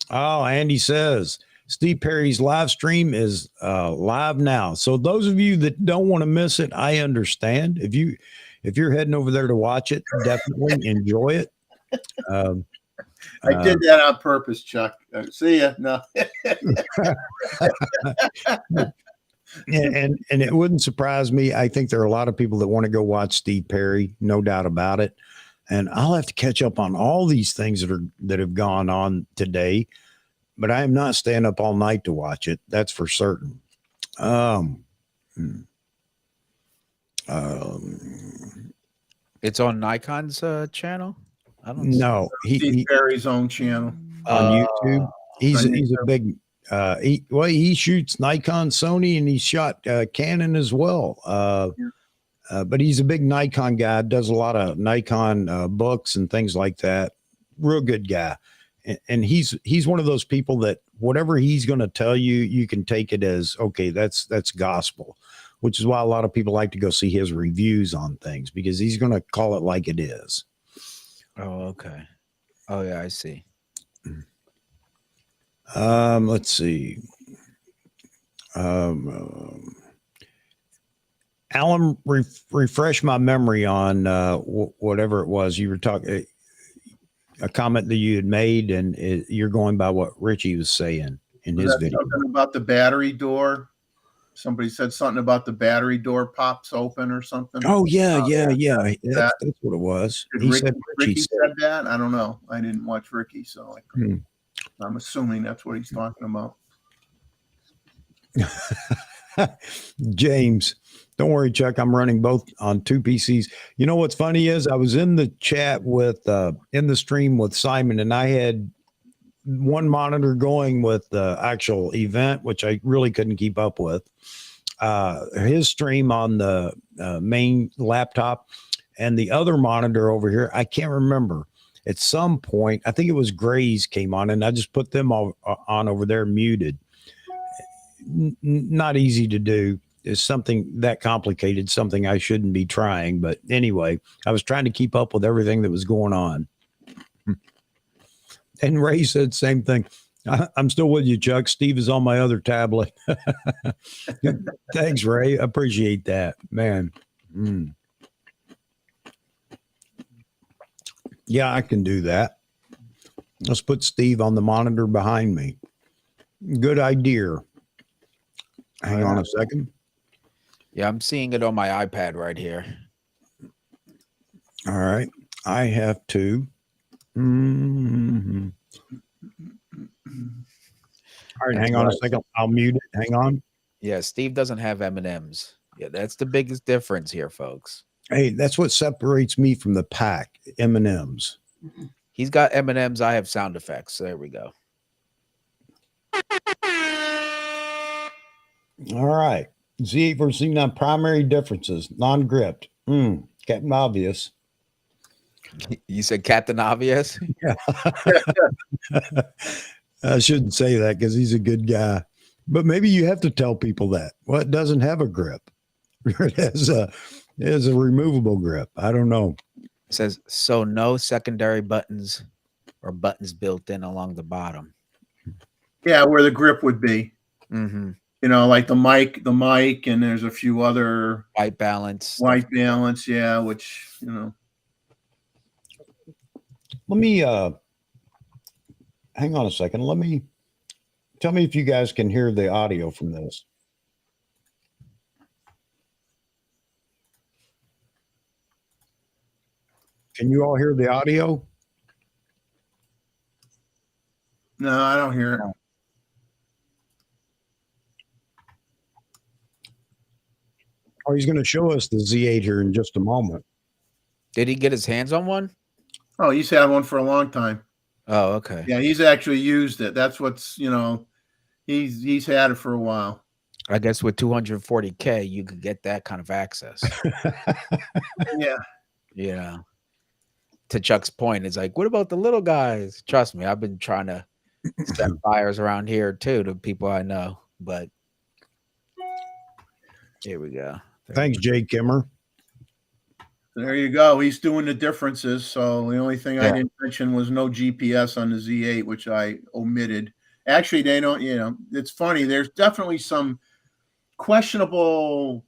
Andy says, Steve Perry's live stream is live now. So those of you that don't want to miss it, I understand. If you're heading over there to watch it, definitely enjoy it. I did that on purpose, Chuck. See ya. No. and it wouldn't surprise me. I think there are a lot of people that want to go watch Steve Perry, no doubt about it. And I'll have to catch up on all these things that have gone on today. But I am not staying up all night to watch it. That's for certain. It's on Nikon's channel. I don't know. Steve Perry's own channel on YouTube. He's a big. He shoots Nikon, Sony, and he shot Canon as well. But he's a big Nikon guy. Does a lot of Nikon books and things like that. Real good guy. And he's one of those people that whatever he's going to tell you, you can take it as, okay, that's gospel, which is why a lot of people like to go see his reviews on things because he's going to call it like it is. Oh, okay. Oh, yeah, I see. Let's see. Alan, refresh my memory on whatever it was you were talking. A comment that you had made, and you're going by what Richie was saying in his video. Something about the battery door. Somebody said something about the battery door pops open or something. Oh, yeah. That's what it was. Ricky said that? I don't know. I didn't watch Ricky, so I'm assuming that's what he's talking about. James, don't worry, Chuck. I'm running both on 2 PCs. You know what's funny is I was in the chat with in the stream with Simon, and I had one monitor going with the actual event, which I really couldn't keep up with. His stream on the main laptop, and the other monitor over here, I can't remember. At some point, I think it was Gray's came on, and I just put them all on over there muted. Not easy to do. Is something that complicated, something I shouldn't be trying. But anyway, I was trying to keep up with everything that was going on. And Ray said same thing. I'm still with you, Chuck. Steve is on my other tablet. Thanks, Ray. Appreciate that, man. Yeah, I can do that. Let's put Steve on the monitor behind me. Good idea. Hang on a second. Yeah, I'm seeing it on my iPad right here. All right. I have to. All right, hang on a second. I'll mute it. Hang on. Yeah, Steve doesn't have M&Ms. Yeah, that's the biggest difference here, folks. Hey, that's what separates me from the pack. M&Ms. He's got M&Ms. I have sound effects. There we go. All right. Z8 versus Z9 primary differences. Non-gripped. Captain Obvious. You said Captain Obvious? Yeah. I shouldn't say that because he's a good guy. But maybe you have to tell people that. Well, it doesn't have a grip. It has a removable grip. I don't know. It says, so no secondary buttons or buttons built in along the bottom. Yeah, where the grip would be. Mm-hmm. You know, like the mic, and there's a few other white balance, yeah, which, you know. Let me hang on a second. Tell me if you guys can hear the audio from this. Can you all hear the audio? No, I don't hear it. Oh, he's going to show us the Z8 here in just a moment. Did he get his hands on one? Oh, he's had one for a long time. Oh, okay. Yeah, he's actually used it. That's what's, you know, he's had it for a while. I guess with 240K, you could get that kind of access. Yeah. Yeah. To Chuck's point, it's like, what about the little guys? Trust me, I've been trying to set fires around here too to people I know, but here we go. Thanks, Jay Kimmer. There you go. He's doing the differences. So the only thing I didn't mention was no GPS on the Z8, which I omitted. Actually, they don't, you know, it's funny. There's definitely some questionable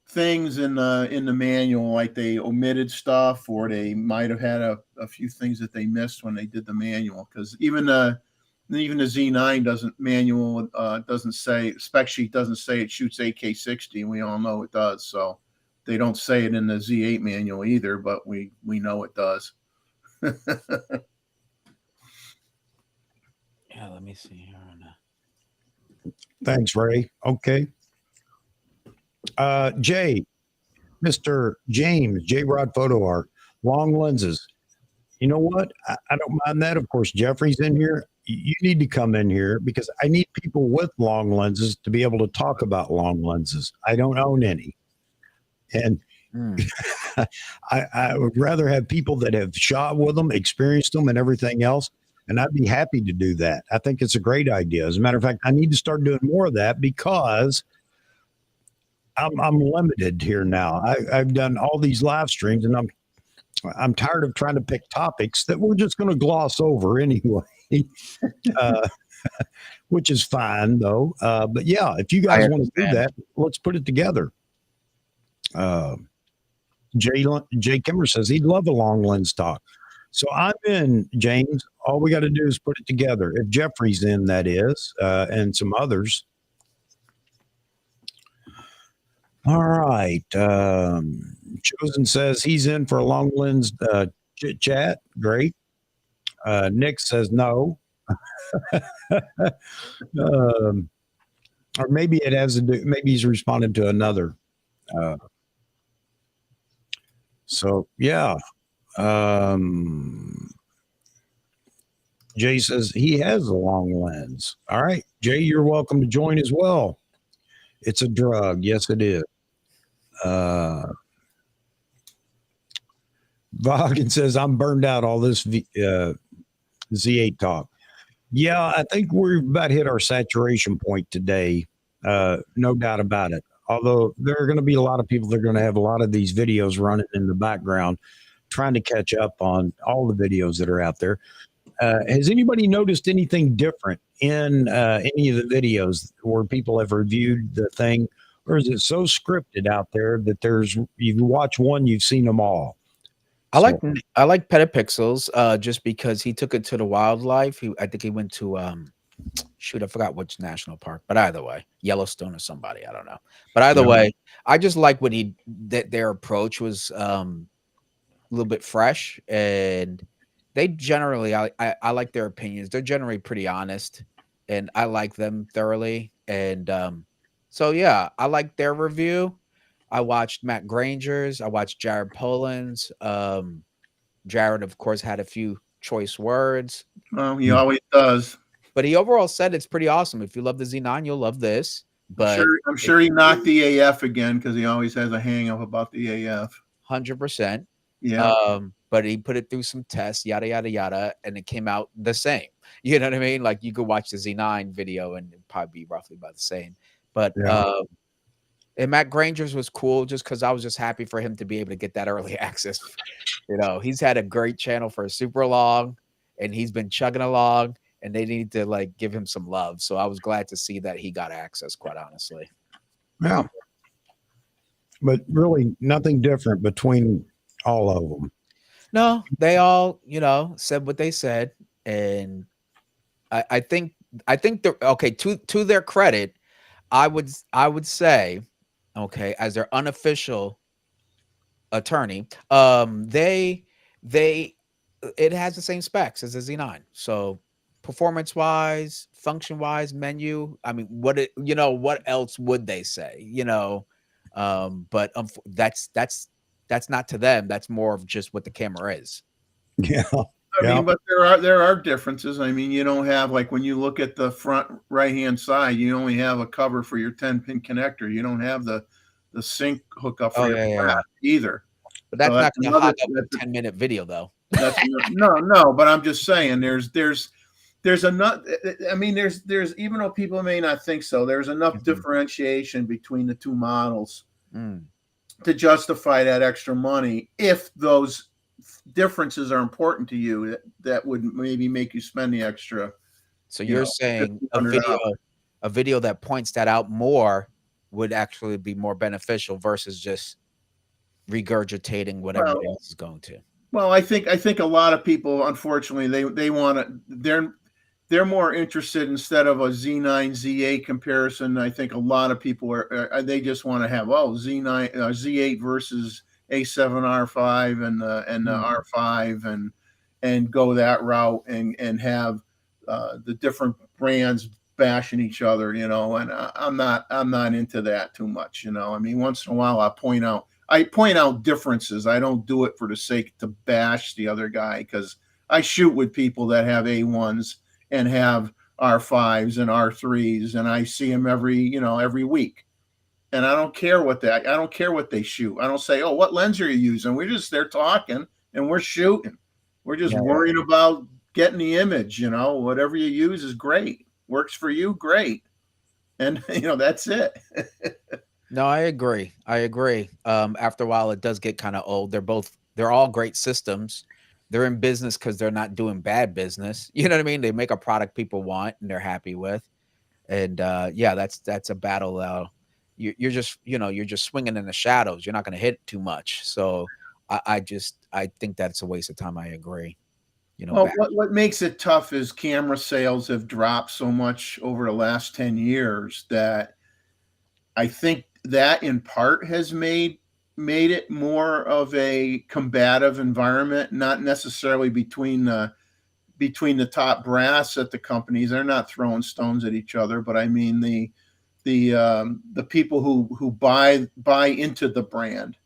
things in the manual, like they omitted stuff, or they might have had a few things that they missed when they did the manual. Because even the Z9 doesn't say, spec sheet doesn't say it shoots AK-60, and we all know it does. So they don't say it in the Z8 manual either, but we know it does. Yeah, let me see here. Thanks, Ray. Okay. Jay, Mr. James, J-Rod Photo Art, long lenses. You know what? I don't mind that. Of course, Jeffrey's in here. You need to come in here because I need people with long lenses to be able to talk about long lenses. I don't own any. And I would rather have people that have shot with them, experienced them, and everything else. And I'd be happy to do that. I think it's a great idea. As a matter of fact, I need to start doing more of that because I'm limited here now. I've done all these live streams, and I'm tired of trying to pick topics that we're just going to gloss over anyway, which is fine though. But yeah, if you guys want to do that, let's put it together. Jay Kimmer says he'd love a long lens talk. So I'm in, James. All we got to do is put it together. If Jeffrey's in, that is, and some others. All right. Chosen says he's in for a long lens chit chat. Great. Nick says no. Or maybe it has to do, maybe he's responding to another. So yeah. Jay says he has a long lens. All right, Jay, you're welcome to join as well. It's a drug. Yes, it is. Vaughan says I'm burned out all this Z8 talk. Yeah, I think we've about hit our saturation point today. No doubt about it. Although there are going to be a lot of people that are going to have a lot of these videos running in the background, trying to catch up on all the videos that are out there. Has anybody noticed anything different in any of the videos where people have reviewed the thing? Or is it so scripted out there that you watch one, you've seen them all? I like Petapixels just because he took it to the wildlife. I think he went to shoot, I forgot which national park, but either way, Yellowstone or somebody, I don't know. But either way, I just like what their approach was a little bit fresh, and they generally I like their opinions. They're generally pretty honest, and I like them thoroughly. And so yeah, I like their review. I watched Matt Granger's, I watched Jared Poland's. Jared, of course, had a few choice words. Well, he always does. But he overall said it's pretty awesome. If you love the Z9, you'll love this. But I'm sure he knocked the AF again because he always has a hang up about the AF. 100%. Yeah. But he put it through some tests, yada yada yada, and it came out the same. You know what I mean? Like you could watch the Z9 video and it'd probably be roughly about the same. But and Matt Granger's was cool just because I was just happy for him to be able to get that early access. You know, he's had a great channel for super long, and he's been chugging along, and they need to like give him some love. So I was glad to see that he got access, quite honestly. Yeah. But really nothing different between all of them. No, they all, said what they said. And I think they're okay. To their credit, I would say, okay, as their unofficial attorney, it has the same specs as the Z9. So performance wise, function wise, menu. I mean, what else would they say? But that's not to them. That's more of just what the camera is. Yeah. I mean, but there are differences. I mean, you don't have, like, when you look at the front right-hand side, you only have a cover for your 10-pin connector. You don't have the sync hookup for your flash either. But that's not going to hog up a 10-minute video, though. No. But I'm just saying, there's enough. I mean, there's even though people may not think so, there's enough differentiation between the two models to justify that extra money if those differences are important to you. That would maybe make you spend the extra. So you're saying a video that points that out more would actually be more beneficial versus just regurgitating what everybody else is going to. Well, I think a lot of people, unfortunately, they want to. They're more interested, instead of a Z9 Z8 comparison. I think a lot of people they just want to have Z9 Z8 versus A7R5 and the R5 and go that route and have the different brands bashing each other, and I'm not into that too much. I mean, once in a while I point out differences. I don't do it for the sake to bash the other guy, because I shoot with people that have A1s and have R5s and R3s, and I see them every week. And I don't care what they shoot. I don't say, "Oh, what lens are you using?" We're just there talking and we're shooting. We're just worrying about getting the image. Whatever you use is great. Works for you, great. And that's it. No, I agree. After a while, it does get kind of old. They're all great systems. They're in business because they're not doing bad business. You know what I mean? They make a product people want and they're happy with. And that's a battle. You're just swinging in the shadows. You're not going to hit too much. So I think that's a waste of time. I agree. Well, what makes it tough is camera sales have dropped so much over the last 10 years that I think that in part has made it more of a combative environment, not necessarily between the top brass at the companies. They're not throwing stones at each other, but I mean the people who buy into the brand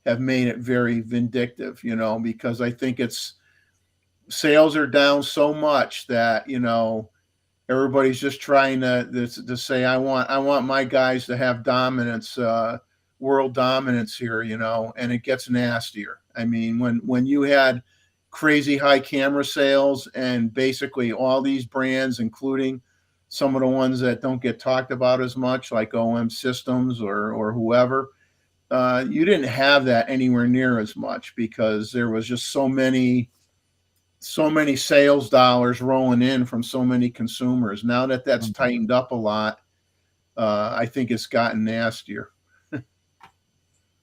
have made it very vindictive, because I think sales are down so much that everybody's just trying to say, I want my guys to have dominance, world dominance here, and it gets nastier. I mean, when you had crazy high camera sales and basically all these brands, including some of the ones that don't get talked about as much, like OM Systems or whoever, you didn't have that anywhere near as much, because there was just so many sales dollars rolling in from so many consumers. Now that's tightened up a lot, I think it's gotten nastier.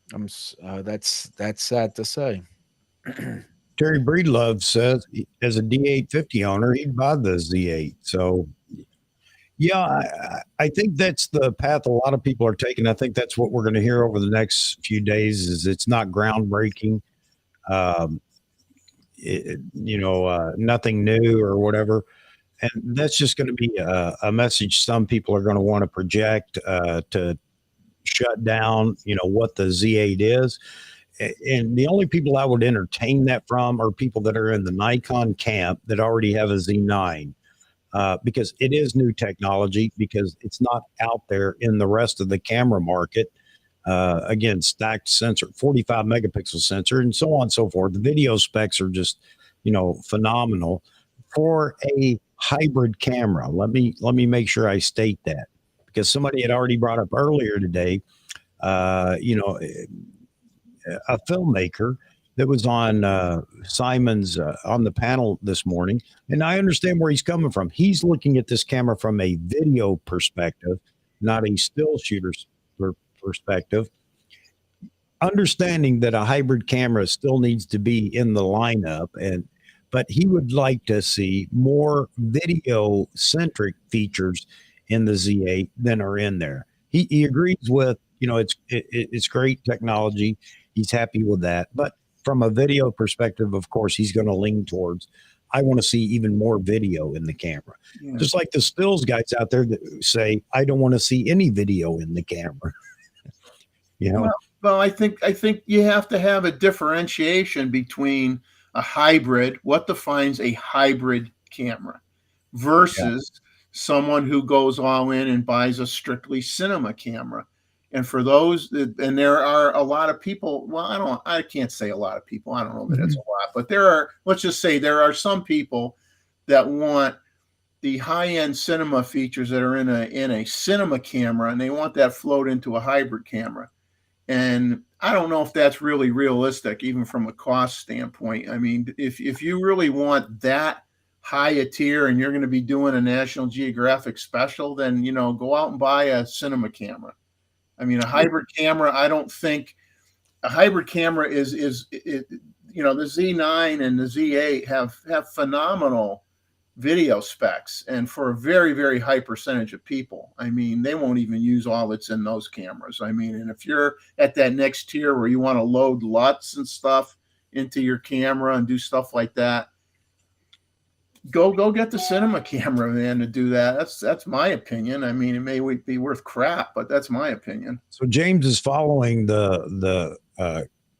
That's sad to say. Terry Breedlove says, as a D850 owner, he'd buy the Z8. So, yeah, I think that's the path a lot of people are taking. I think that's what we're going to hear over the next few days. Is it's not groundbreaking, nothing new or whatever, and that's just going to be a message some people are going to want to project to shut down, what the Z8 is. And the only people I would entertain that from are people that are in the Nikon camp that already have a Z9, because it is new technology, because it's not out there in the rest of the camera market. Again, stacked sensor, 45 megapixel sensor, and so on and so forth. The video specs are just, phenomenal for a hybrid camera. Let me make sure I state that, because somebody had already brought up earlier today, a filmmaker that was on Simon's on the panel this morning, and I understand where he's coming from. He's looking at this camera from a video perspective, not a still shooter's perspective, understanding that a hybrid camera still needs to be in the lineup, but he would like to see more video centric features in the Z8 than are in there. He agrees with, it's great technology. He's happy with that. But from a video perspective, of course, he's going to lean towards, I want to see even more video in the camera. Yeah. Just like the stills guys out there that say, I don't want to see any video in the camera. Well, I think you have to have a differentiation between a hybrid, what defines a hybrid camera, versus someone who goes all in and buys a strictly cinema camera. And for those, and there are a lot of people, well, I can't say a lot of people, I don't know that it's a lot, but let's just say there are some people that want the high-end cinema features that are in a cinema camera, and they want that flowed into a hybrid camera. And I don't know if that's really realistic, even from a cost standpoint. I mean, if you really want that high a tier and you're going to be doing a National Geographic special, then, go out and buy a cinema camera. I mean, a hybrid camera, I don't think a hybrid camera is the Z9 and the Z8 have phenomenal video specs, and for a very, very high percentage of people. I mean, they won't even use all that's in those cameras. I mean, and if you're at that next tier where you want to load LUTs and stuff into your camera and do stuff like that, go get the cinema camera, man, to do that. That's my opinion. I mean, it may be worth crap, but that's my opinion. So James is following the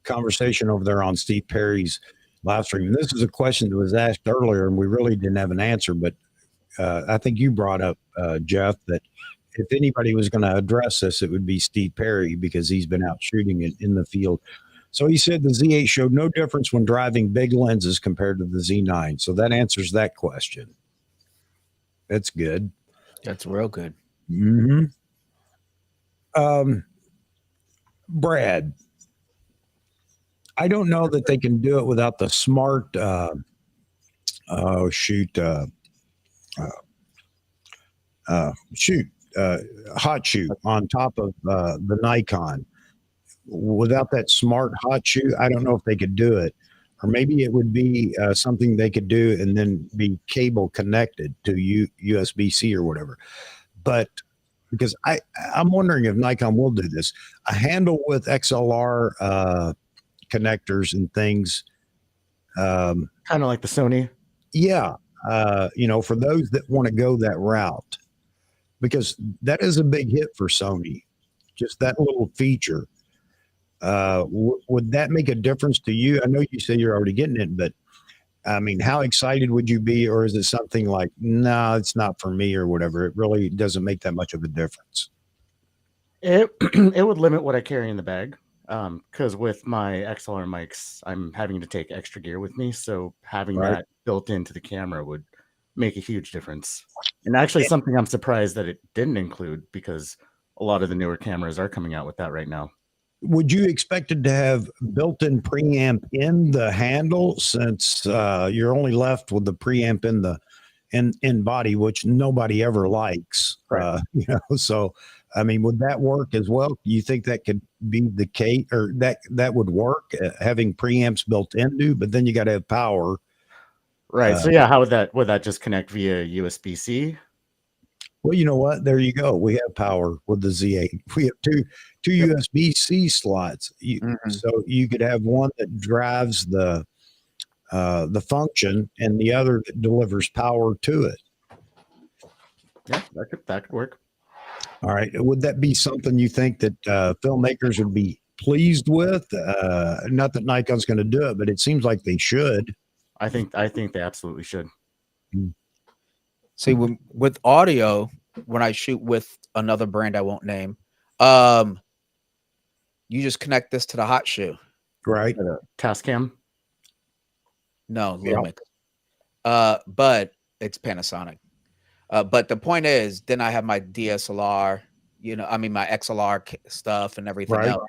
conversation over there on Steve Perry's live stream. And this is a question that was asked earlier, and we really didn't have an answer, but I think you brought up, Jeff, that if anybody was going to address this, it would be Steve Perry, because he's been out shooting it in the field. So he said the Z8 showed no difference when driving big lenses compared to the Z9. So that answers that question. That's good. That's real good. Mm-hmm. Brad, I don't know that they can do it without the smart hot shoot on top of the Nikon. Without that smart hot shoot, I don't know if they could do it. Or maybe it would be something they could do and then be cable connected to USB-C or whatever. But because I'm wondering if Nikon will do this. A handle with XLR connectors and things. Kind of like the Sony. Yeah. For those that want to go that route, because that is a big hit for Sony. Just that little feature. Would that make a difference to you? I know you say you're already getting it, but I mean, how excited would you be? Or is it something like, no, it's not for me or whatever? It really doesn't make that much of a difference. It would limit what I carry in the bag. Because with my XLR mics, I'm having to take extra gear with me. So having that built into the camera would make a huge difference. And actually something I'm surprised that it didn't include, because a lot of the newer cameras are coming out with that right now. Would you expect it to have built-in preamp in the handle, since you're only left with the preamp in the in body, which nobody ever likes? Right. So I mean, would that work as well? You think that could be the case, or that would work, having preamps built into, but then you got to have power. Right. So yeah, how would that just connect via USB-C? Well, you know what? There you go. We have power with the Z8. We have two USB-C slots. So you could have one that drives the function and the other that delivers power to it. Yeah, that could work. All right. Would that be something you think that filmmakers would be pleased with? Not that Nikon's going to do it, but it seems like they should. I think they absolutely should. See, with audio, when I shoot with another brand I won't name, you just connect this to the hot shoe. Right. Tascam? No, Lumix. But it's Panasonic. But the point is, then I have my DSLR, my XLR stuff and everything else.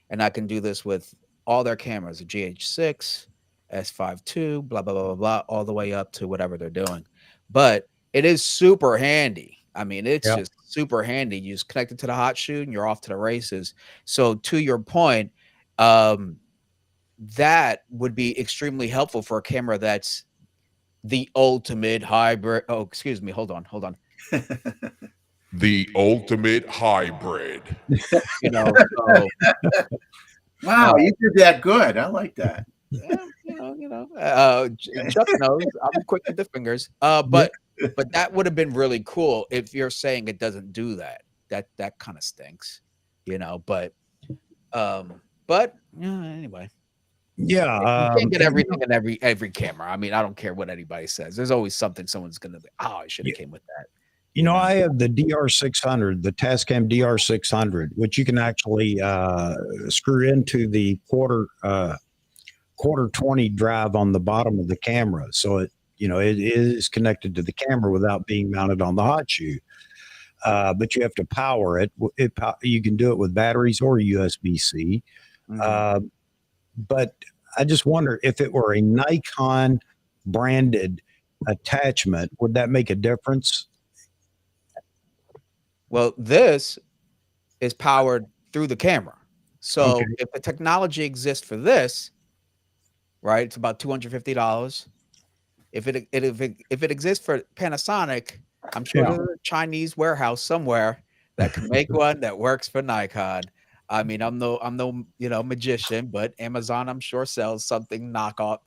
And I can do this with all their cameras, the GH6, S5 II, blah, blah, blah, blah, blah, all the way up to whatever they're doing. But it is super handy. I mean, it's just super handy. You just connect it to the hot shoe and you're off to the races. So to your point, that would be extremely helpful for a camera that's the ultimate hybrid. Oh, excuse me. Hold on. The ultimate hybrid. Wow, you did that good. I like that. Chuck knows I'm quick with the fingers. But that would have been really cool if you're saying it doesn't do that. That kind of stinks, But anyway. Yeah, you can't get everything in every camera. I mean, I don't care what anybody says. There's always something someone's gonna be. Oh, I should have came with that. I have the DR600, the Tascam DR600, which you can actually screw into the quarter 20 drive on the bottom of the camera, so it is connected to the camera without being mounted on the hot shoe. But you have to power it. You can do it with batteries or USB-C. But I just wonder if it were a Nikon branded attachment, would that make a difference? Well, this is powered through the camera. So if the technology exists for this, right, it's about $250. If it exists for Panasonic, I'm sure there's a Chinese warehouse somewhere that can make one that works for Nikon. I mean, I'm no magician, but Amazon, I'm sure, sells something knockoff,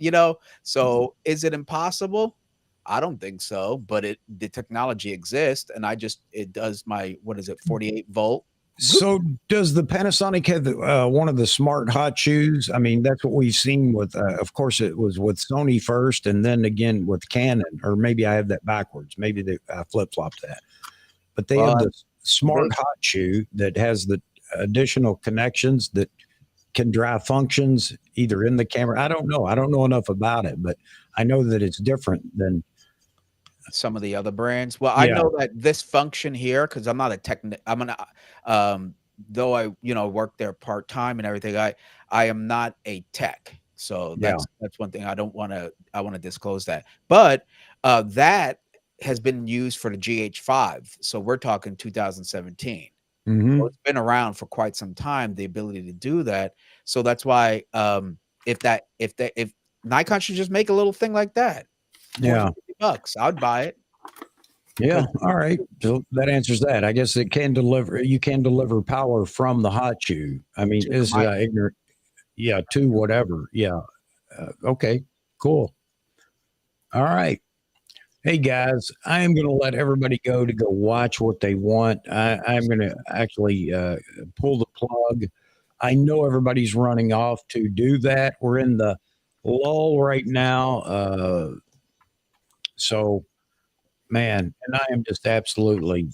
So is it impossible? I don't think so, but the technology exists, and it does my 48 volt. So does the Panasonic have one of the smart hot shoes? I mean, that's what we've seen with, of course, it was with Sony first, and then again with Canon, or maybe I have that backwards. Maybe they flip-flopped that. But they have the smart hot shoe that has the additional connections that can drive functions either in the camera. I don't know enough about it, but I know that it's different than some of the other brands. Well, I know that this function here, because I'm not a though I work there part-time and everything, I am not a tech. So that's one thing I want to disclose that. But that has been used for the GH5. So we're talking 2017. So it's been around for quite some time, the ability to do that. So that's why if Nikon should just make a little thing like that. $50, I'd buy it. Yeah. All right. So that answers that. I guess you can deliver power from the hot shoe. I mean, this is ignorant. Yeah. To whatever. Yeah. Okay. Cool. All right. Hey guys, I am going to let everybody go watch what they want. I'm going to actually pull the plug. I know everybody's running off to do that. We're in the lull right now. So, man, and I am just absolutely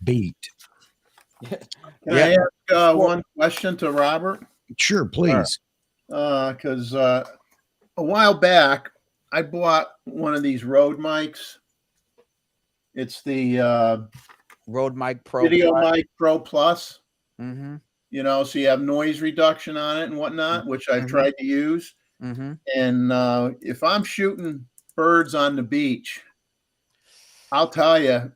beat. Can I ask one question to Robert? Sure, please. Because a while back, I bought one of these Rode mics. It's the Rode Mic Pro Video Plus. Mic Pro Plus. Mm-hmm. So you have noise reduction on it and whatnot, which I've tried to use. Mm-hmm. And if I'm shooting birds on the beach, I'll tell you,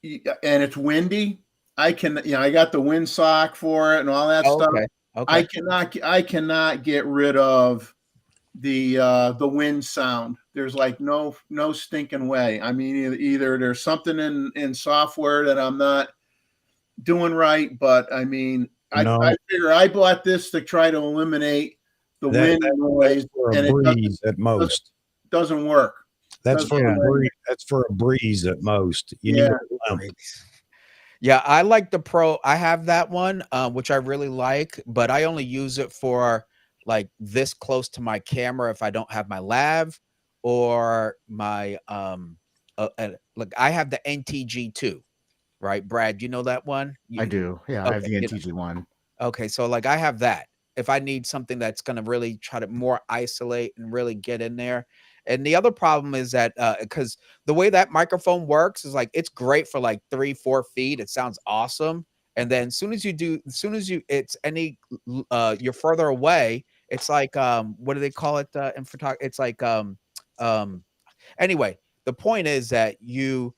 and it's windy, I got the windsock for it and all that stuff. Okay. Okay. I cannot get rid of the wind sound. There's like no stinking way. I mean, either there's something in software that I'm not doing right, but I mean, I figure I bought this to try to eliminate the wind noise, for and a breeze at most. Doesn't work. That's for a breeze. That's for a breeze at most. You need a blimp. Yeah, I like the Pro. I have that one, which I really like, but I only use it for like this close to my camera if I don't have my lav or my look. I have the NTG2, right, Brad? You know that one? I do. Yeah, I have the NTG1. Okay, so like I have that. If I need something that's going to really try to more isolate and really get in there. And the other problem is that because the way that microphone works is like it's great for like 3-4 feet. It sounds awesome. And then as soon as you're further away, it's like what do they call it in photography? It's like anyway, the point is that the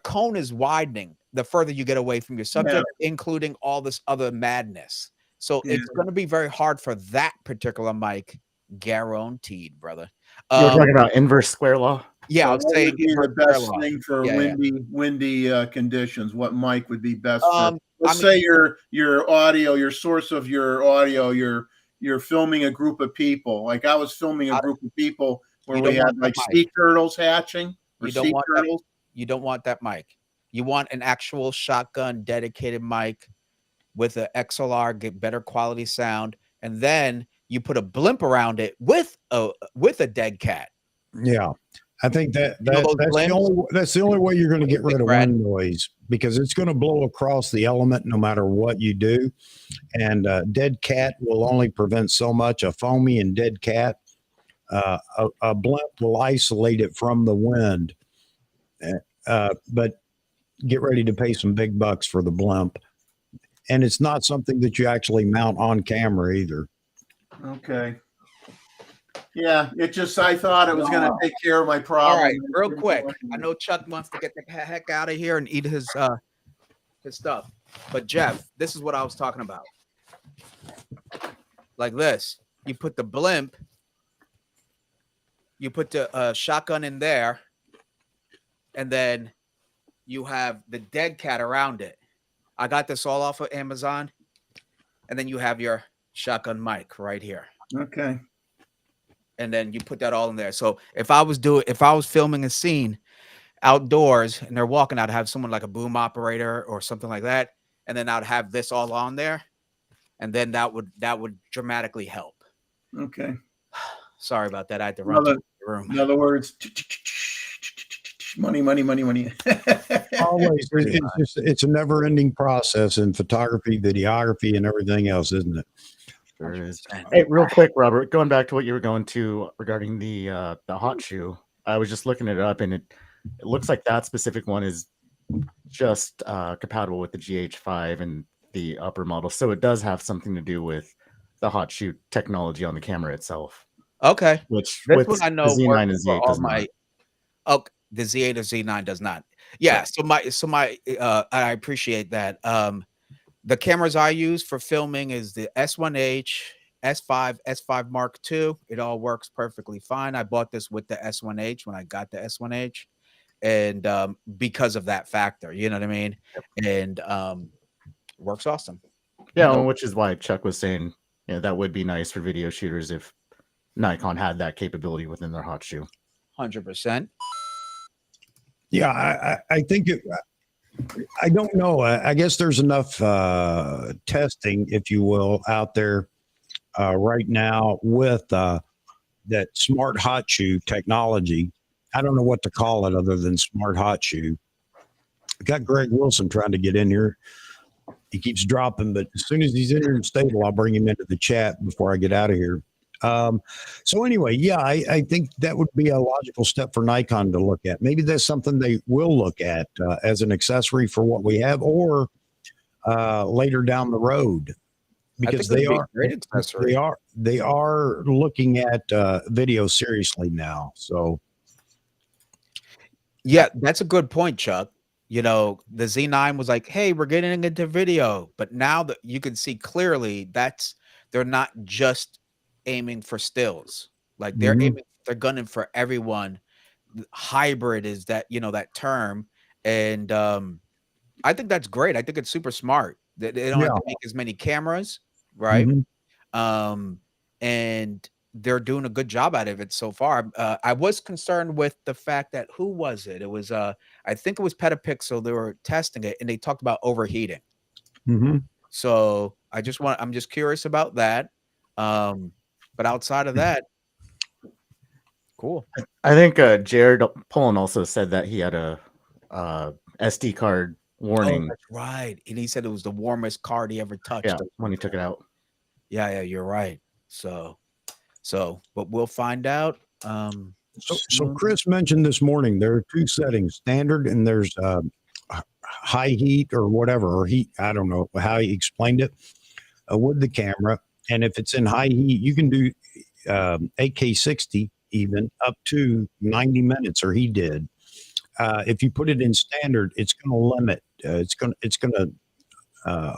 cone is widening the further you get away from your subject, including all this other madness. So it's going to be very hard for that particular mic, guaranteed, brother. You're talking about inverse square law? Yeah, So I was what saying would be the best thing for windy conditions? What mic would be best for? Let's say your audio, your source of your audio, you're filming a group of people. Like I was filming a group of people where we had like sea turtles hatching. You don't want that mic. You want an actual shotgun dedicated mic with an XLR, get better quality sound, and then you put a blimp around it with a dead cat. Yeah, I think that's the only way you're going to get rid of wind noise, because it's going to blow across the element no matter what you do, and dead cat will only prevent so much. A foamy and dead cat, a blimp will isolate it from the wind, but get ready to pay some big bucks for the blimp. And it's not something that you actually mount on camera either. Okay. Yeah, I thought it was going to take care of my problem. All right, real quick. I know Chuck wants to get the heck out of here and eat his stuff. But Jeff, this is what I was talking about. Like this. You put the blimp, you put the shotgun in there, and then you have the dead cat around it. I got this all off of Amazon. And then you have your shotgun mic right here. Okay. And then you put that all in there. So if I was filming a scene outdoors and they're walking, I'd have someone like a boom operator or something like that. And then I'd have this all on there. And then that would dramatically help. Okay. Sorry about that. I had to run to the room. In other words, money. Always. It's a never-ending process in photography, videography, and everything else, isn't it? Sure is. Hey, real quick, Robert, going back to what you were going to regarding the hot shoe, I was just looking it up, and it looks like that specific one is just compatible with the GH5 and the upper model, so it does have something to do with the hot shoe technology on the camera itself. Okay, which this with one I know the Z9 and works for Z8 all does my. not. Okay, the Z8 or Z9 does not. Yeah, so my I appreciate that. The cameras I use for filming is the S1H, S5, S5 Mark II. It all works perfectly fine. I bought this with the S1H when I got the S1H, and because of that factor, you know what I mean? And works awesome. Yeah, well, which is why Chuck was saying, that would be nice for video shooters if Nikon had that capability within their hot shoe. 100%. Yeah, I think I don't know. I guess there's enough testing, if you will, out there right now with that smart hot shoe technology. I don't know what to call it other than smart hot shoe. Got Greg Wilson trying to get in here. He keeps dropping, but as soon as he's in here and stable, I'll bring him into the chat before I get out of here. So anyway, yeah, I think that would be a logical step for Nikon to look at. Maybe that's something they will look at as an accessory for what we have, or later down the road, because they are looking at video seriously now. So yeah, that's a good point, Chuck. you know, the Z9 was like, hey, we're getting into video. But now that you can see clearly they're not just aiming for stills. Like they're gunning for everyone. Hybrid is that, you know, that term. And I think that's great. I think it's super smart. They don't have to make as many cameras, right? And they're doing a good job out of it so far. I was concerned with the fact that who was it? It was I think it was Petapixel. They were testing it and they talked about overheating. So I'm just curious about that. But outside of that, cool. I think Jared Pullen also said that he had a SD card warning. Oh, that's right. And he said it was the warmest card he ever touched. Yeah, when he took it out. Yeah, you're right. So, but we'll find out. So Chris mentioned this morning there are two settings: standard and there's high heat or whatever, or heat. I don't know how he explained it with the camera. And if it's in high heat, you can do 8K60 even up to 90 minutes, or he did. If you put it in standard, it's going to limit. It's going to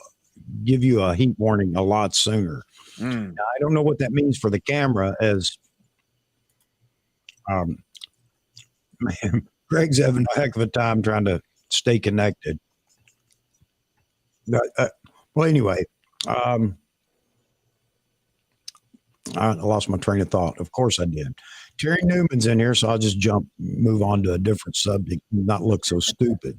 give you a heat warning a lot sooner. Now, I don't know what that means for the camera, as man, Greg's having a heck of a time trying to stay connected. Well, anyway, I lost my train of thought. Of course I did. Terry Newman's in here, so I'll just move on to a different subject, not look so stupid.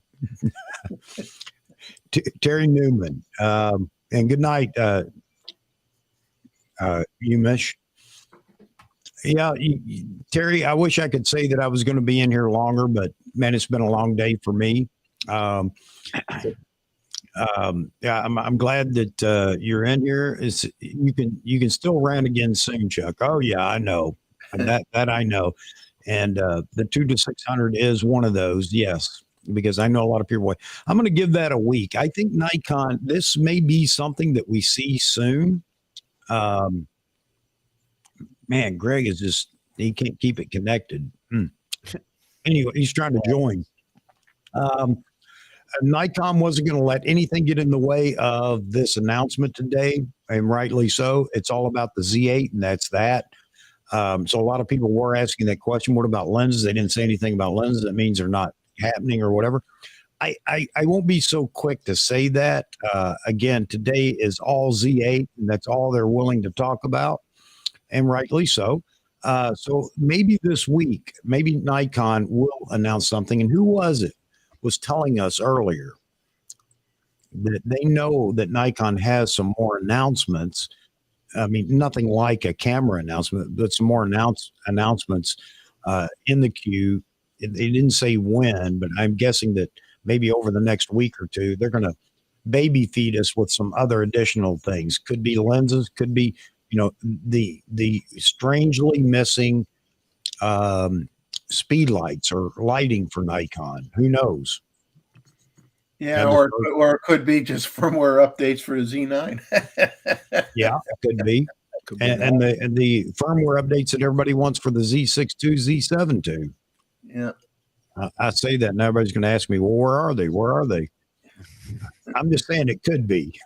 Terry Newman, and good night, Umish. Yeah, Terry, I wish I could say that I was going to be in here longer, but man, it's been a long day for me. Yeah, I'm glad that you're in here. You can still rant again soon, Chuck. Oh yeah, I know. That I know. And the 2 to 600 is one of those. Yes, because I know a lot of people. I'm going to give that a week. I think Nikon. This may be something that we see soon. Man, Greg is he can't keep it connected. Anyway, he's trying to join. Nikon wasn't going to let anything get in the way of this announcement today, and rightly so. It's all about the Z8, and that's that. So a lot of people were asking that question. What about lenses? They didn't say anything about lenses. That means they're not happening or whatever. I won't be so quick to say that. Again, today is all Z8, and that's all they're willing to talk about, and rightly so. So maybe this week, maybe Nikon will announce something. And who was telling us earlier that they know that Nikon has some more announcements. I mean, nothing like a camera announcement, but some more announcements in the queue. They didn't say when, but I'm guessing that maybe over the next week or two, they're going to baby feed us with some other additional things. Could be lenses, could be, the strangely missing speed lights or lighting for Nikon. Who knows? Yeah, or it could be just firmware updates for the Z9. Yeah, it could be. And the firmware updates that everybody wants for the Z6 II, Z7 II. Yeah. I say that and everybody's going to ask me, well, where are they? Where are they? I'm just saying it could be.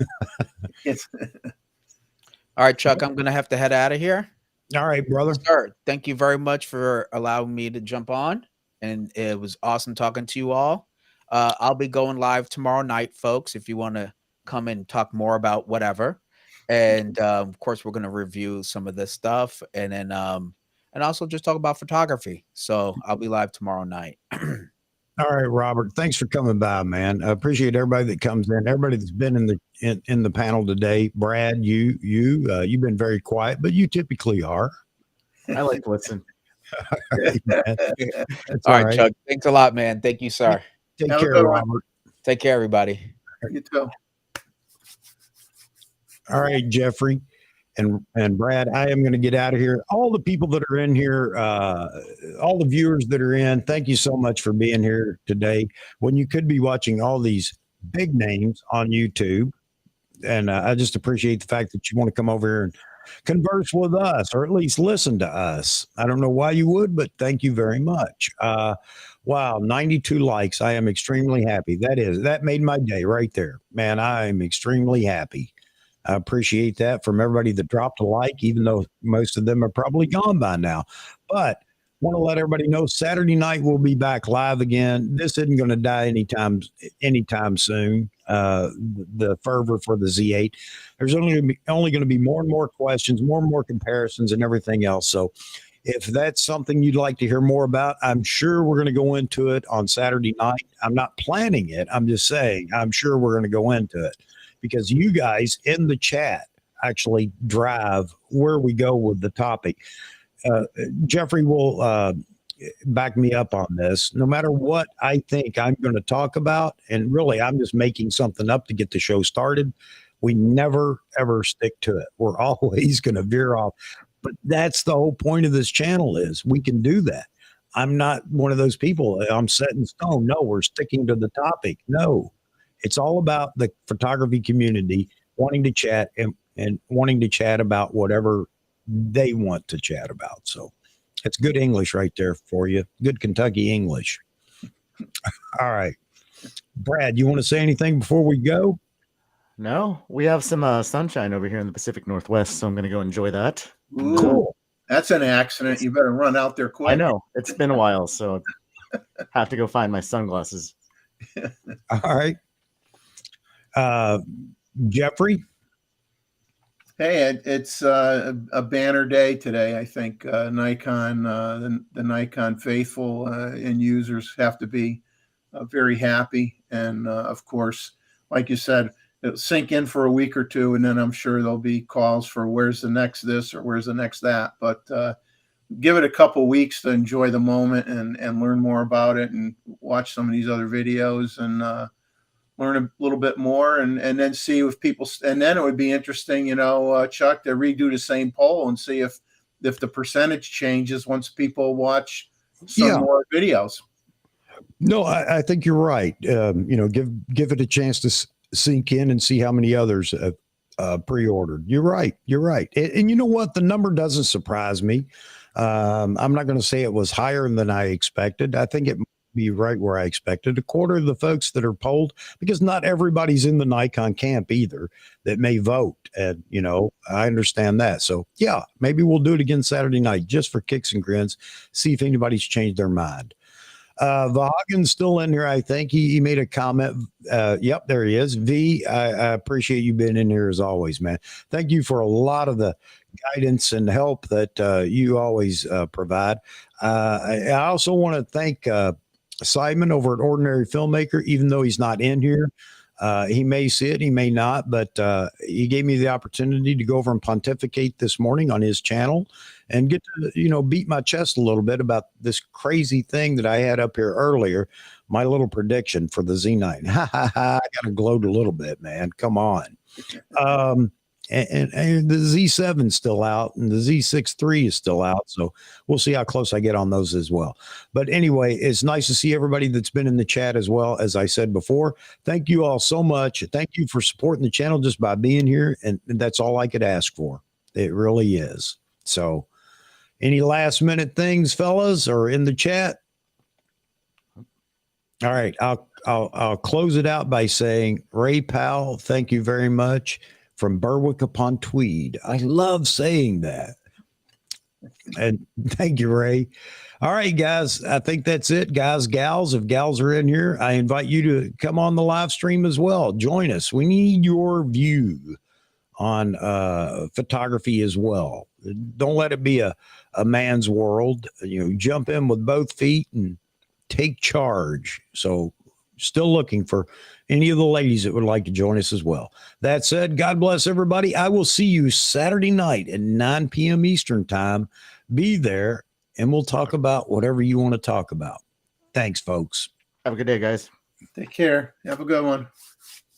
All right, Chuck, I'm going to have to head out of here. All right, brother. Sir, thank you very much for allowing me to jump on. And it was awesome talking to you all. I'll be going live tomorrow night, folks, if you want to come and talk more about whatever. And of course, we're going to review some of this stuff and then and also just talk about photography. So I'll be live tomorrow night. All right, Robert. Thanks for coming by, man. I appreciate everybody that comes in. Everybody that's been in the panel today. Brad, you've been very quiet, but you typically are. I like to listen. All right, all right, Chuck. Thanks a lot, man. Thank you, sir. Take care, Robert. Take care, everybody. You too. All right, Jeffrey and Brad, I am going to get out of here. All the people that are in here, all the viewers that are in, thank you so much for being here today when you could be watching all these big names on YouTube. And I just appreciate the fact that you want to come over here and converse with us, or at least listen to us. I don't know why you would, but thank you very much. Wow, 92 likes. I am extremely happy. That made my day right there. Man, I am extremely happy. I appreciate that from everybody that dropped a like, even though most of them are probably gone by now. But want to let everybody know Saturday night we'll be back live again. This isn't going to die anytime soon. The fervor for the Z8. There's only going to be more and more questions, more and more comparisons, and everything else. So if that's something you'd like to hear more about, I'm sure we're going to go into it on Saturday night. I'm not planning it. I'm just saying I'm sure we're going to go into it because you guys in the chat actually drive where we go with the topic. Jeffrey will back me up on this. No matter what I think I'm going to talk about, and really I'm just making something up to get the show started, we never, ever stick to it. We're always going to veer off. But that's the whole point of this channel is we can do that. I'm not one of those people. I'm set in stone. No, we're sticking to the topic. No, it's all about the photography community wanting to chat and wanting to chat about whatever they want to chat about. So it's good English right there for you. Good Kentucky English. All right. Brad, you want to say anything before we go? No, we have some sunshine over here in the Pacific Northwest, so I'm going to go enjoy that. Ooh, cool. That's an accident. You better run out there quick. I know. It's been a while, so have to go find my sunglasses. All right. Jeffrey? Hey, it's a banner day today. I think Nikon, the Nikon faithful and users have to be very happy. And of course, like you said, it'll sink in for a week or two, and then I'm sure there'll be calls for where's the next this or where's the next that. But give it a couple weeks to enjoy the moment and learn more about it and watch some of these other videos and learn a little bit more and then see if people, and then it would be interesting, Chuck, to redo the same poll and see if the percentage changes once people watch some more videos. No, I think you're right. Give it a chance to sink in and see how many others have pre-ordered. You're right. You're right. And you know what? The number doesn't surprise me. I'm not going to say it was higher than I expected. I think it might be right where I expected. A quarter of the folks that are polled, because not everybody's in the Nikon camp either that may vote. And, I understand that. So yeah, maybe we'll do it again Saturday night just for kicks and grins. See if anybody's changed their mind. Vahagen's still in here. I think he made a comment. Yep, there he is. V, I appreciate you being in here as always, man. Thank you for a lot of the guidance and help that you always provide. I also want to thank Simon over at Ordinary Filmmaker, even though he's not in here. He may see it, he may not, but he gave me the opportunity to go over and pontificate this morning on his channel and get to, beat my chest a little bit about this crazy thing that I had up here earlier, my little prediction for the Z9. I got to gloat a little bit, man. Come on. And the Z7 is still out and the Z6 III is still out. So we'll see how close I get on those as well. But anyway, it's nice to see everybody that's been in the chat as well. As I said before, thank you all so much. Thank you for supporting the channel just by being here. And that's all I could ask for. It really is. So any last minute things, fellas, or in the chat? All right. I'll close it out by saying, Ray Powell, thank you very much. From Berwick upon Tweed. I love saying that. And thank you, Ray. All right, guys. I think that's it, guys, gals. If gals are in here, I invite you to come on the live stream as well. Join us. We need your view on photography as well. Don't let it be a man's world. Jump in with both feet and take charge. So still looking for any of the ladies that would like to join us as well. That said, God bless everybody. I will see you Saturday night at 9 p.m. Eastern time. Be there, and we'll talk about whatever you want to talk about. Thanks, folks. Have a good day, guys. Take care. Have a good one.